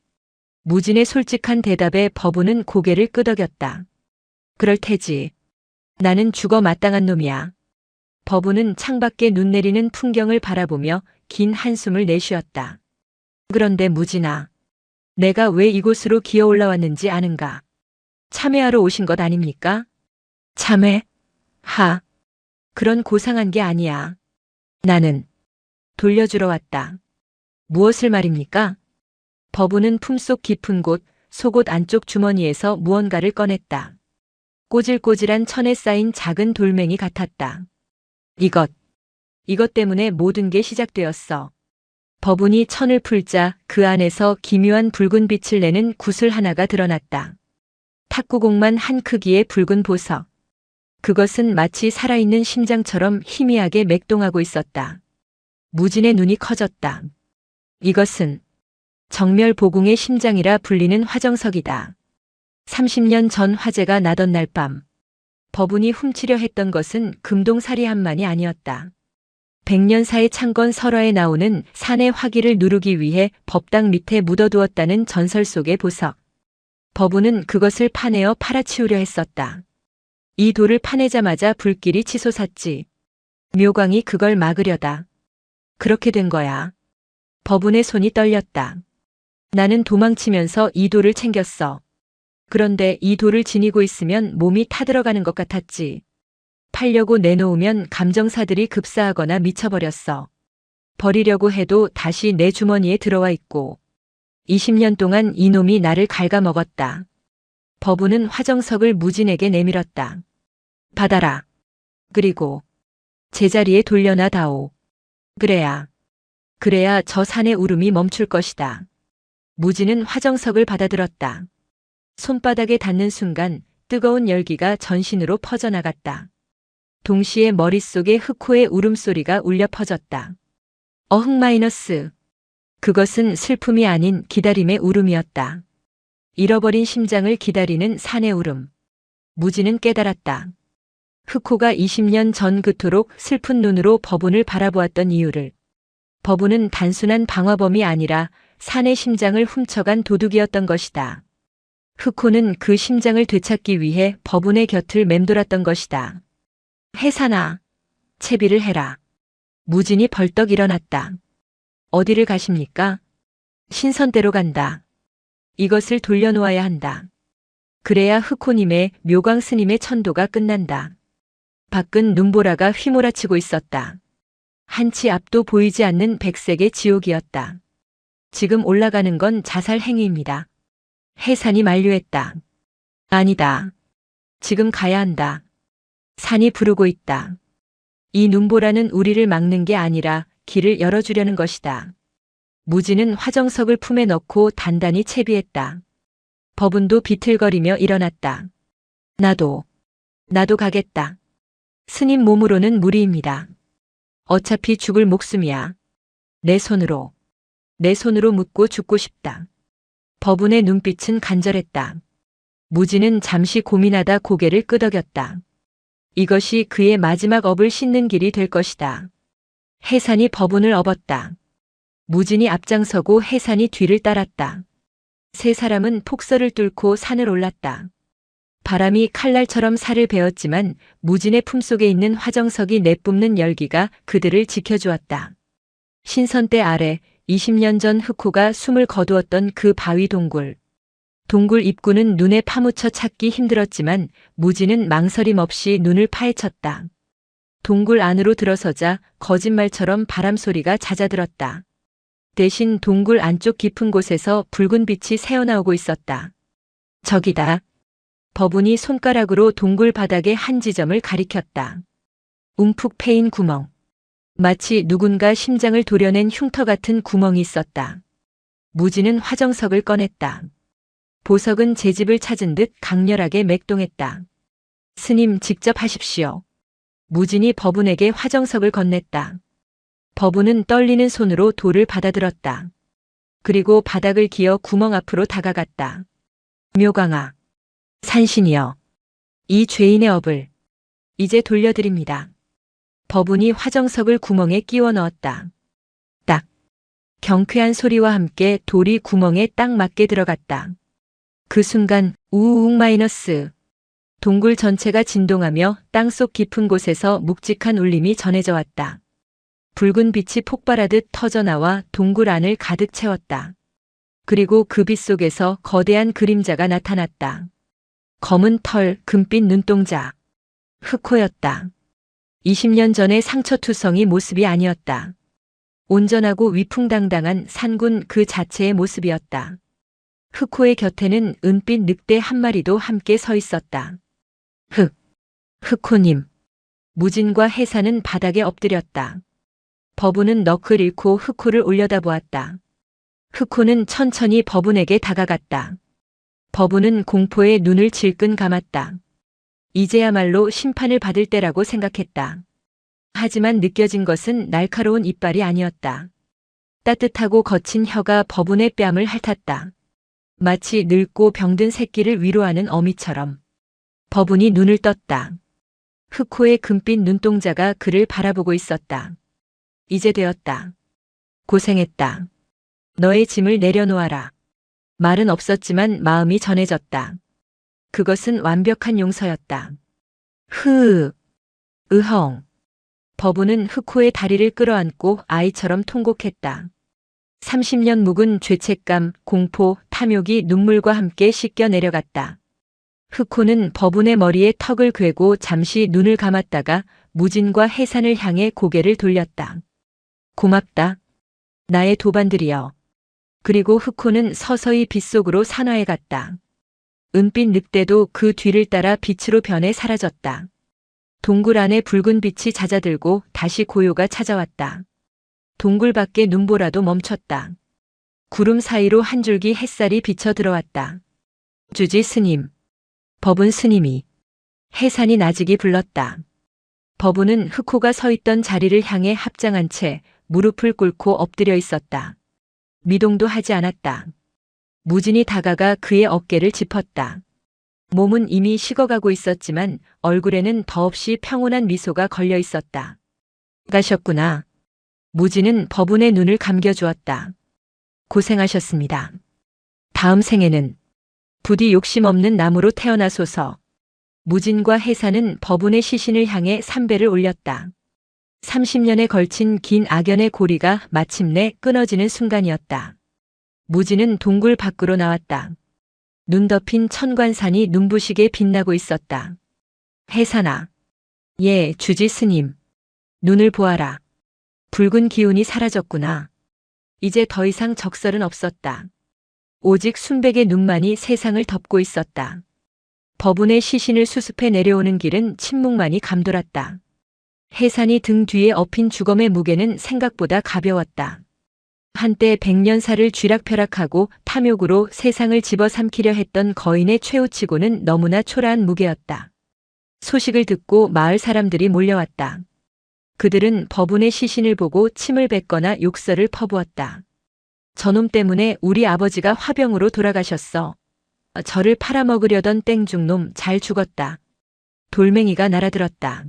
무진의 솔직한 대답에 법운은 고개를 끄덕였다. 그럴 테지. 나는 죽어 마땅한 놈이야. 법운은 창밖에 눈 내리는 풍경을 바라보며 긴 한숨을 내쉬었다. 그런데 무진아, 내가 왜 이곳으로 기어 올라왔는지 아는가? 참회하러 오신 것 아닙니까? 참회? 하. 그런 고상한 게 아니야. 나는 돌려주러 왔다. 무엇을 말입니까? 법운은 품속 깊은 곳, 속옷 안쪽 주머니에서 무언가를 꺼냈다. 꼬질꼬질한 천에 쌓인 작은 돌멩이 같았다. 이것 때문에 모든 게 시작되었어. 법운이 천을 풀자 그 안에서 기묘한 붉은 빛을 내는 구슬 하나가 드러났다. 탁구공만 한 크기의 붉은 보석. 그것은 마치 살아있는 심장처럼 희미하게 맥동하고 있었다. 무진의 눈이 커졌다. 이것은 정멸보궁의 심장이라 불리는 화정석이다. 30년 전 화재가 나던 날 밤, 법운이 훔치려 했던 것은 금동사리 한만이 아니었다. 백년사의 창건 설화에 나오는 산의 화기를 누르기 위해 법당 밑에 묻어두었다는 전설 속의 보석. 법운은 그것을 파내어 팔아치우려 했었다. 이 돌을 파내자마자 불길이 치솟았지. 묘광이 그걸 막으려다. 그렇게 된 거야. 법운의 손이 떨렸다. 나는 도망치면서 이 돌을 챙겼어. 그런데 이 돌을 지니고 있으면 몸이 타들어가는 것 같았지. 팔려고 내놓으면 감정사들이 급사하거나 미쳐버렸어. 버리려고 해도 다시 내 주머니에 들어와 있고. 20년 동안 이놈이 나를 갉아먹었다. 법운은 화정석을 무진에게 내밀었다. 받아라. 그리고 제자리에 돌려놔다오. 그래야 그래야 저 산의 울음이 멈출 것이다. 무진은 화정석을 받아들었다. 손바닥에 닿는 순간 뜨거운 열기가 전신으로 퍼져나갔다. 동시에 머릿속에 흑호의 울음소리가 울려 퍼졌다. 어흥 마이너스. 그것은 슬픔이 아닌 기다림의 울음이었다. 잃어버린 심장을 기다리는 산의 울음. 무진은 깨달았다. 흑호가 20년 전 그토록 슬픈 눈으로 법운을 바라보았던 이유를. 법운은 단순한 방화범이 아니라 산의 심장을 훔쳐간 도둑이었던 것이다. 흑호는 그 심장을 되찾기 위해 법운의 곁을 맴돌았던 것이다. 해산아, 채비를 해라. 무진이 벌떡 일어났다. 어디를 가십니까? 신선대로 간다. 이것을 돌려놓아야 한다. 그래야 흑호님의 묘광 스님의 천도가 끝난다. 밖은 눈보라가 휘몰아치고 있었다. 한치 앞도 보이지 않는 백색의 지옥이었다. 지금 올라가는 건 자살 행위입니다. 해산이 만류했다. 아니다. 지금 가야 한다. 산이 부르고 있다. 이 눈보라는 우리를 막는 게 아니라 길을 열어주려는 것이다. 무진은 화정석을 품에 넣고 단단히 채비했다. 법운도 비틀거리며 일어났다. 나도 가겠다. 스님 몸으로는 무리입니다. 어차피 죽을 목숨이야. 내 손으로 묻고 죽고 싶다. 법운의 눈빛은 간절했다. 무진은 잠시 고민하다 고개를 끄덕였다. 이것이 그의 마지막 업을 씻는 길이 될 것이다. 해산이 법운을 업었다. 무진이 앞장서고 해산이 뒤를 따랐다. 세 사람은 폭설을 뚫고 산을 올랐다. 바람이 칼날처럼 살을 베었지만 무진의 품속에 있는 화정석이 내뿜는 열기가 그들을 지켜주었다. 신선대 아래 20년 전 흑호가 숨을 거두었던 그 바위 동굴. 동굴 입구는 눈에 파묻혀 찾기 힘들었지만 무진은 망설임 없이 눈을 파헤쳤다. 동굴 안으로 들어서자 거짓말처럼 바람 소리가 잦아들었다. 대신 동굴 안쪽 깊은 곳에서 붉은 빛이 새어나오고 있었다. 저기다. 법운이 손가락으로 동굴 바닥의 한 지점을 가리켰다. 움푹 패인 구멍. 마치 누군가 심장을 도려낸 흉터 같은 구멍이 있었다. 무진은 화정석을 꺼냈다. 보석은 제 집을 찾은 듯 강렬하게 맥동했다. 스님 직접 하십시오. 무진이 법운에게 화정석을 건넸다. 법운은 떨리는 손으로 돌을 받아들었다. 그리고 바닥을 기어 구멍 앞으로 다가갔다. 묘광아, 산신이여, 이 죄인의 업을 이제 돌려드립니다. 법운이 화정석을 구멍에 끼워 넣었다. 딱! 경쾌한 소리와 함께 돌이 구멍에 딱 맞게 들어갔다. 그 순간 우웅 마이너스. 동굴 전체가 진동하며 땅속 깊은 곳에서 묵직한 울림이 전해져 왔다. 붉은 빛이 폭발하듯 터져나와 동굴 안을 가득 채웠다. 그리고 그 빛 속에서 거대한 그림자가 나타났다. 검은 털, 금빛 눈동자. 흑호였다. 20년 전의 상처투성이 모습이 아니었다. 온전하고 위풍당당한 산군 그 자체의 모습이었다. 흑호의 곁에는 은빛 늑대 한 마리도 함께 서 있었다. 흑호님. 무진과 해산은 바닥에 엎드렸다. 법운은 넋을 잃고 흑호를 올려다보았다. 흑호는 천천히 법운에게 다가갔다. 법운은 공포에 눈을 질끈 감았다. 이제야말로 심판을 받을 때라고 생각했다. 하지만 느껴진 것은 날카로운 이빨이 아니었다. 따뜻하고 거친 혀가 법운의 뺨을 핥았다. 마치 늙고 병든 새끼를 위로하는 어미처럼. 법운이 눈을 떴다. 흑호의 금빛 눈동자가 그를 바라보고 있었다. 이제 되었다. 고생했다. 너의 짐을 내려놓아라. 말은 없었지만 마음이 전해졌다. 그것은 완벽한 용서였다. 으헝. 법운은 흑호의 다리를 끌어안고 아이처럼 통곡했다. 30년 묵은 죄책감, 공포, 탐욕이 눈물과 함께 씻겨 내려갔다. 흑호는 법운의 머리에 턱을 괴고 잠시 눈을 감았다가 무진과 해산을 향해 고개를 돌렸다. 고맙다. 나의 도반들이여. 그리고 흑호는 서서히 빗속으로 산화해 갔다. 은빛 늑대도 그 뒤를 따라 빛으로 변해 사라졌다. 동굴 안에 붉은 빛이 잦아들고 다시 고요가 찾아왔다. 동굴 밖에 눈보라도 멈췄다. 구름 사이로 한 줄기 햇살이 비쳐 들어왔다. 주지 스님. 법운 스님이. 해산이 나직이 불렀다. 법운은 흑호가 서 있던 자리를 향해 합장한 채 무릎을 꿇고 엎드려 있었다. 미동도 하지 않았다. 무진이 다가가 그의 어깨를 짚었다. 몸은 이미 식어가고 있었지만 얼굴에는 더없이 평온한 미소가 걸려 있었다. 가셨구나. 무진은 법운의 눈을 감겨주었다. 고생하셨습니다. 다음 생에는 부디 욕심 없는 나무로 태어나소서. 무진과 해산은 법운의 시신을 향해 삼배를 올렸다. 30년에 걸친 긴 악연의 고리가 마침내 끊어지는 순간이었다. 무진은 동굴 밖으로 나왔다. 눈 덮인 천관산이 눈부시게 빛나고 있었다. 해산아. 예, 주지 스님. 눈을 보아라. 붉은 기운이 사라졌구나. 이제 더 이상 적설은 없었다. 오직 순백의 눈만이 세상을 덮고 있었다. 법운의 시신을 수습해 내려오는 길은 침묵만이 감돌았다. 해산이 등 뒤에 엎인 주검의 무게는 생각보다 가벼웠다. 한때 백년사를 쥐락펴락하고 탐욕으로 세상을 집어삼키려 했던 거인의 최후치고는 너무나 초라한 무게였다. 소식을 듣고 마을 사람들이 몰려왔다. 그들은 법운의 시신을 보고 침을 뱉거나 욕설을 퍼부었다. 저놈 때문에 우리 아버지가 화병으로 돌아가셨어. 저를 팔아먹으려던 땡중놈 잘 죽었다. 돌멩이가 날아들었다.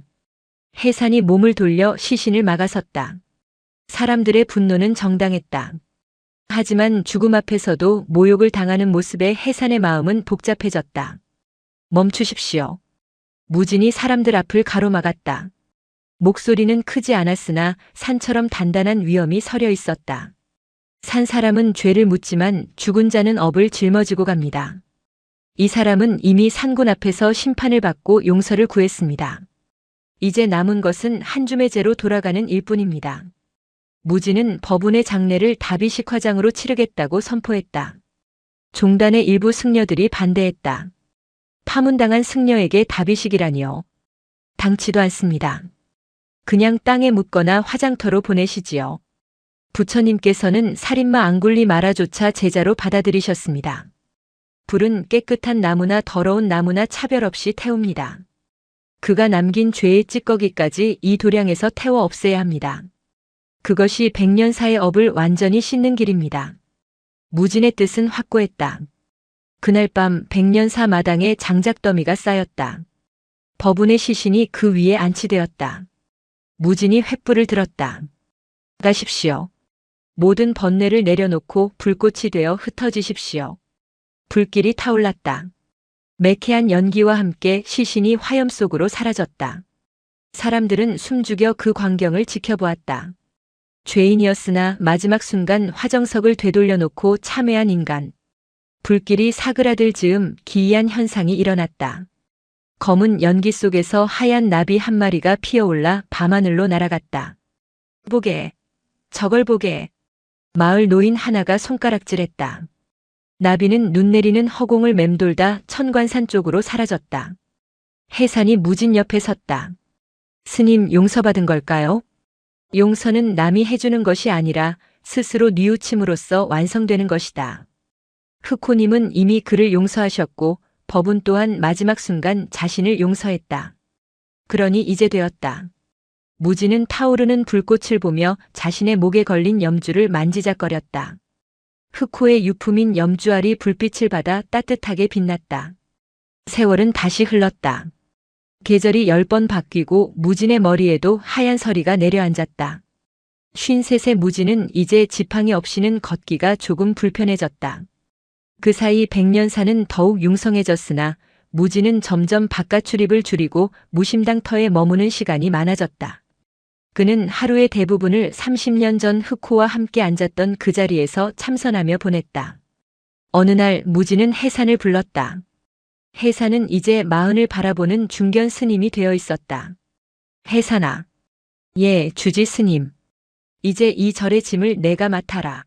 해산이 몸을 돌려 시신을 막아섰다. 사람들의 분노는 정당했다. 하지만 죽음 앞에서도 모욕을 당하는 모습에 해산의 마음은 복잡해졌다. 멈추십시오. 무진이 사람들 앞을 가로막았다. 목소리는 크지 않았으나 산처럼 단단한 위엄이 서려 있었다. 산 사람은 죄를 묻지만 죽은 자는 업을 짊어지고 갑니다. 이 사람은 이미 산군 앞에서 심판을 받고 용서를 구했습니다. 이제 남은 것은 한 줌의 죄로 돌아가는 일뿐입니다. 무진은 법운의 장례를 다비식화장으로 치르겠다고 선포했다. 종단의 일부 승려들이 반대했다. 파문당한 승려에게 다비식이라니요. 당치도 않습니다. 그냥 땅에 묻거나 화장터로 보내시지요. 부처님께서는 살인마 앙굴리 마라조차 제자로 받아들이셨습니다. 불은 깨끗한 나무나 더러운 나무나 차별 없이 태웁니다. 그가 남긴 죄의 찌꺼기까지 이 도량에서 태워 없애야 합니다. 그것이 백년사의 업을 완전히 씻는 길입니다. 무진의 뜻은 확고했다. 그날 밤 백년사 마당에 장작더미가 쌓였다. 법운의 시신이 그 위에 안치되었다. 무진이 횃불을 들었다. 가십시오. 모든 번뇌를 내려놓고 불꽃이 되어 흩어지십시오. 불길이 타올랐다. 매캐한 연기와 함께 시신이 화염 속으로 사라졌다. 사람들은 숨죽여 그 광경을 지켜보았다. 죄인이었으나 마지막 순간 화정석을 되돌려놓고 참회한 인간. 불길이 사그라들 즈음 기이한 현상이 일어났다. 검은 연기 속에서 하얀 나비 한 마리가 피어올라 밤하늘로 날아갔다. 보게. 저걸 보게. 마을 노인 하나가 손가락질했다. 나비는 눈 내리는 허공을 맴돌다 천관산 쪽으로 사라졌다. 해산이 무진 옆에 섰다. 스님 용서받은 걸까요? 용서는 남이 해주는 것이 아니라 스스로 뉘우침으로써 완성되는 것이다. 흑호님은 이미 그를 용서하셨고 법운 또한 마지막 순간 자신을 용서했다. 그러니 이제 되었다. 무진은 타오르는 불꽃을 보며 자신의 목에 걸린 염주를 만지작거렸다. 흑호의 유품인 염주알이 불빛을 받아 따뜻하게 빛났다. 세월은 다시 흘렀다. 계절이 10번 바뀌고 무진의 머리에도 하얀 서리가 내려앉았다. 53세 무진은 이제 지팡이 없이는 걷기가 조금 불편해졌다. 그 사이 백년사는 더욱 융성해졌으나 무진은 점점 바깥 출입을 줄이고 무심당터에 머무는 시간이 많아졌다. 그는 하루의 대부분을 30년 전 흑호와 함께 앉았던 그 자리에서 참선하며 보냈다. 어느 날 무진은 해산을 불렀다. 해산은 이제 마흔을 바라보는 중견 스님이 되어 있었다. 해산아. 예, 주지 스님. 이제 이 절의 짐을 내가 맡아라.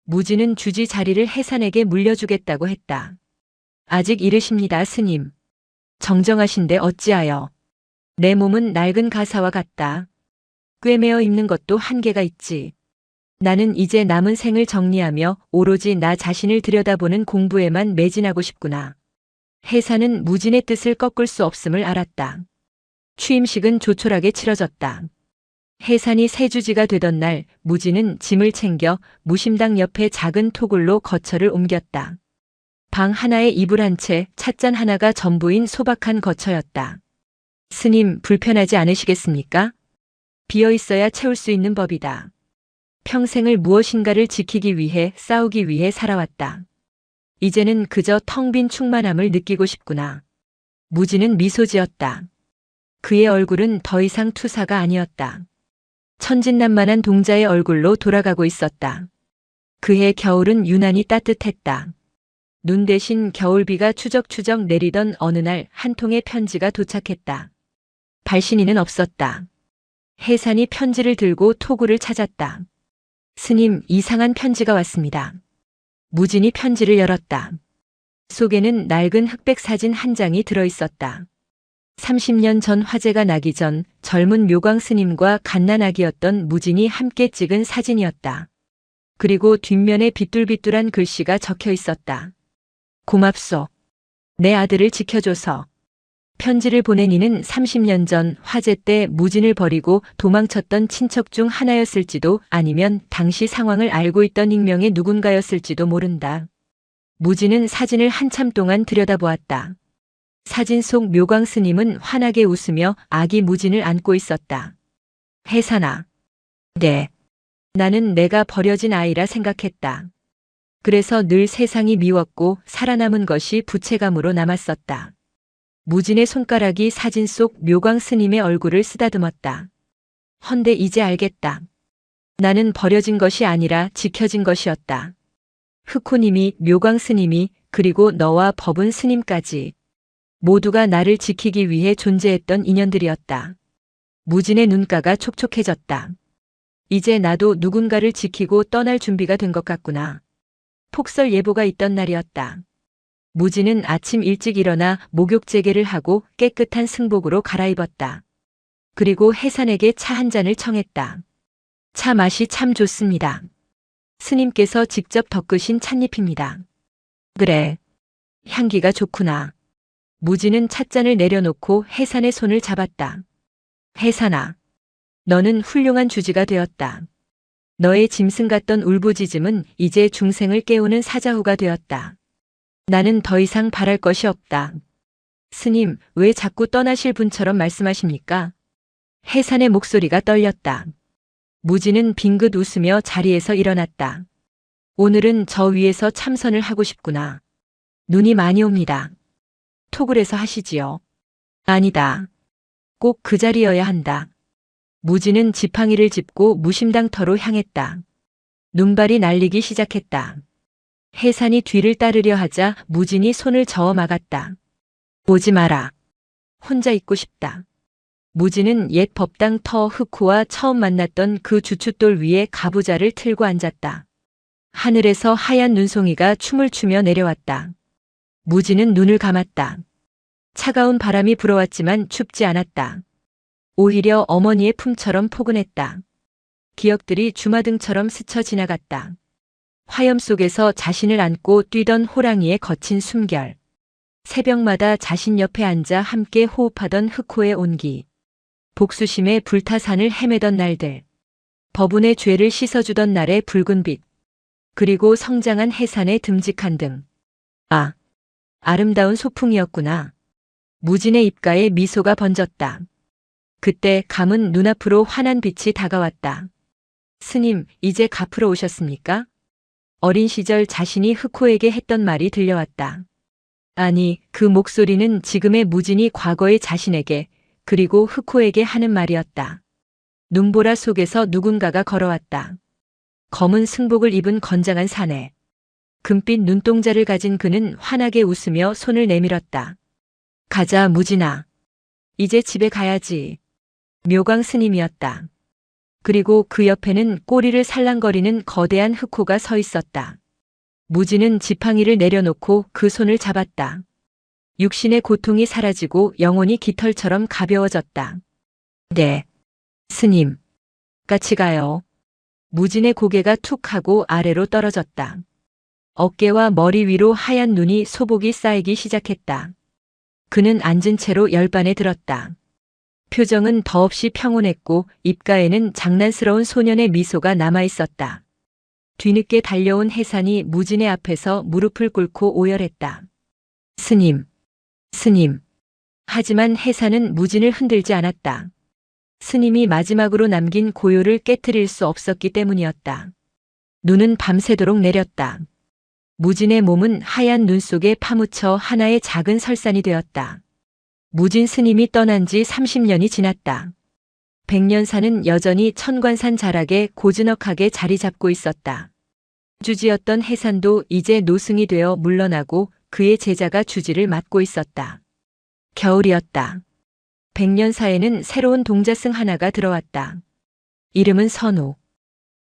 무진은 주지 자리를 해산에게 물려주겠다고 했다. 아직 이르십니다, 스님. 정정하신데 어찌하여. 내 몸은 낡은 가사와 같다. 꿰매어 입는 것도 한계가 있지. 나는 이제 남은 생을 정리하며 오로지 나 자신을 들여다보는 공부에만 매진하고 싶구나. 해사는 무진의 뜻을 꺾을 수 없음을 알았다. 취임식은 조촐하게 치러졌다. 해산이 세주지가 되던 날 무진은 짐을 챙겨 무심당 옆에 작은 토굴로 거처를 옮겼다. 방 하나에 이불 한 채, 찻잔 하나가 전부인 소박한 거처였다. 스님, 불편하지 않으시겠습니까? 비어 있어야 채울 수 있는 법이다. 평생을 무엇인가를 지키기 위해 싸우기 위해 살아왔다. 이제는 그저 텅 빈 충만함을 느끼고 싶구나. 무진은 미소 지었다. 그의 얼굴은 더 이상 투사가 아니었다. 천진난만한 동자의 얼굴로 돌아가고 있었다. 그해 겨울은 유난히 따뜻했다. 눈 대신 겨울비가 추적추적 내리던 어느 날 한 통의 편지가 도착했다. 발신인은 없었다. 해산이 편지를 들고 토구를 찾았다. 스님, 이상한 편지가 왔습니다. 무진이 편지를 열었다. 속에는 낡은 흑백 사진 한 장이 들어있었다. 30년 전 화재가 나기 전 젊은 묘광 스님과 갓난아기였던 무진이 함께 찍은 사진이었다. 그리고 뒷면에 비뚤비뚤한 글씨가 적혀 있었다. 고맙소. 내 아들을 지켜줘서. 편지를 보낸 이는 30년 전 화재 때 무진을 버리고 도망쳤던 친척 중 하나였을지도 아니면 당시 상황을 알고 있던 익명의 누군가였을지도 모른다. 무진은 사진을 한참 동안 들여다보았다. 사진 속 묘광 스님은 환하게 웃으며 아기 무진을 안고 있었다. 해산아. 네. 나는 내가 버려진 아이라 생각했다. 그래서 늘 세상이 미웠고 살아남은 것이 부채감으로 남았었다. 무진의 손가락이 사진 속 묘광 스님의 얼굴을 쓰다듬었다. 헌데 이제 알겠다. 나는 버려진 것이 아니라 지켜진 것이었다. 흑호님이, 묘광 스님이, 그리고 너와 법은 스님까지. 모두가 나를 지키기 위해 존재했던 인연들이었다. 무진의 눈가가 촉촉해졌다. 이제 나도 누군가를 지키고 떠날 준비가 된 것 같구나. 폭설 예보가 있던 날이었다. 무진은 아침 일찍 일어나 목욕재개를 하고 깨끗한 승복으로 갈아입었다. 그리고 해산에게 차 한 잔을 청했다. 차 맛이 참 좋습니다. 스님께서 직접 덕으신 찻잎입니다. 그래. 향기가 좋구나. 무진은 찻잔을 내려놓고 해산의 손을 잡았다. 해산아. 너는 훌륭한 주지가 되었다. 너의 짐승 같던 울부짖음은 이제 중생을 깨우는 사자후가 되었다. 나는 더 이상 바랄 것이 없다. 스님, 왜 자꾸 떠나실 분처럼 말씀하십니까? 해산의 목소리가 떨렸다. 무진은 빙긋 웃으며 자리에서 일어났다. 오늘은 저 위에서 참선을 하고 싶구나. 눈이 많이 옵니다. 토굴에서 하시지요. 아니다. 꼭 그 자리여야 한다. 무진은 지팡이를 짚고 무심당터로 향했다. 눈발이 날리기 시작했다. 해산이 뒤를 따르려 하자 무진이 손을 저어 막았다. 오지 마라. 혼자 있고 싶다. 무진은 옛 법당 터 흑호와 처음 만났던 그 주춧돌 위에 가부좌를 틀고 앉았다. 하늘에서 하얀 눈송이가 춤을 추며 내려왔다. 무진은 눈을 감았다. 차가운 바람이 불어왔지만 춥지 않았다. 오히려 어머니의 품처럼 포근했다. 기억들이 주마등처럼 스쳐 지나갔다. 화염 속에서 자신을 안고 뛰던 호랑이의 거친 숨결. 새벽마다 자신 옆에 앉아 함께 호흡하던 흑호의 온기. 복수심에 불타산을 헤매던 날들. 법운의 죄를 씻어주던 날의 붉은 빛. 그리고 성장한 해산의 듬직한 등. 아, 아름다운 소풍이었구나. 무진의 입가에 미소가 번졌다. 그때 감은 눈앞으로 환한 빛이 다가왔다. 스님, 이제 갚으러 오셨습니까? 어린 시절 자신이 흑호에게 했던 말이 들려왔다. 아니, 그 목소리는 지금의 무진이 과거의 자신에게 그리고 흑호에게 하는 말이었다. 눈보라 속에서 누군가가 걸어왔다. 검은 승복을 입은 건장한 사내. 금빛 눈동자를 가진 그는 환하게 웃으며 손을 내밀었다. 가자, 무진아. 이제 집에 가야지. 묘광 스님이었다. 그리고 그 옆에는 꼬리를 살랑거리는 거대한 흑호가 서 있었다. 무진은 지팡이를 내려놓고 그 손을 잡았다. 육신의 고통이 사라지고 영혼이 깃털처럼 가벼워졌다. 네. 스님. 같이 가요. 무진의 고개가 툭 하고 아래로 떨어졌다. 어깨와 머리 위로 하얀 눈이 소복이 쌓이기 시작했다. 그는 앉은 채로 열반에 들었다. 표정은 더없이 평온했고 입가에는 장난스러운 소년의 미소가 남아있었다. 뒤늦게 달려온 해산이 무진의 앞에서 무릎을 꿇고 오열했다. 스님, 스님. 하지만 해산은 무진을 흔들지 않았다. 스님이 마지막으로 남긴 고요를 깨트릴 수 없었기 때문이었다. 눈은 밤새도록 내렸다. 무진의 몸은 하얀 눈 속에 파묻혀 하나의 작은 설산이 되었다. 무진 스님이 떠난 지 30년이 지났다. 백년산은 여전히 천관산 자락에 고즈넉하게 자리 잡고 있었다. 주지였던 해산도 이제 노승이 되어 물러나고 그의 제자가 주지를 맡고 있었다. 겨울이었다. 백년사에는 새로운 동자승 하나가 들어왔다. 이름은 선우.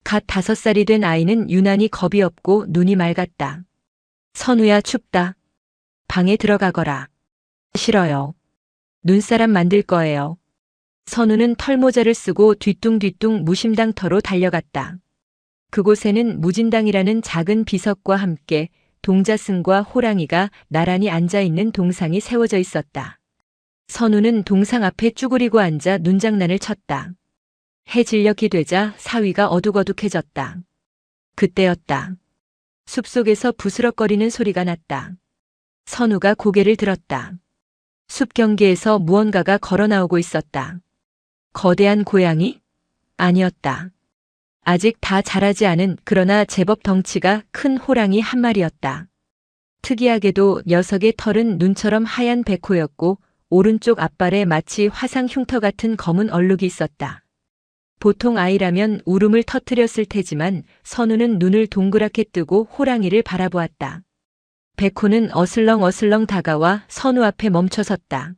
갓 5살이 된 아이는 유난히 겁이 없고 눈이 맑았다. 선우야, 춥다. 방에 들어가거라. 싫어요. 눈사람 만들 거예요. 선우는 털모자를 쓰고 뒤뚱뒤뚱 무심당터로 달려갔다. 그곳에는 무진당이라는 작은 비석과 함께 동자승과 호랑이가 나란히 앉아있는 동상이 세워져 있었다. 선우는 동상 앞에 쭈그리고 앉아 눈장난을 쳤다. 해 진력이 되자 사위가 어둑어둑해졌다. 그때였다. 숲속에서 부스럭거리는 소리가 났다. 선우가 고개를 들었다. 숲 경계에서 무언가가 걸어 나오고 있었다. 거대한 고양이? 아니었다. 아직 다 자라지 않은 그러나 제법 덩치가 큰 호랑이 한 마리였다. 특이하게도 녀석의 털은 눈처럼 하얀 백호였고 오른쪽 앞발에 마치 화상 흉터 같은 검은 얼룩이 있었다. 보통 아이라면 울음을 터뜨렸을 테지만 선우는 눈을 동그랗게 뜨고 호랑이를 바라보았다. 백호는 어슬렁어슬렁 다가와 선우 앞에 멈춰섰다.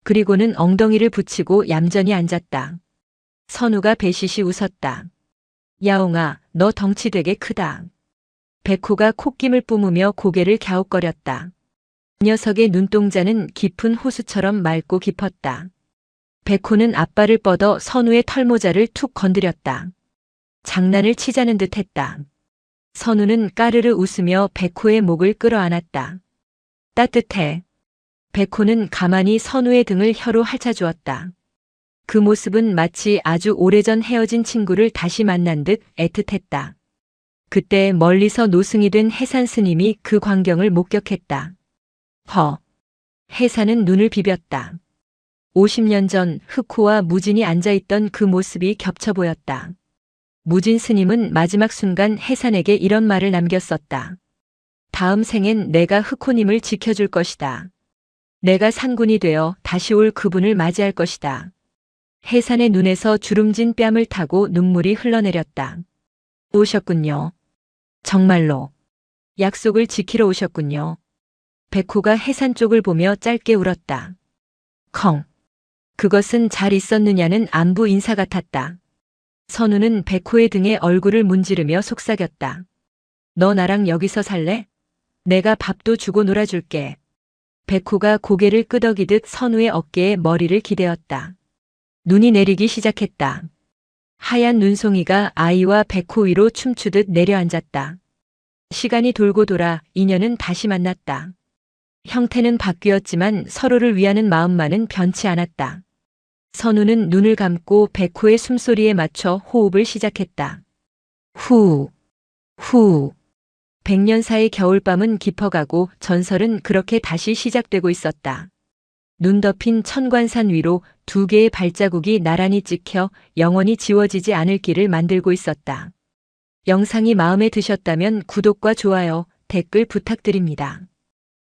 그리고는 엉덩이를 붙이고 얌전히 앉았다. 선우가 배시시 웃었다. 야옹아, 너 덩치 되게 크다. 백호가 콧김을 뿜으며 고개를 갸웃거렸다. 녀석의 눈동자는 깊은 호수처럼 맑고 깊었다. 백호는 앞발을 뻗어 선우의 털모자를 툭 건드렸다. 장난을 치자는 듯 했다. 선우는 까르르 웃으며 백호의 목을 끌어안았다. 따뜻해. 백호는 가만히 선우의 등을 혀로 핥아주었다. 그 모습은 마치 아주 오래전 헤어진 친구를 다시 만난 듯 애틋했다. 그때 멀리서 노승이 된 해산 스님이 그 광경을 목격했다. 허. 해산은 눈을 비볐다. 50년 전 흑호와 무진이 앉아있던 그 모습이 겹쳐 보였다. 무진 스님은 마지막 순간 해산에게 이런 말을 남겼었다. 다음 생엔 내가 흑호님을 지켜줄 것이다. 내가 산군이 되어 다시 올 그분을 맞이할 것이다. 해산의 눈에서 주름진 뺨을 타고 눈물이 흘러내렸다. 오셨군요. 정말로. 약속을 지키러 오셨군요. 백호가 해산 쪽을 보며 짧게 울었다. 컹. 그것은 잘 있었느냐는 안부 인사 같았다. 선우는 백호의 등에 얼굴을 문지르며 속삭였다. 너 나랑 여기서 살래? 내가 밥도 주고 놀아줄게. 백호가 고개를 끄덕이듯 선우의 어깨에 머리를 기대었다. 눈이 내리기 시작했다. 하얀 눈송이가 아이와 백호 위로 춤추듯 내려앉았다. 시간이 돌고 돌아 인연은 다시 만났다. 형태는 바뀌었지만 서로를 위하는 마음만은 변치 않았다. 선우는 눈을 감고 백호의 숨소리에 맞춰 호흡을 시작했다. 후, 후. 백년사의 겨울밤은 깊어가고 전설은 그렇게 다시 시작되고 있었다. 눈 덮인 천관산 위로 2개의 발자국이 나란히 찍혀 영원히 지워지지 않을 길을 만들고 있었다. 영상이 마음에 드셨다면 구독과 좋아요, 댓글 부탁드립니다.